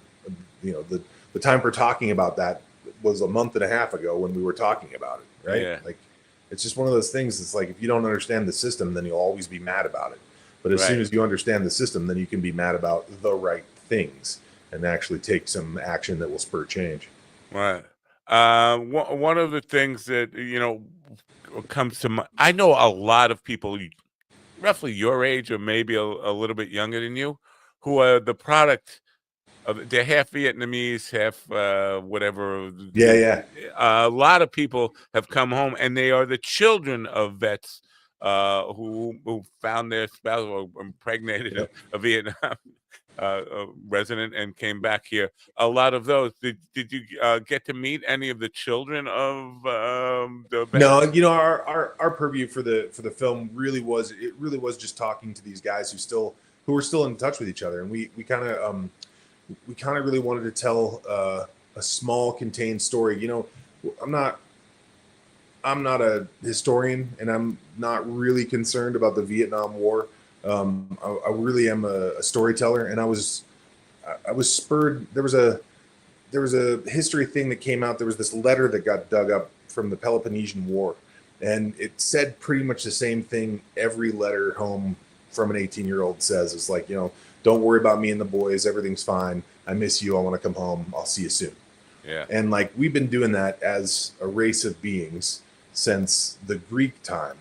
the time for talking about that was a month and a half ago when we were talking about it, right? Yeah. Like, it's just one of those things. It's like, if you don't understand the system, then you'll always be mad about it. But as soon as you understand the system, then you can be mad about the right things and actually take some action that will spur change. Right. One of the things that, comes to mind, I know a lot of people roughly your age or maybe a little bit younger than you who are the product of, they're half Vietnamese, half whatever. Yeah. A lot of people have come home and they are the children of vets who found their spouse or impregnated a Vietnam resident and came back here. A lot of those. Did you get to meet any of the children of the vets? No, our purview for the film really was just talking to these guys who were still in touch with each other, and we kind of really wanted to tell a small contained story. I'm not a historian, and I'm not really concerned about the Vietnam War. I really am a storyteller, and I was spurred. There was a history thing that came out. There was this letter that got dug up from the Peloponnesian War, and it said pretty much the same thing every letter home from an 18-year-old says. It's like, don't worry about me and the boys. Everything's fine. I miss you. I want to come home. I'll see you soon. Yeah. And like, we've been doing that as a race of beings since the Greek time.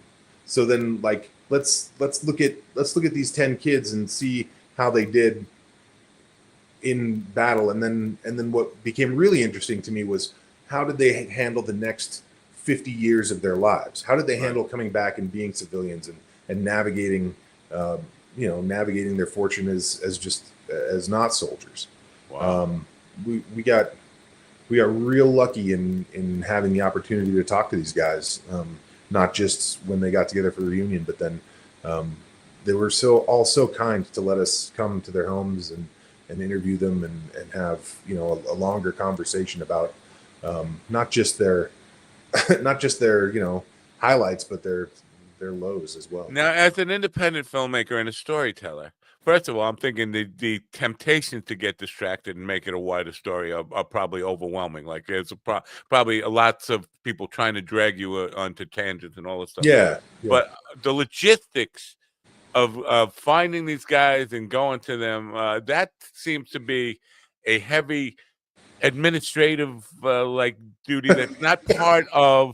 So then, like, let's look at these 10 kids and see how they did in battle. And then what became really interesting to me was, how did they handle the next 50 years of their lives. How did they handle coming back and being civilians and navigating, navigating their fortune as not soldiers? Wow. We got real lucky in having the opportunity to talk to these guys, not just when they got together for the reunion, but then they were all so kind to let us come to their homes and interview them and have a longer conversation about not just their highlights, but their lows as well. Now, as an independent filmmaker and a storyteller, first of all, I'm thinking the temptations to get distracted and make it a wider story are probably overwhelming. Like there's probably lots of people trying to drag you onto tangents and all this stuff. Yeah. But the logistics of finding these guys and going to them, that seems to be a heavy administrative duty that's not part of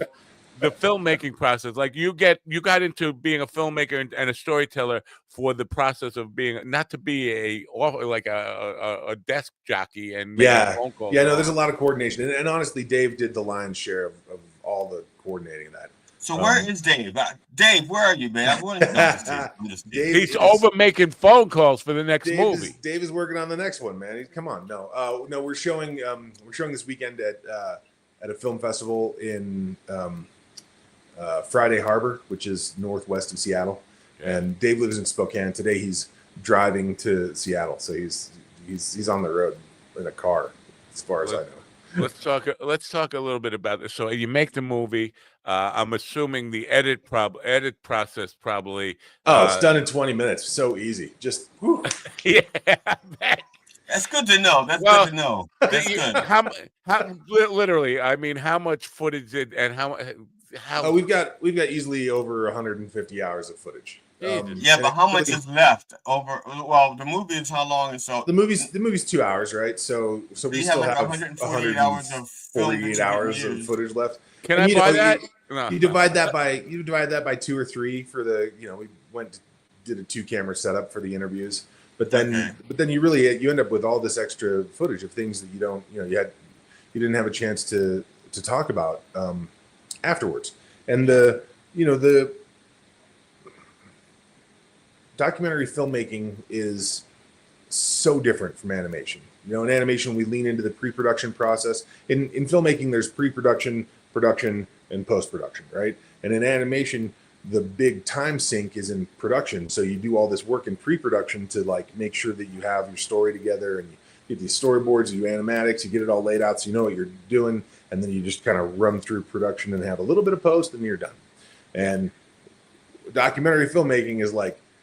the filmmaking process. Like you got into being a filmmaker and a storyteller for the process of being, not to be a desk jockey and making phone calls. No, there's a lot of coordination, and honestly, Dave did the lion's share of all the coordinating of that. So where is Dave? Dave, where are you, man? I want to know this. He's over making phone calls for the next movie. Dave is working on the next one, man. Come on, no, we're showing this weekend at a film festival in Friday Harbor, which is northwest of Seattle. Yeah. And Dave lives in Spokane. Today he's driving to Seattle, so he's on the road in a car, as far as I know. Let's talk a little bit about this. So you make the movie. I'm assuming the edit process probably. It's done in 20 minutes. So easy. Just yeah. That's good to know. That's good to know. That's good. How literally? I mean, how much footage and how? We've got easily over 150 hours of footage. But how much is left over? Well, the movie is how long? And so the movie's 2 hours, right? So we still have 148 hours of 48 hours of footage left. Can I buy that? You divide that by 2 or 3 for the we did a 2-camera setup for the interviews, but then you end up with all this extra footage of things that you didn't have a chance to talk about afterwards. And the documentary filmmaking is so different from animation. In animation, we lean into the pre-production process. In filmmaking, there's pre-production, production, and post-production, right? And in animation, the big time sink is in production. So you do all this work in pre-production to make sure that you have your story together, and you get these storyboards, you do animatics, you get it all laid out so you know what you're doing, and then you just kind of run through production and have a little bit of post, and you're done. And documentary filmmaking is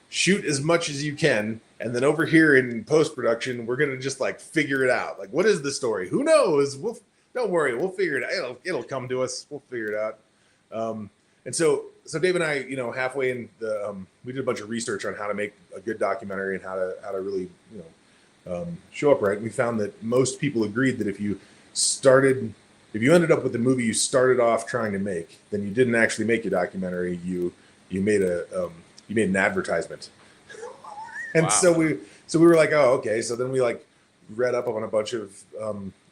shoot as much as you can, and then over here in post-production, we're gonna just figure it out. What is the story? Who knows? Don't worry, we'll figure it out. It'll come to us. We'll figure it out. And so Dave and I, halfway in we did a bunch of research on how to make a good documentary and how to really, show up right. And we found that most people agreed that if you ended up with the movie you started off trying to make, then you didn't actually make a documentary. You made an advertisement. And wow. so we were like, oh, okay. So then we read up on a bunch of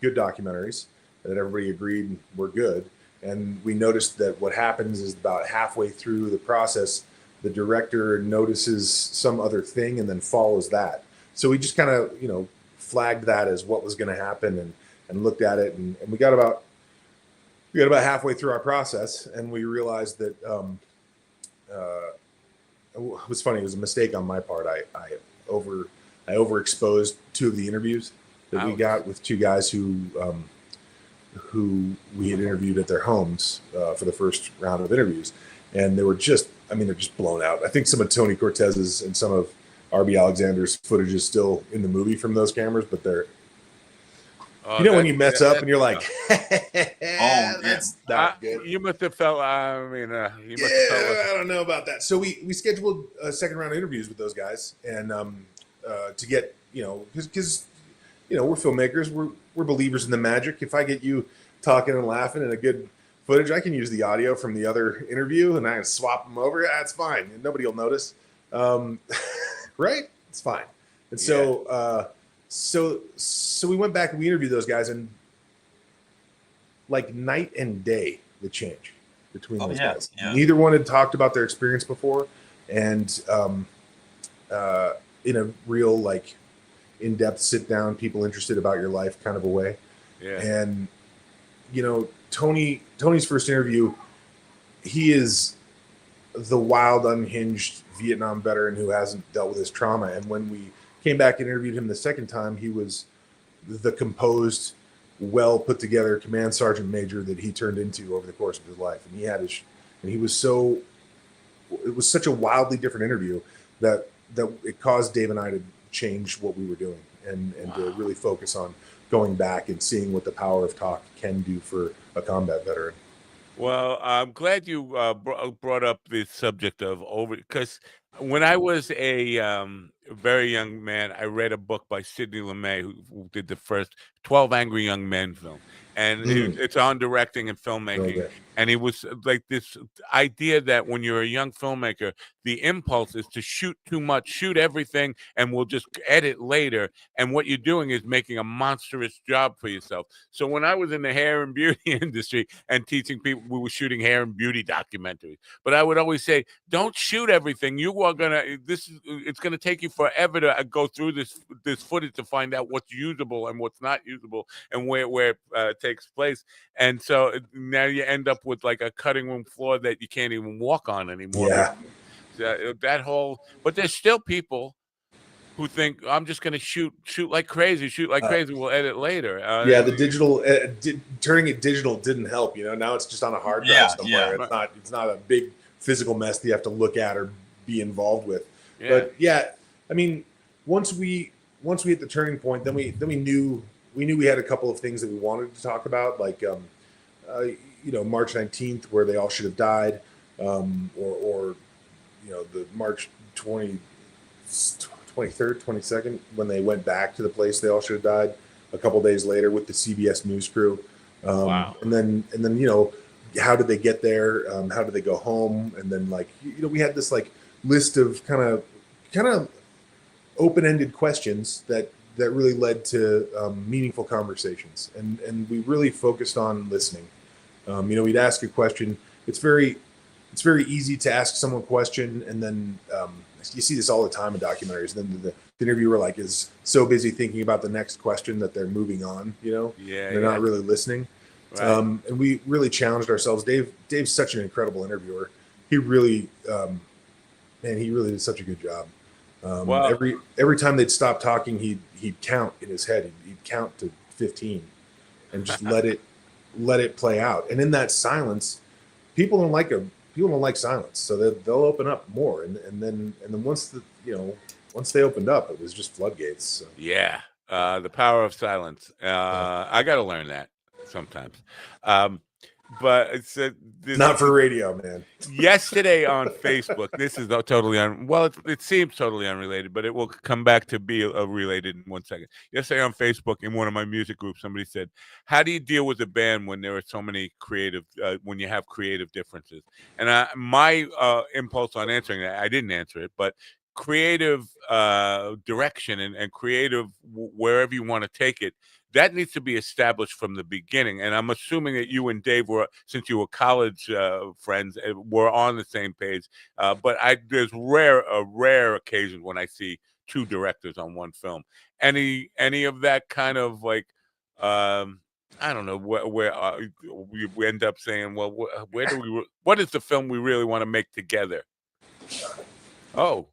good documentaries that everybody agreed were good. And we noticed that what happens is about halfway through the process, the director notices some other thing and then follows that. So we just kind of, flagged that as what was going to happen and looked at it. And we got about halfway through our process, and we realized that it was funny. It was a mistake on my part. I overexposed 2 of the interviews that we got with 2 guys who we had interviewed at their homes for the first round of interviews, and they were they're just blown out. I think some of Tony Cortez's and some of R.B. Alexander's footage is still in the movie from those cameras, but they're when you mess up and you're like, that's not good. You must have felt. I don't know about that. So we scheduled a second round of interviews with those guys, and to get because we're filmmakers, we're believers in the magic. If I get you talking and laughing and a good footage, I can use the audio from the other interview and I can swap them over. Yeah, it's fine. Nobody will notice, right? It's fine. And so. So we went back and we interviewed those guys, and night and day the change. between those yeah, guys. yeah. Neither one had talked about their experience before, and in a real like in-depth sit down, people interested about your life kind of a way. Yeah. And Tony's first interview, he is the wild, unhinged Vietnam veteran who hasn't dealt with his trauma. And when we came back and interviewed him the second time, he was the composed, well put together command sergeant major that he turned into over the course of his life. And it was such a wildly different interview that it caused Dave and I to change what we were doing and to really focus on going back and seeing what the power of talk can do for a combat veteran. Well, I'm glad you brought up the subject of because when I was a very young man, I read a book by Sidney Lumet, who did the first 12 Angry Young Men film. And it's on directing and filmmaking. Okay. And it was like this idea that when you're a young filmmaker, the impulse is to shoot too much, shoot everything, and we'll just edit later. And what you're doing is making a monstrous job for yourself. So when I was in the hair and beauty industry and teaching people, we were shooting hair and beauty documentaries. But I would always say, don't shoot everything. It's gonna take you forever to go through this footage to find out what's usable and what's not usable and where it takes place. And so now you end up with like a cutting room floor that you can't even walk on anymore. Yeah. But there's still people who think I'm just going to shoot like crazy, crazy. We'll edit later. The digital turning it digital didn't help. Now it's just on a hard drive somewhere. Yeah. It's not a big physical mess that you have to look at or be involved with. Yeah. But yeah, I mean, once we hit the turning point, then we knew we had a couple of things that we wanted to talk about, like March 19th, where they all should have died, or the March 23rd, 22nd, when they went back to the place they all should have died a couple days later with the CBS News crew. Wow. And then how did they get there? How did they go home? And then we had this like list of kind of open-ended questions that really led to meaningful conversations. And we really focused on listening. We'd ask a question. It's very easy to ask someone a question, and then you see this all the time in documentaries. And then the interviewer is so busy thinking about the next question that they're moving on. They're not really listening. Right. And we really challenged ourselves. Dave's such an incredible interviewer. He really, he really did such a good job. Every time they'd stop talking, he'd count in his head. He'd count to 15, and just let it play out. And in that silence, people don't like silence, so they'll open up more. And then once they opened up, it was just floodgates. So. Yeah, the power of silence. I got to learn that sometimes. But it's not for radio, man. Yesterday on Facebook, this is totally it seems totally unrelated, but it will come back to be related in 1 second. Yesterday on Facebook, in one of my music groups, somebody said, "How do you deal with a band when there are so many when you have creative differences?" And my impulse on answering that, I didn't answer it, but creative direction and creative wherever you want to take it, that needs to be established from the beginning. And I'm assuming that you and Dave since you were college friends, were on the same page. But there's rare occasions when I see two directors on one film. Any of that kind of I don't know where we end up saying, well, what is the film we really want to make together? Oh.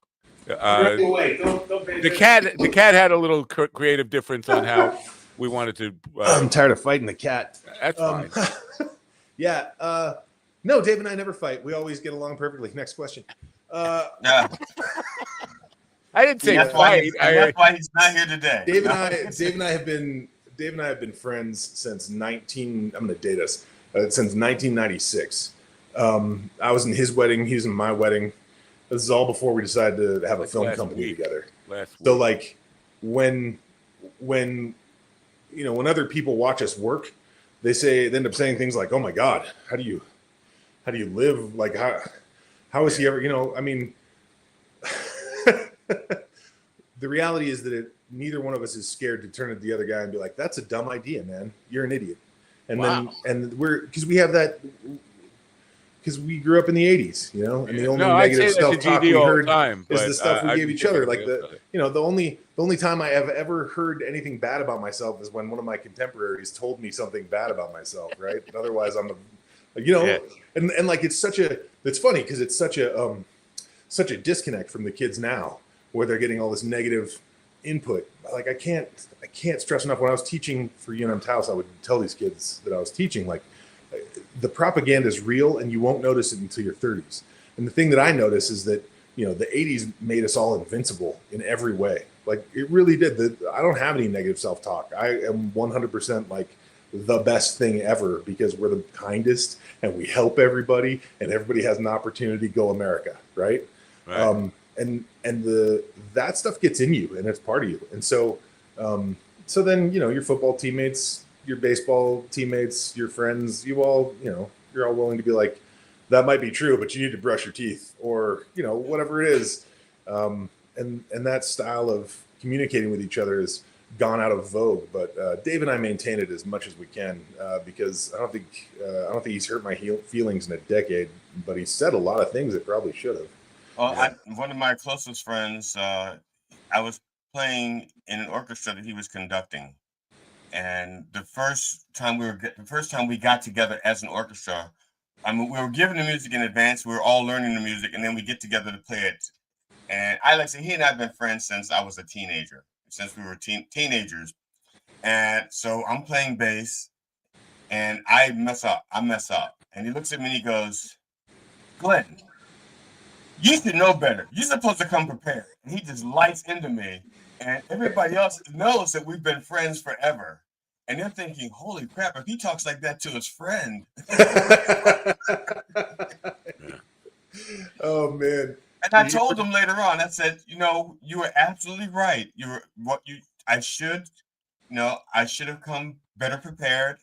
The cat had a little creative difference on how we wanted to. I'm tired of fighting the cat. That's fine. Yeah. No, Dave and I never fight. We always get along perfectly. Next question. Yeah. I didn't say That's fight. that's why he's not here today. Dave and I have been friends since I'm going to date us. Since 1996. I was in his wedding. He was in my wedding. This is all before we decided to have a film company together. So when other people watch us work, they end up saying things like, "Oh my God, how do you live? Like how is he ever?" I mean, the reality is that neither one of us is scared to turn to the other guy and be like, "That's a dumb idea, man. You're an idiot." And wow. because we have that. because we grew up in the 80s, you know, and the only I'd say negative that's a self-talk we GD all heard the time, is but the stuff we I gave do each think other. everybody Like else does it. you know, the only time I have ever heard anything bad about myself is when one of my contemporaries told me something bad about myself, right? Otherwise, I'm a, you know, Yeah. and like it's funny because it's such a disconnect from the kids now, where they're getting all this negative input. Like I can't stress enough. When I was teaching for UNM Taos, I would tell these kids that I was teaching, like, the propaganda is real and you won't notice it until your 30s. And the thing that I notice is that, you know, the 80s made us all invincible in every way. Like it really did. I don't have any negative self-talk. I am 100% like the best thing ever because we're the kindest and we help everybody and everybody has an opportunity. Go America, right? And that stuff gets in you and it's part of you. And so then, you know, your football teammates, your baseball teammates, your friends, you all, you know, you're all willing to be like, that might be true, but you need to brush your teeth or, you know, whatever it is. And that style of communicating with each other has gone out of vogue, but Dave and I maintain it as much as we can because I don't think he's hurt my feelings in a decade, but he said a lot of things that probably should have. Well, one of my closest friends, I was playing in an orchestra that he was conducting. And the first time we got together as an orchestra, I mean, we were given the music in advance. We were all learning the music, and then we get together to play it. And he and I have been friends since I was a teenager, since we were teenagers. And so I'm playing bass, and I mess up. And he looks at me and he goes, "Glenn, you should know better. You're supposed to come prepared." And he just lights into me. And everybody else knows that we've been friends forever. And they're thinking, holy crap, if he talks like that to his friend. Oh, man. And I told him later on, I said, you know, you were absolutely right. I should have come better prepared.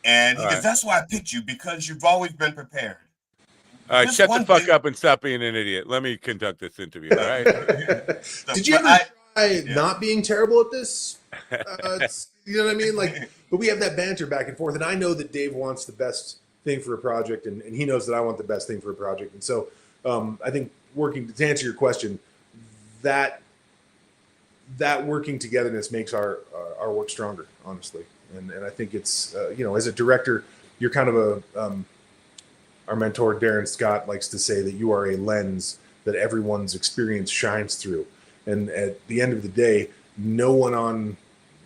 And he goes, that's why I picked you, because you've always been prepared. All right, shut the fuck up and stop being an idiot. Let me conduct this interview, all right? Did you ever try not being terrible at this? You know what I mean? Like, but we have that banter back and forth, and I know that Dave wants the best thing for a project, and he knows that I want the best thing for a project. And so I think to answer your question, that working togetherness makes our work stronger, honestly. And I think it's, you know, as a director, you're kind of our mentor, Darren Scott, likes to say that you are a lens that everyone's experience shines through. And at the end of the day, no one on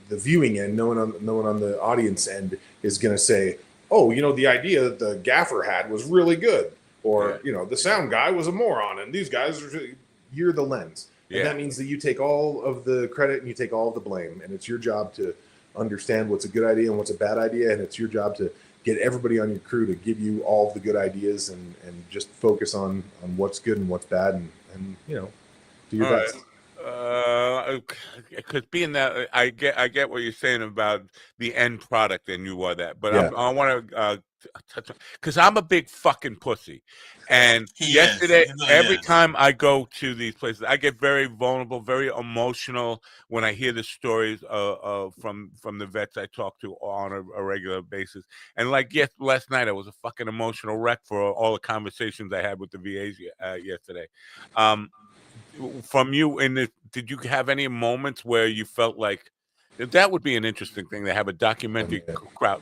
the viewing end, no one on the audience end is going to say, oh, you know, the idea that the gaffer had was really good. Or, you know, the sound guy was a moron. And these guys, you're the lens. And that means that you take all of the credit and you take all of the blame. And it's your job to understand what's a good idea and what's a bad idea. And it's your job to get everybody on your crew to give you all of the good ideas and just focus on what's good and what's bad and you know, do your best. Because being that I get what you're saying about the end product, and you are that, but I want to touch on, because I'm a big fucking pussy, and yesterday, every time I go to these places, I get very vulnerable, very emotional when I hear the stories from the vets I talk to on a regular basis. And like last night, I was a fucking emotional wreck for all the conversations I had with the VAs yesterday. From you, did you have any moments where you felt like that would be an interesting thing to have a documentary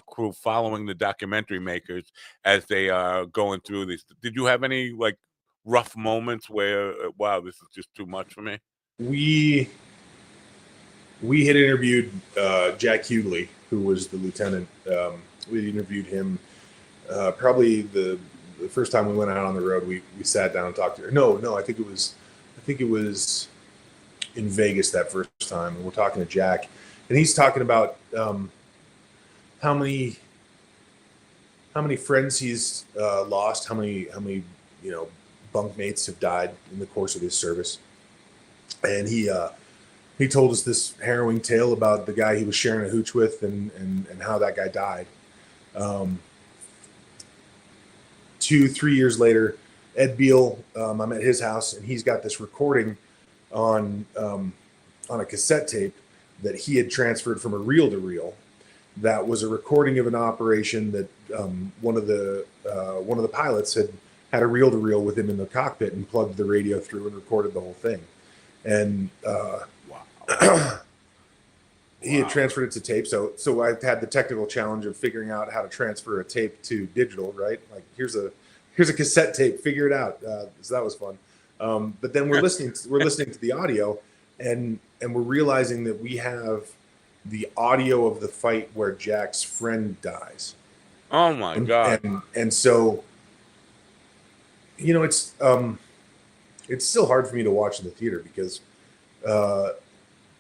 crew following the documentary makers as they are going through this? Did you have any like rough moments where, wow, this is just too much for me? We had interviewed Jack Hughley, who was the lieutenant. We interviewed him probably the first time we went out on the road. We sat down and talked to her. No, I think it was in Vegas that first time, and we're talking to Jack, and he's talking about how many friends he's lost, how many you know, bunkmates have died in the course of his service, and he told us this harrowing tale about the guy he was sharing a hooch with and how that guy died. 2-3 years later, Ed Beal, I'm at his house, and he's got this recording on a cassette tape that he had transferred from a reel to reel. that was a recording of an operation that one of the pilots had a reel-to-reel with him in the cockpit and plugged the radio through and recorded the whole thing. And he had transferred it to tape. So I had the technical challenge of figuring out how to transfer a tape to digital, right? Like here's a cassette tape, figure it out. So that was fun. But then we're listening to the audio, and we're realizing that we have the audio of the fight where Jack's friend dies. Oh my God. And so, you know, it's still hard for me to watch in the theater because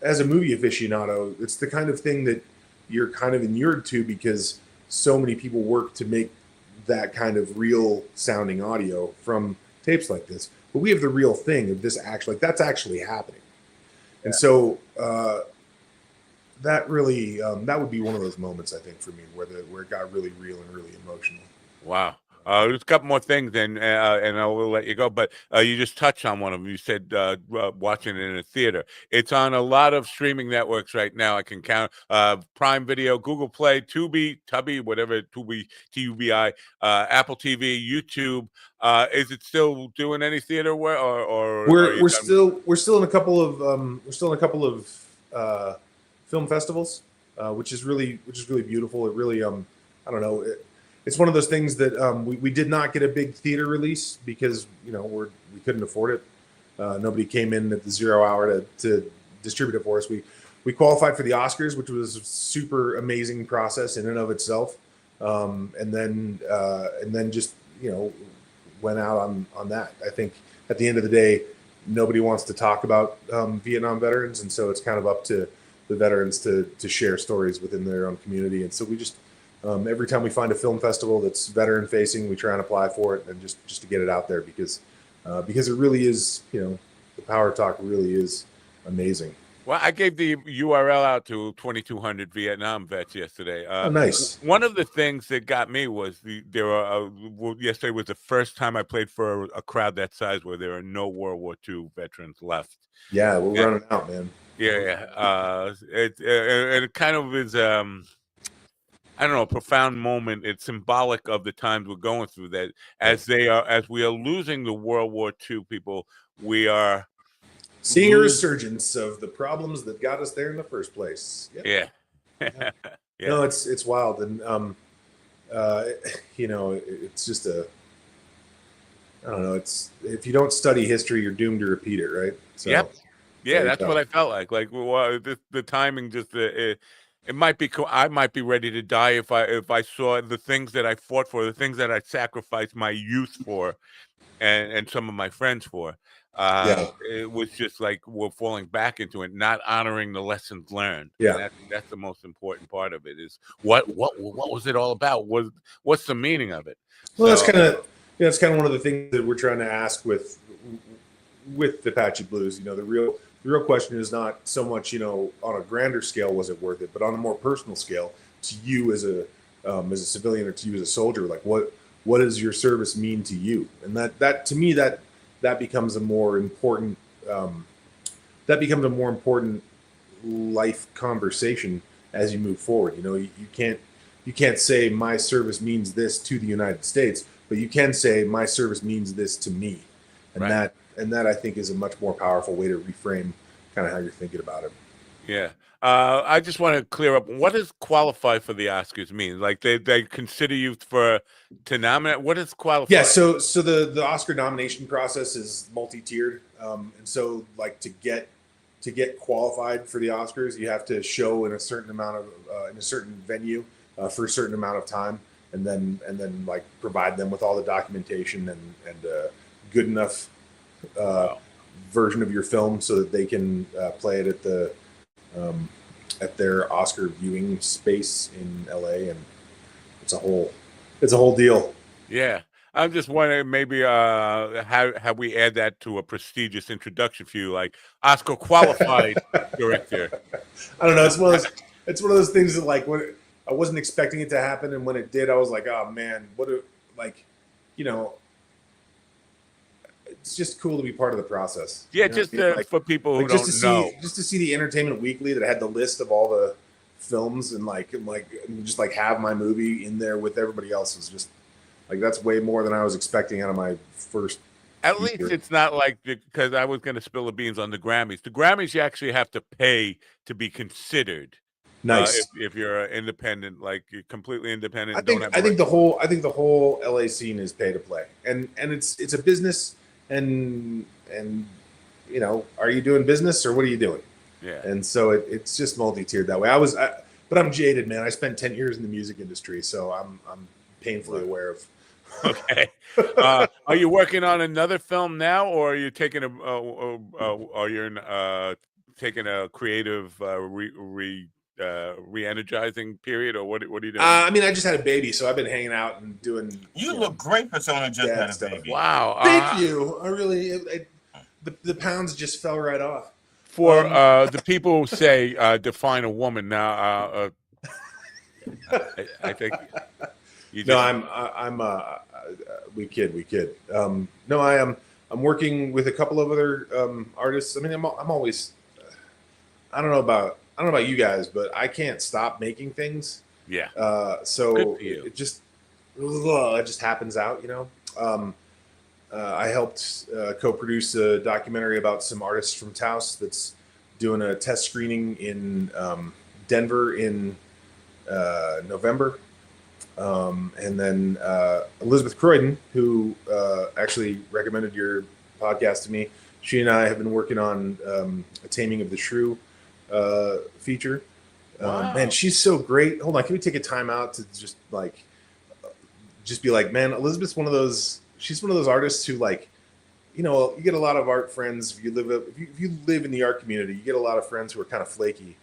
as a movie aficionado, it's the kind of thing that you're kind of inured to because so many people work to make that kind of real sounding audio from tapes like this. But we have the real thing of this actually, like that's actually happening. And so that really, that would be one of those moments, I think, for me where it got really real and really emotional. Wow. There's a couple more things, and I will let you go. But you just touched on one of them. You said watching it in a theater. It's on a lot of streaming networks right now. I can count Prime Video, Google Play, Tubi, whatever, Tubi, Tubi, Apple TV, YouTube. Is it still doing any theater where, or we're still in a couple of film festivals, which is really beautiful. It really I don't know. It's one of those things that we did not get a big theater release because we couldn't afford it. Nobody came in at the 0 hour to distribute it for us. We qualified for the Oscars, which was a super amazing process in and of itself, and then just went out on that. I think at the end of the day, nobody wants to talk about Vietnam veterans, and so it's kind of up to the veterans to share stories within their own community. And so we just every time we find a film festival that's veteran facing, we try and apply for it and just to get it out there because it really is, the Power Talk really is amazing. Well, I gave the URL out to 2,200 Vietnam vets yesterday. Oh, nice. One of the things that got me was yesterday was the first time I played for a crowd that size where there are no World War II veterans left. Yeah, we're running out, man. Yeah. It kind of is. I don't know, a profound moment. It's symbolic of the times we're going through. That as we are losing the World War II people, we are seeing a resurgence of the problems that got us there in the first place. Yep. Yeah. Yeah. No, it's wild, and it's just I don't know. It's if you don't study history, you're doomed to repeat it, right? So, yep. Yeah, that's what I felt like. Like the timing, just it might be. I might be ready to die if I saw the things that I fought for, the things that I sacrificed my youth for, and some of my friends for. It was just like we're falling back into it, not honoring the lessons learned. Yeah, that's the most important part of it. Is what was it all about? What's the meaning of it? Well, that's kind of one of the things that we're trying to ask with the Apache Blues. The real question is not so much, on a grander scale, was it worth it, but on a more personal scale, to you as a civilian or to you as a soldier, like what does your service mean to you? And that to me that becomes a more important life conversation as you move forward. You can't say my service means this to the United States, but you can say my service means this to me, and right. that I think is a much more powerful way to reframe kind of how you're thinking about it. Yeah. I just want to clear up, what does qualify for the Oscars mean? Like they consider you to nominate? What does qualify? Yeah, so the Oscar nomination process is multi-tiered. And so like to get qualified for the Oscars, you have to show in a certain amount of in a certain venue for a certain amount of time, and then like provide them with all the documentation and good enough version of your film so that they can play it at their Oscar viewing space in LA, and it's a whole deal. Yeah, I'm just wondering maybe how we add that to a prestigious introduction for you, like Oscar qualified director. I don't know. It's one of those things that like when I wasn't expecting it to happen, and when it did, I was like, oh man, it's just cool to be part of the process. Yeah, just for people who don't know. Just to see the Entertainment Weekly that had the list of all the films and just like have my movie in there with everybody else is just like that's way more than I was expecting out of my first. At least it's not like because I was going to spill the beans on the Grammys. The Grammys you actually have to pay to be considered. Nice. If you're independent, like you're completely independent. I think the whole LA scene is pay to play, and it's a business, and you know, are you doing business or what are you doing? Yeah. And so it's just multi-tiered that way. But I'm jaded, man. I spent 10 years in the music industry, so I'm painfully aware of. Okay. Are you working on another film now, or are you taking taking a creative re-energizing period, or what are you doing? I mean, I just had a baby, so I've been hanging out and doing. You look great for someone who just had a baby. Wow. Thank you. I really, the pounds just fell right off. For the people who say define a woman now, I think. We kid. No, I'm working with a couple of other artists. I mean, I'm always. I don't know about you guys, but I can't stop making things. Yeah. So it just happens out, you know. I helped co-produce a documentary about some artists from Taos that's doing a test screening in Denver in November. And then Elizabeth Croydon, who actually recommended your podcast to me, she and I have been working on a Taming of the Shrew feature. Wow. Man, she's so great. Hold on, can we take a time out to just be like, man, Elizabeth's one of those. She's one of those artists who, like, you know, you get a lot of art friends. If you live in the art community, you get a lot of friends who are kind of flaky.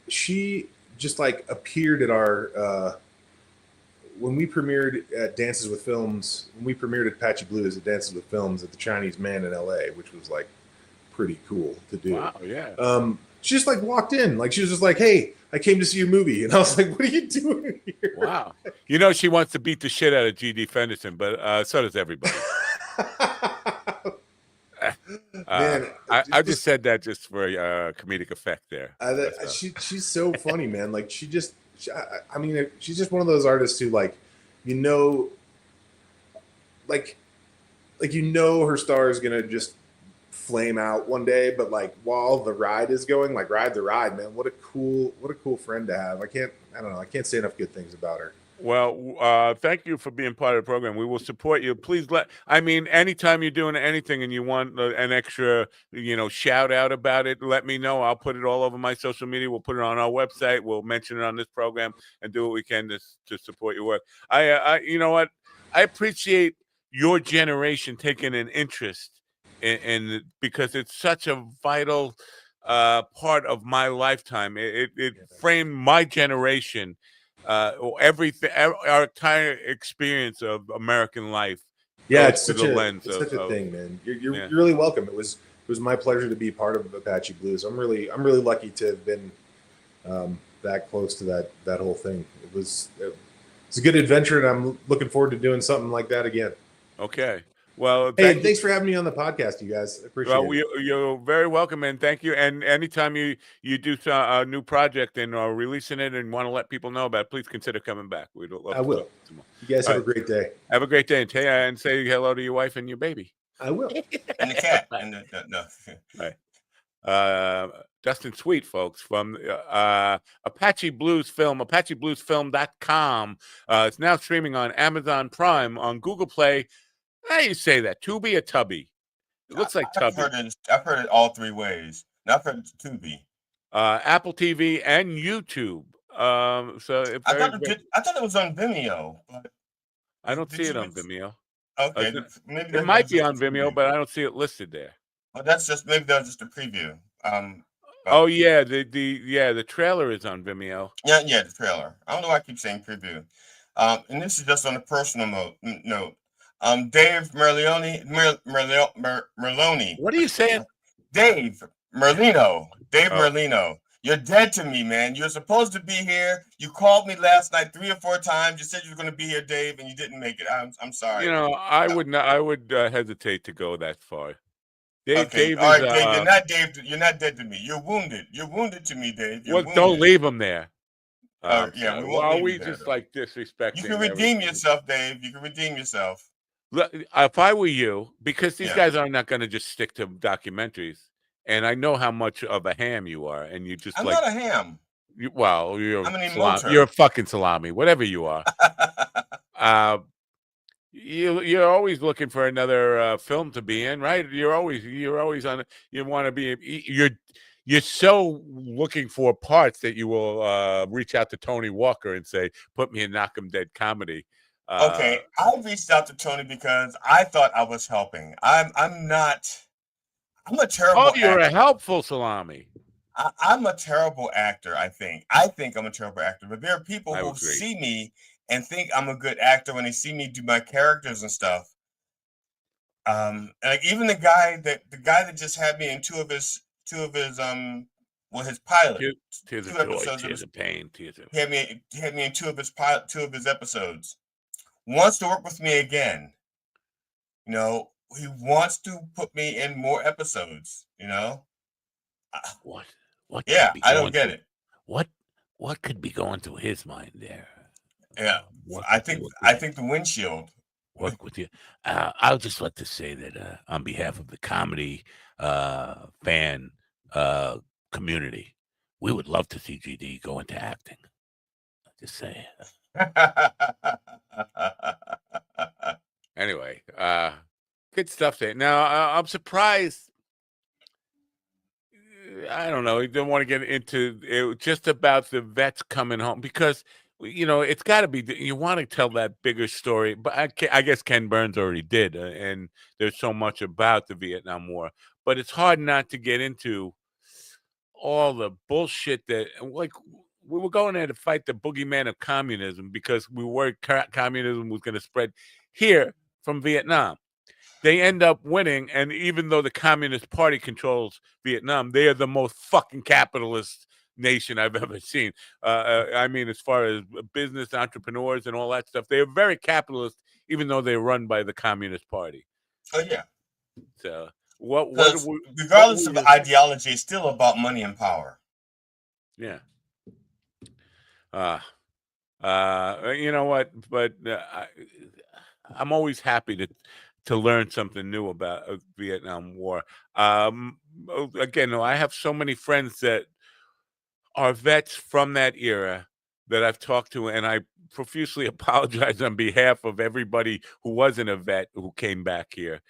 She just like appeared at our when we premiered at Dances with Films. When we premiered at Apache Blues at Dances with Films at the Chinese Man in LA, which was like pretty cool to do. Wow, yeah. She just like walked in, like she was just like, "Hey, I came to see your movie," and I was like, "What are you doing here?" Wow. You know, she wants to beat the shit out of G.D. Fenderson, but so does everybody. Man, I just said that just for comedic effect there. She's so funny, man. Like I mean, she's just one of those artists who, like, you know, like you know, her star is gonna just flame out one day, but like while the ride is going, like ride the ride, man. What a cool friend to have. I can't say enough good things about her. Well, thank you for being part of the program. We will support you. Please anytime you're doing anything and you want an extra, you know, shout out about it, let me know. I'll put it all over my social media. We'll put it on our website. We'll mention it on this program and do what we can to support your work. You know what? I appreciate your generation taking an interest in because it's such a vital part of my lifetime. It framed my generation. Everything, our entire experience of American life. Yeah, it's such a thing, man. You're really welcome. It was my pleasure to be part of Apache Blues. I'm really lucky to have been that close to that whole thing. It's a good adventure, and I'm looking forward to doing something like that again. Okay. Well, thanks for having me on the podcast, you guys. I appreciate it. You're very welcome, and thank you. And anytime you do a new project and are releasing it and want to let people know about it, please consider coming back. We'd love I will. You guys have a great day. Have a great day, and say hello to your wife and your baby. I will. And the cat. No. Right. Dustin Sweet, folks, from Apache Blues Film, ApacheBluesFilm.com. It's now streaming on Amazon Prime, on Google Play. How do you say that? Tubi or Tubby? It looks like Tubby. I've heard it all three ways. Now I've heard it Tubi. Apple TV and YouTube. So I thought it was on Vimeo, but I don't see it on Vimeo. Okay, maybe it might be on Vimeo, but I don't see it listed there. Well, maybe that's just a preview. Oh yeah, the trailer is on Vimeo. Yeah, the trailer. I don't know why I keep saying preview. And this is just on a personal note. Dave Merloni. What are you saying? Dave Merlino. You're dead to me, man. You're supposed to be here. You called me last night 3 or 4 times. You said you were going to be here, Dave, and you didn't make it. I'm sorry. You know, I would hesitate to go that far. Dave, okay. Dave All right, is, Dave. You're not Dave. You're not dead to me. You're wounded. You're wounded to me, Dave. Don't leave him there. I'm Yeah, we sorry. won't Well, leave we you there, just though. like You disrespecting can redeem everything. yourself, Dave. You can redeem yourself. Look, if I were you, because these Yeah. guys are not going to just stick to documentaries, and I know how much of a ham you are, and you just I'm like, not a ham. well, you're I'm an salami, emoter. you're a fucking salami, whatever you are. You're always looking for another film to be in, right? You're always on. You want to be. You're so looking for parts that you will reach out to Tony Walker and say, "Put me in Knock 'Em Dead comedy." Okay, I reached out to Tony because I thought I was helping. I'm not. I'm a Oh, terrible you're a actor. helpful salami. I'm a terrible actor. I think I'm a terrible actor. But there are people I who agree. see me and think I'm a good actor when they see me do my characters and stuff. And like even the guy that just had me in two of his well, his pilot Tears of two joy, episodes of tears his of pain, tears of. he had me in two of his episodes. Wants to work with me again. You know, he wants to put me in more episodes. You know, What? What yeah, could be I don't going get through? it. What could be going through his mind there? Yeah, What I could think what I could think the windshield. what could you? I'll just like to say that on behalf of the comedy fan community, we would love to see GD go into acting. Just say. Anyway, good stuff there. Now I'm surprised. I don't know. He didn't want to get into it just about the vets coming home because it's got to be. You want to tell that bigger story, but I guess Ken Burns already did, and there's so much about the Vietnam War. But it's hard not to get into all the bullshit that like we were going there to fight the boogeyman of communism because we worried communism was going to spread here from Vietnam. They end up winning, and even though the Communist Party controls Vietnam, they are the most fucking capitalist nation I've ever seen. I mean, as far as business entrepreneurs and all that stuff, they are very capitalist, even though they're run by the Communist Party. Oh yeah. So Because regardless of ideology, it's still about money and power. Yeah. You know what? But I'm always happy to learn something new about Vietnam War. Again, I have so many friends that are vets from that era that I've talked to, and I profusely apologize on behalf of everybody who wasn't a vet who came back here.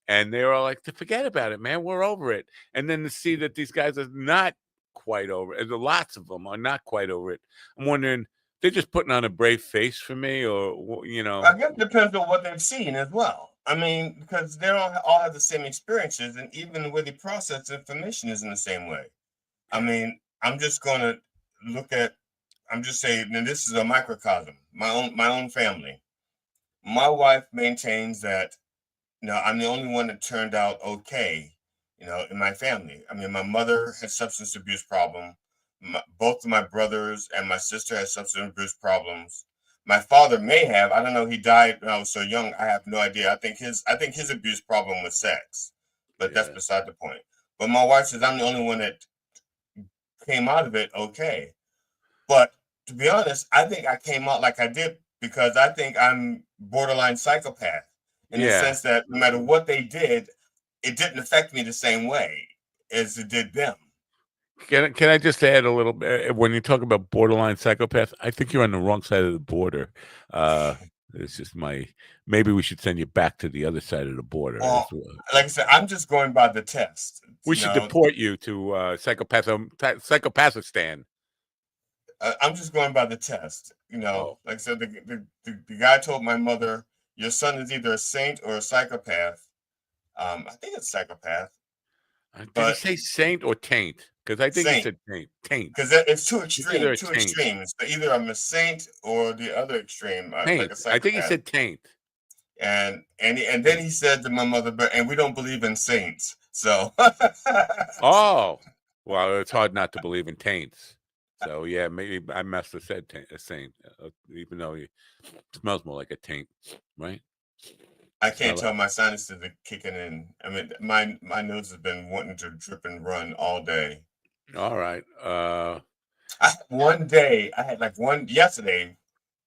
And they were all like, to forget about it, man. We're over it. And then to see that these guys are not quite over it. Lots of them are not quite over it. I'm wondering, they're just putting on a brave face for me, or I guess it depends on what they've seen as well. I mean, because they don't all have the same experiences, and even the way they process information isn't the same way. I mean, I'm just gonna look at. I'm just saying, and this is a microcosm. My own family. My wife maintains that I'm the only one that turned out okay. In my family. I mean, my mother had substance abuse problem. Both of my brothers and my sister had substance abuse problems. My father may have. I don't know. He died when I was so young. I have no idea. I think his abuse problem was sex, but that's beside the point. But my wife says I'm the only one that came out of it okay. But to be honest, I think I came out like I did because I think I'm borderline psychopath in the Yeah. sense that no matter what they did, it didn't affect me the same way as it did them. Can I just add a little bit? When you talk about borderline psychopath, I think you're on the wrong side of the border. It's just maybe we should send you back to the other side of the border. Well, like I said, I'm just going by the test. We should deport you to Psychopathistan. I'm just going by the test. Like I said, the guy told my mother, "Your son is either a saint or a psychopath." I think it's psychopath. Did he say saint or taint? Because I think he said taint. Taint. Because it's too either a extreme. Two taint. extremes. So either I'm a saint or the other extreme, like a psychopath. I think he said taint. And then he said to my mother, "And we don't believe in saints." So. Oh, well, it's hard not to believe in taints. So yeah, maybe I must have said a saint, even though he smells more like a taint, right? I can't tell. My sinuses are kicking in. I mean, my nose has been wanting to drip and run all day. All right. I had like one yesterday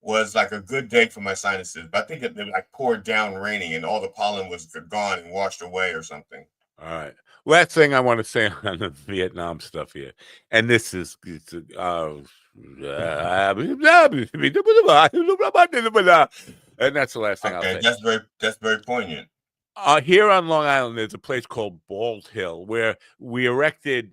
was like a good day for my sinuses, but I think it like poured down raining and all the pollen was gone and washed away or something. All right. Last thing I want to say on the Vietnam stuff here, and this is and that's the last thing I'll Okay, say. that's very poignant. Here on Long Island, there's a place called Bald Hill where we erected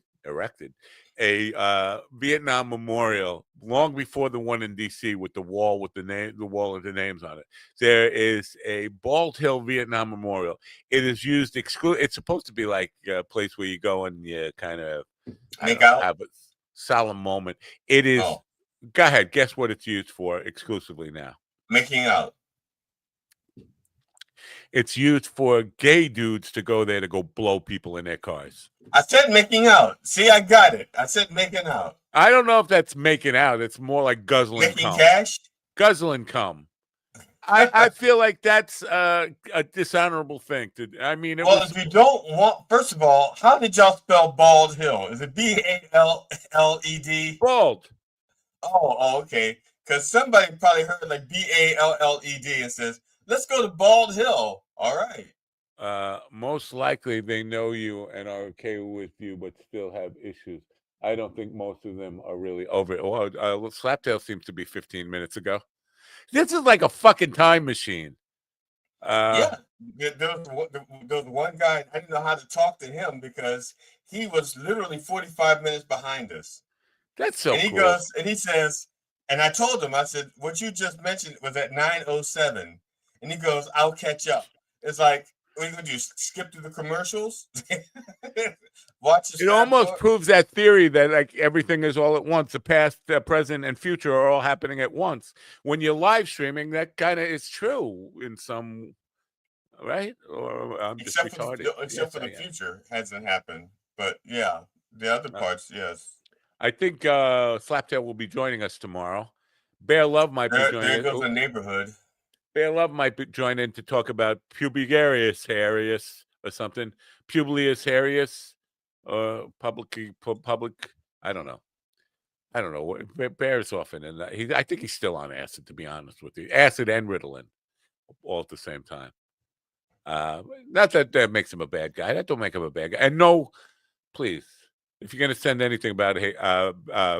a Vietnam memorial long before the one in D.C. with the wall with the wall with the names on it. There is a Bald Hill Vietnam memorial. It is used It's supposed to be like a place where you go and you kind of Make out. have a solemn moment. It is. Oh, Go ahead. Guess what it's used for exclusively now. making out. It's used for gay dudes to go there to go blow people in their cars. I said making out. See, I got it. I said making out. I don't know if that's making out. It's more like guzzling Making cum. cash. Guzzling cum. I feel like that's a dishonorable thing to. I mean, If you don't want, first of all, how did y'all spell Bald Hill? Is it BALLED? Bald. Oh, okay. Because somebody probably heard like BALLED and says, "Let's go to Bald Hill." All right. Most likely they know you and are okay with you, but still have issues. I don't think most of them are really over it. Well, Slaptail seems to be 15 minutes ago. This is like a fucking time machine. Yeah, there was one guy. I didn't know how to talk to him because he was literally 45 minutes behind us. That's so And he cool. goes and he says, and I told him, I said, what you just mentioned was at 9:07. And he goes, I'll catch up. It's like, what are you gonna do? Skip through the commercials? Watch It almost proves that theory that like everything is all at once. The past, the present, and future are all happening at once. When you're live streaming, that kind of is true in some, right? Or I'm just retarded. Except for the future hasn't happened. But yeah, the other parts, yes. I think Slaptail will be joining us tomorrow. Bear Love might be joining us. There goes the neighborhood. Bear Love might be join in to talk about pubigarius harius or something. Publius harius, public. I don't know. Bear's often in that. I think he's still on acid, to be honest with you. Acid and Ritalin, all at the same time. Not that makes him a bad guy. That don't make him a bad guy. And no, please, if you're gonna send anything about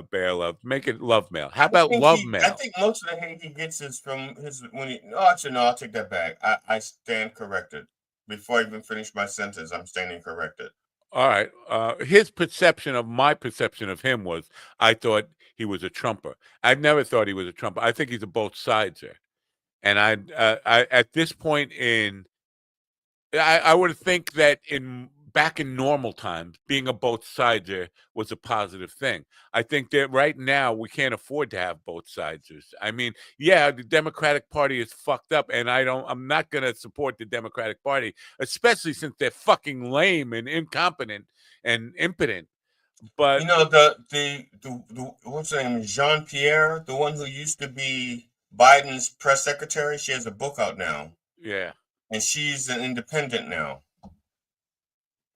Bear Love, make it love mail. How about love mail? I think most of the hate he gets is from his when he. No, actually, no. I'll take that back. I stand corrected. Before I even finish my sentence, I'm standing corrected. All right. His perception of my perception of him was I thought he was a Trumper. I've never thought he was a Trumper. I think he's a both sideser. And I at this point I would think that back in normal times, being a both sideser was a positive thing. I think that right now we can't afford to have both sidesers. I mean, yeah, the Democratic Party is fucked up, and I'm not gonna support the Democratic Party, especially since they're fucking lame and incompetent and impotent. But you know the what's her name, Jean Pierre, the one who used to be Biden's press secretary. She has a book out now. Yeah, and she's an independent now.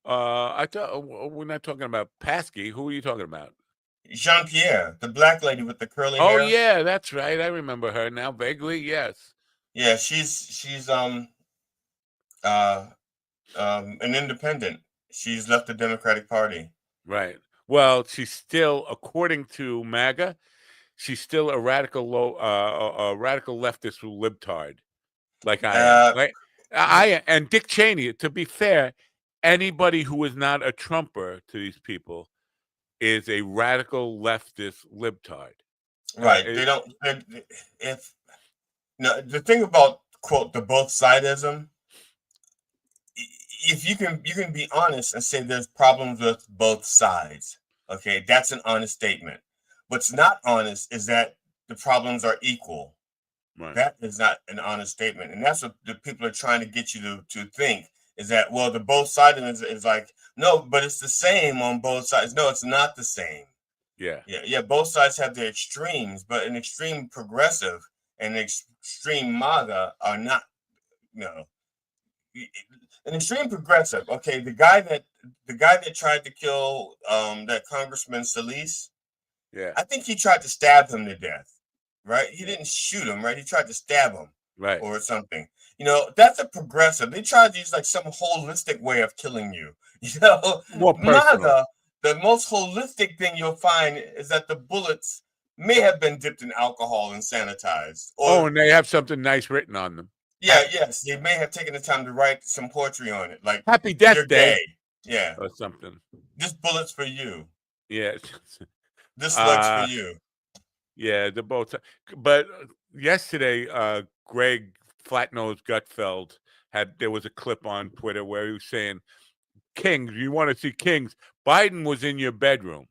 I thought we're not talking about Paskey. Who are you talking about? Jean Pierre, the black lady with the curly hair. Oh yeah, that's right. I remember her now vaguely. Yes. Yeah, she's an independent. She's left the Democratic Party. Right. Well, she's still, according to MAGA, she's still a radical radical leftist libtard, like I am. And Dick Cheney. To be fair, anybody who is not a Trumper to these people is a radical leftist libtard. Right. They don't. The thing about quote the both sidism. If you can be honest and say there's problems with both sides, okay, that's an honest statement. What's not honest is that the problems are equal. Right. That is not an honest statement, and that's what the people are trying to get you to think is that well the both sides is like no, but it's the same on both sides. No, it's not the same. Yeah. Both sides have their extremes, but an extreme progressive and an extreme MAGA are not. An extreme progressive. Okay, the guy that tried to kill that Congressman Solis, Yeah. I think he tried to stab him to death, right? He didn't shoot him, right? He tried to stab him, right, or something. That's a progressive. They tried to use like some holistic way of killing you. more personal. MAGA, the most holistic thing you'll find is that the bullets may have been dipped in alcohol and sanitized. And they have something nice written on them. Yes, they may have taken the time to write some poetry on it, like Happy Death "You're Day," yeah, or something. This bullet's for you. Yeah, This slug's for you. Yeah, they're both. But yesterday, Greg Flatnose Gutfeld there was a clip on Twitter where he was saying, "Kings, you want to see Kings? Biden was in your bedroom,"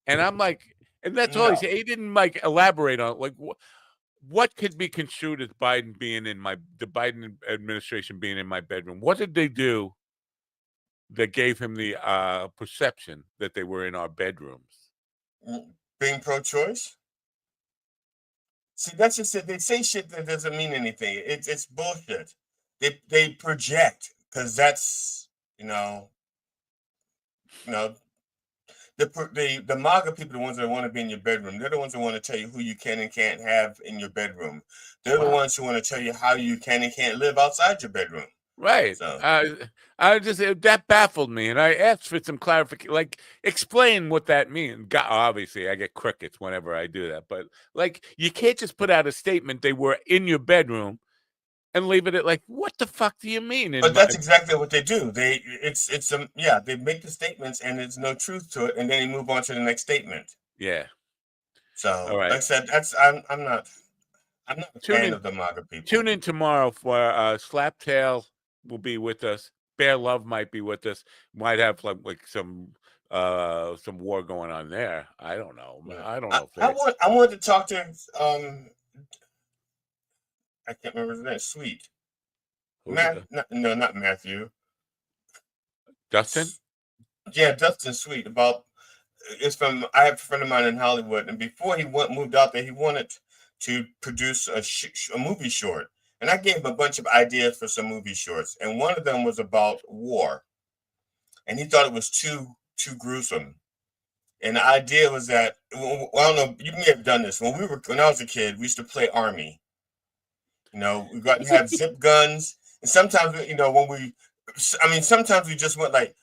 and I'm like, and that's all he said. He didn't like elaborate on it. Like what could be construed as Biden being the Biden administration being in my bedroom? What did they do that gave him the perception that they were in our bedrooms? Being pro-choice? See, that's just it. They say shit that doesn't mean anything. It's bullshit. They project because that's the MAGA people are the ones that want to be in your bedroom. They're the ones that want to tell you who you can and can't have in your bedroom. They're the ones who want to tell you how you can and can't live outside your bedroom. Right. So. That baffled me, and I asked for some clarification. Like, explain what that means. Obviously, I get crickets whenever I do that, but like, you can't just put out a statement they were in your bedroom and leave it at like, what the fuck do you mean? But that's exactly what they do. They make the statements and there's no truth to it, and then they move on to the next statement. Yeah. So, right. Like I said, I'm not a fan of the MAGA people. Tune in tomorrow for Slaptail will be with us. Bear Love might be with us. Might have like some war going on there. I don't know. I don't know. I wanted to talk to I can't remember his name. Sweet. Not Matthew. Dustin? Yeah, Dustin Sweet. I have a friend of mine in Hollywood, and before he moved out there, he wanted to produce a movie short. And I gave him a bunch of ideas for some movie shorts, and one of them was about war. And he thought it was too gruesome. And the idea was that, I don't know, you may have done this. When I was a kid, we used to play Army. We got to have zip guns, and sometimes sometimes we just went like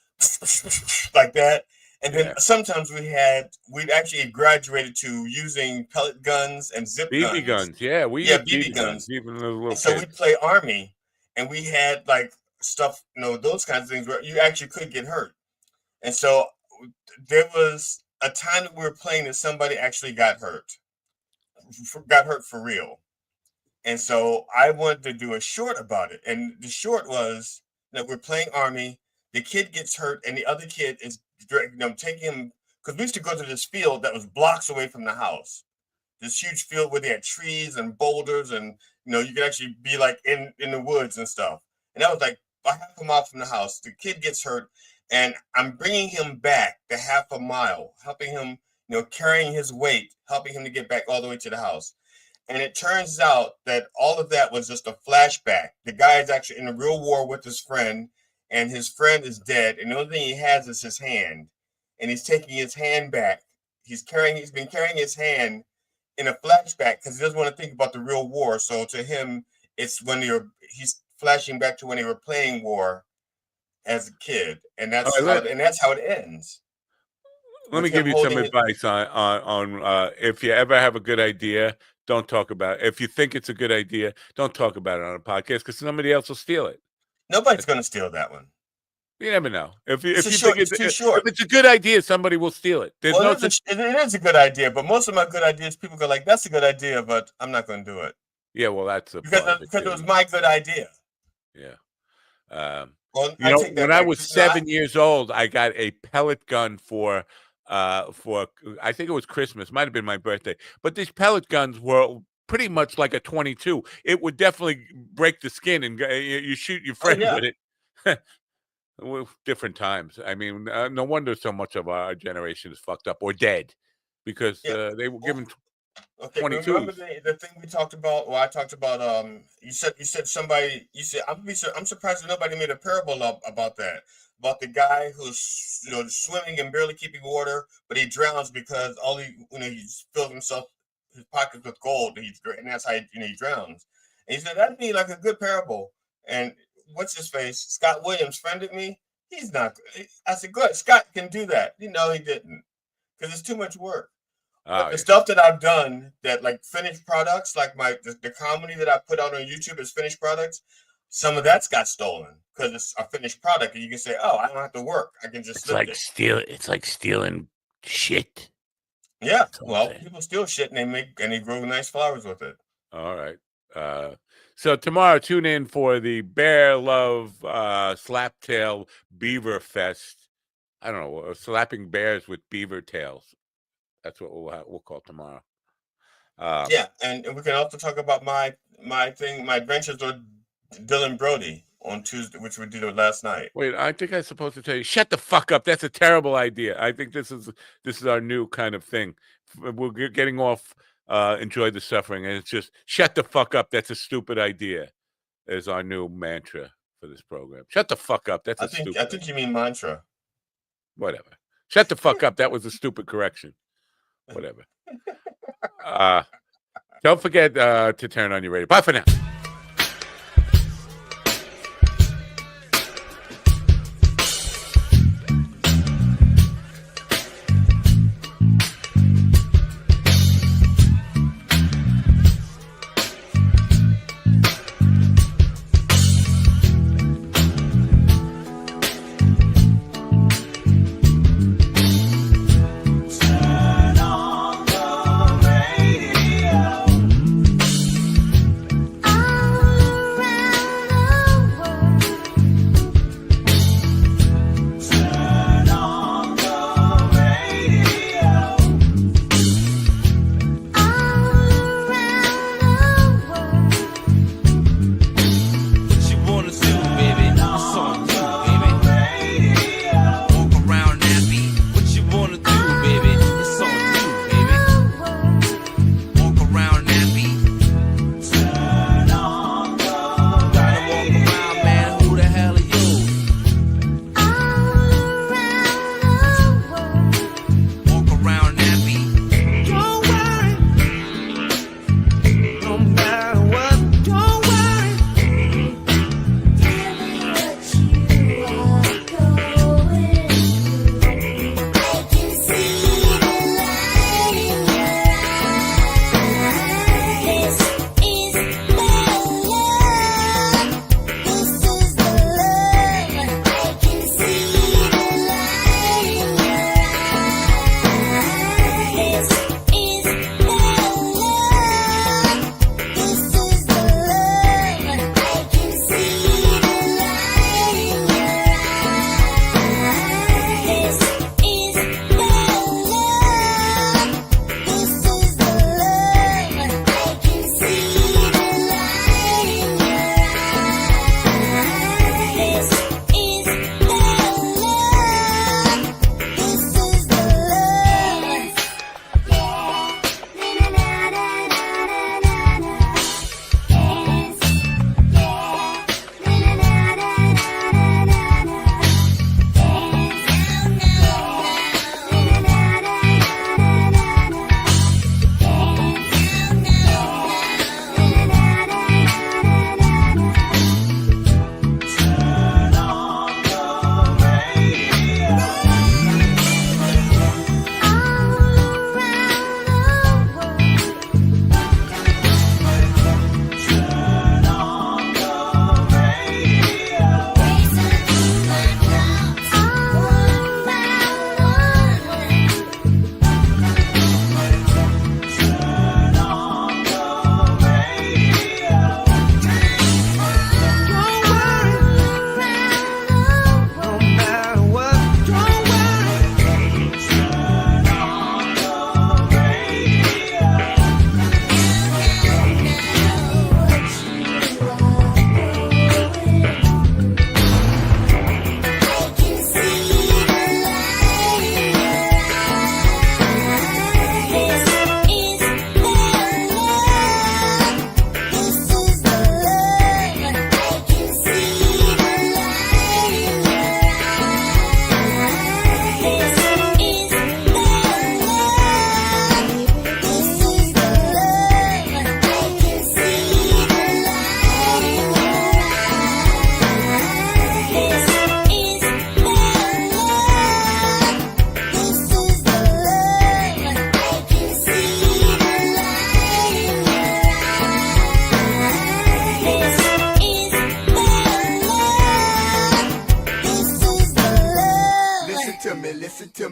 like that, and then sometimes we'd actually graduated to using pellet guns and zip BB guns. Yeah, we had BB guns even as little kids. So we'd play Army, and we had like stuff, those kinds of things where you actually could get hurt. And so there was a time that we were playing that somebody actually got hurt for real. And so I wanted to do a short about it. And the short was that we're playing Army, the kid gets hurt, and the other kid is taking him, because we used to go to this field that was blocks away from the house. This huge field where they had trees and boulders, and you could actually be like in the woods and stuff. And that was like a half a mile from the house. The kid gets hurt, and I'm bringing him back the half a mile, helping him, carrying his weight, helping him to get back all the way to the house. And it turns out that all of that was just a flashback. The guy is actually in a real war with his friend, and his friend is dead. And the only thing he has is his hand. And he's taking his hand back. He's been carrying his hand in a flashback because he doesn't want to think about the real war. So to him, it's he's flashing back to when they were playing war as a kid. And that's how it ends. Let me give you some advice on if you ever have a good idea, don't talk about it. If you think it's a good idea, don't talk about it on a podcast because somebody else will steal it. Nobody's going to steal that one. You never know. If you think it's too short. If it's a good idea, somebody will steal it. It is a good idea, but most of my good ideas, people go like, "That's a good idea," but I'm not going to do it. Yeah, well, that's because it was my good idea. Yeah. When I was 7 years old, I got a pellet gun for I think it was Christmas, might have been my birthday. But these pellet guns were pretty much like a 22. It would definitely break the skin, and you shoot your friend with it. Different times. I mean, no wonder so much of our generation is fucked up or dead because they were given 22. Remember the thing we talked about? Well, I talked about. You said somebody. You said I'm surprised that nobody made a parable about that. about the guy who's swimming and barely keeping water, but he drowns because he fills his pockets with gold, and that's how he drowns. And he said that'd be like a good parable. And what's his face? Scott Williams friended me. He's not. I said, good. Scott can do that. He didn't, because it's too much work. But the stuff that I've done, that like finished products, like the comedy that I put out on YouTube is finished products. Some of that's got stolen because it's a finished product, and you can say, "Oh, I don't have to work. I can just." It's like stealing shit. Yeah, well, people steal shit and they grow nice flowers with it. All right. So tomorrow, tune in for the Bear Love Slaptail Beaver Fest. I don't know, slapping bears with beaver tails. That's what we'll call tomorrow. Yeah, and we can also talk about my adventures with Dylan Brody on Tuesday, which we did last night. Wait, I think I'm supposed to tell you, shut the fuck up. That's a terrible idea. I think this is our new kind of thing. We're getting off enjoy the suffering, and it's just shut the fuck up. That's a stupid idea. Is our new mantra for this program. Shut the fuck up. That's stupid. I think you mean mantra. Whatever. Shut the fuck up. That was a stupid correction. Whatever. Don't forget to turn on your radio. Bye for now. I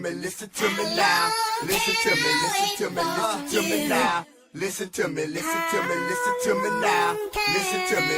me, listen to me now. Listen to me, listen to me, listen to me now. Listen to me, listen to me, listen to me now. Listen to me.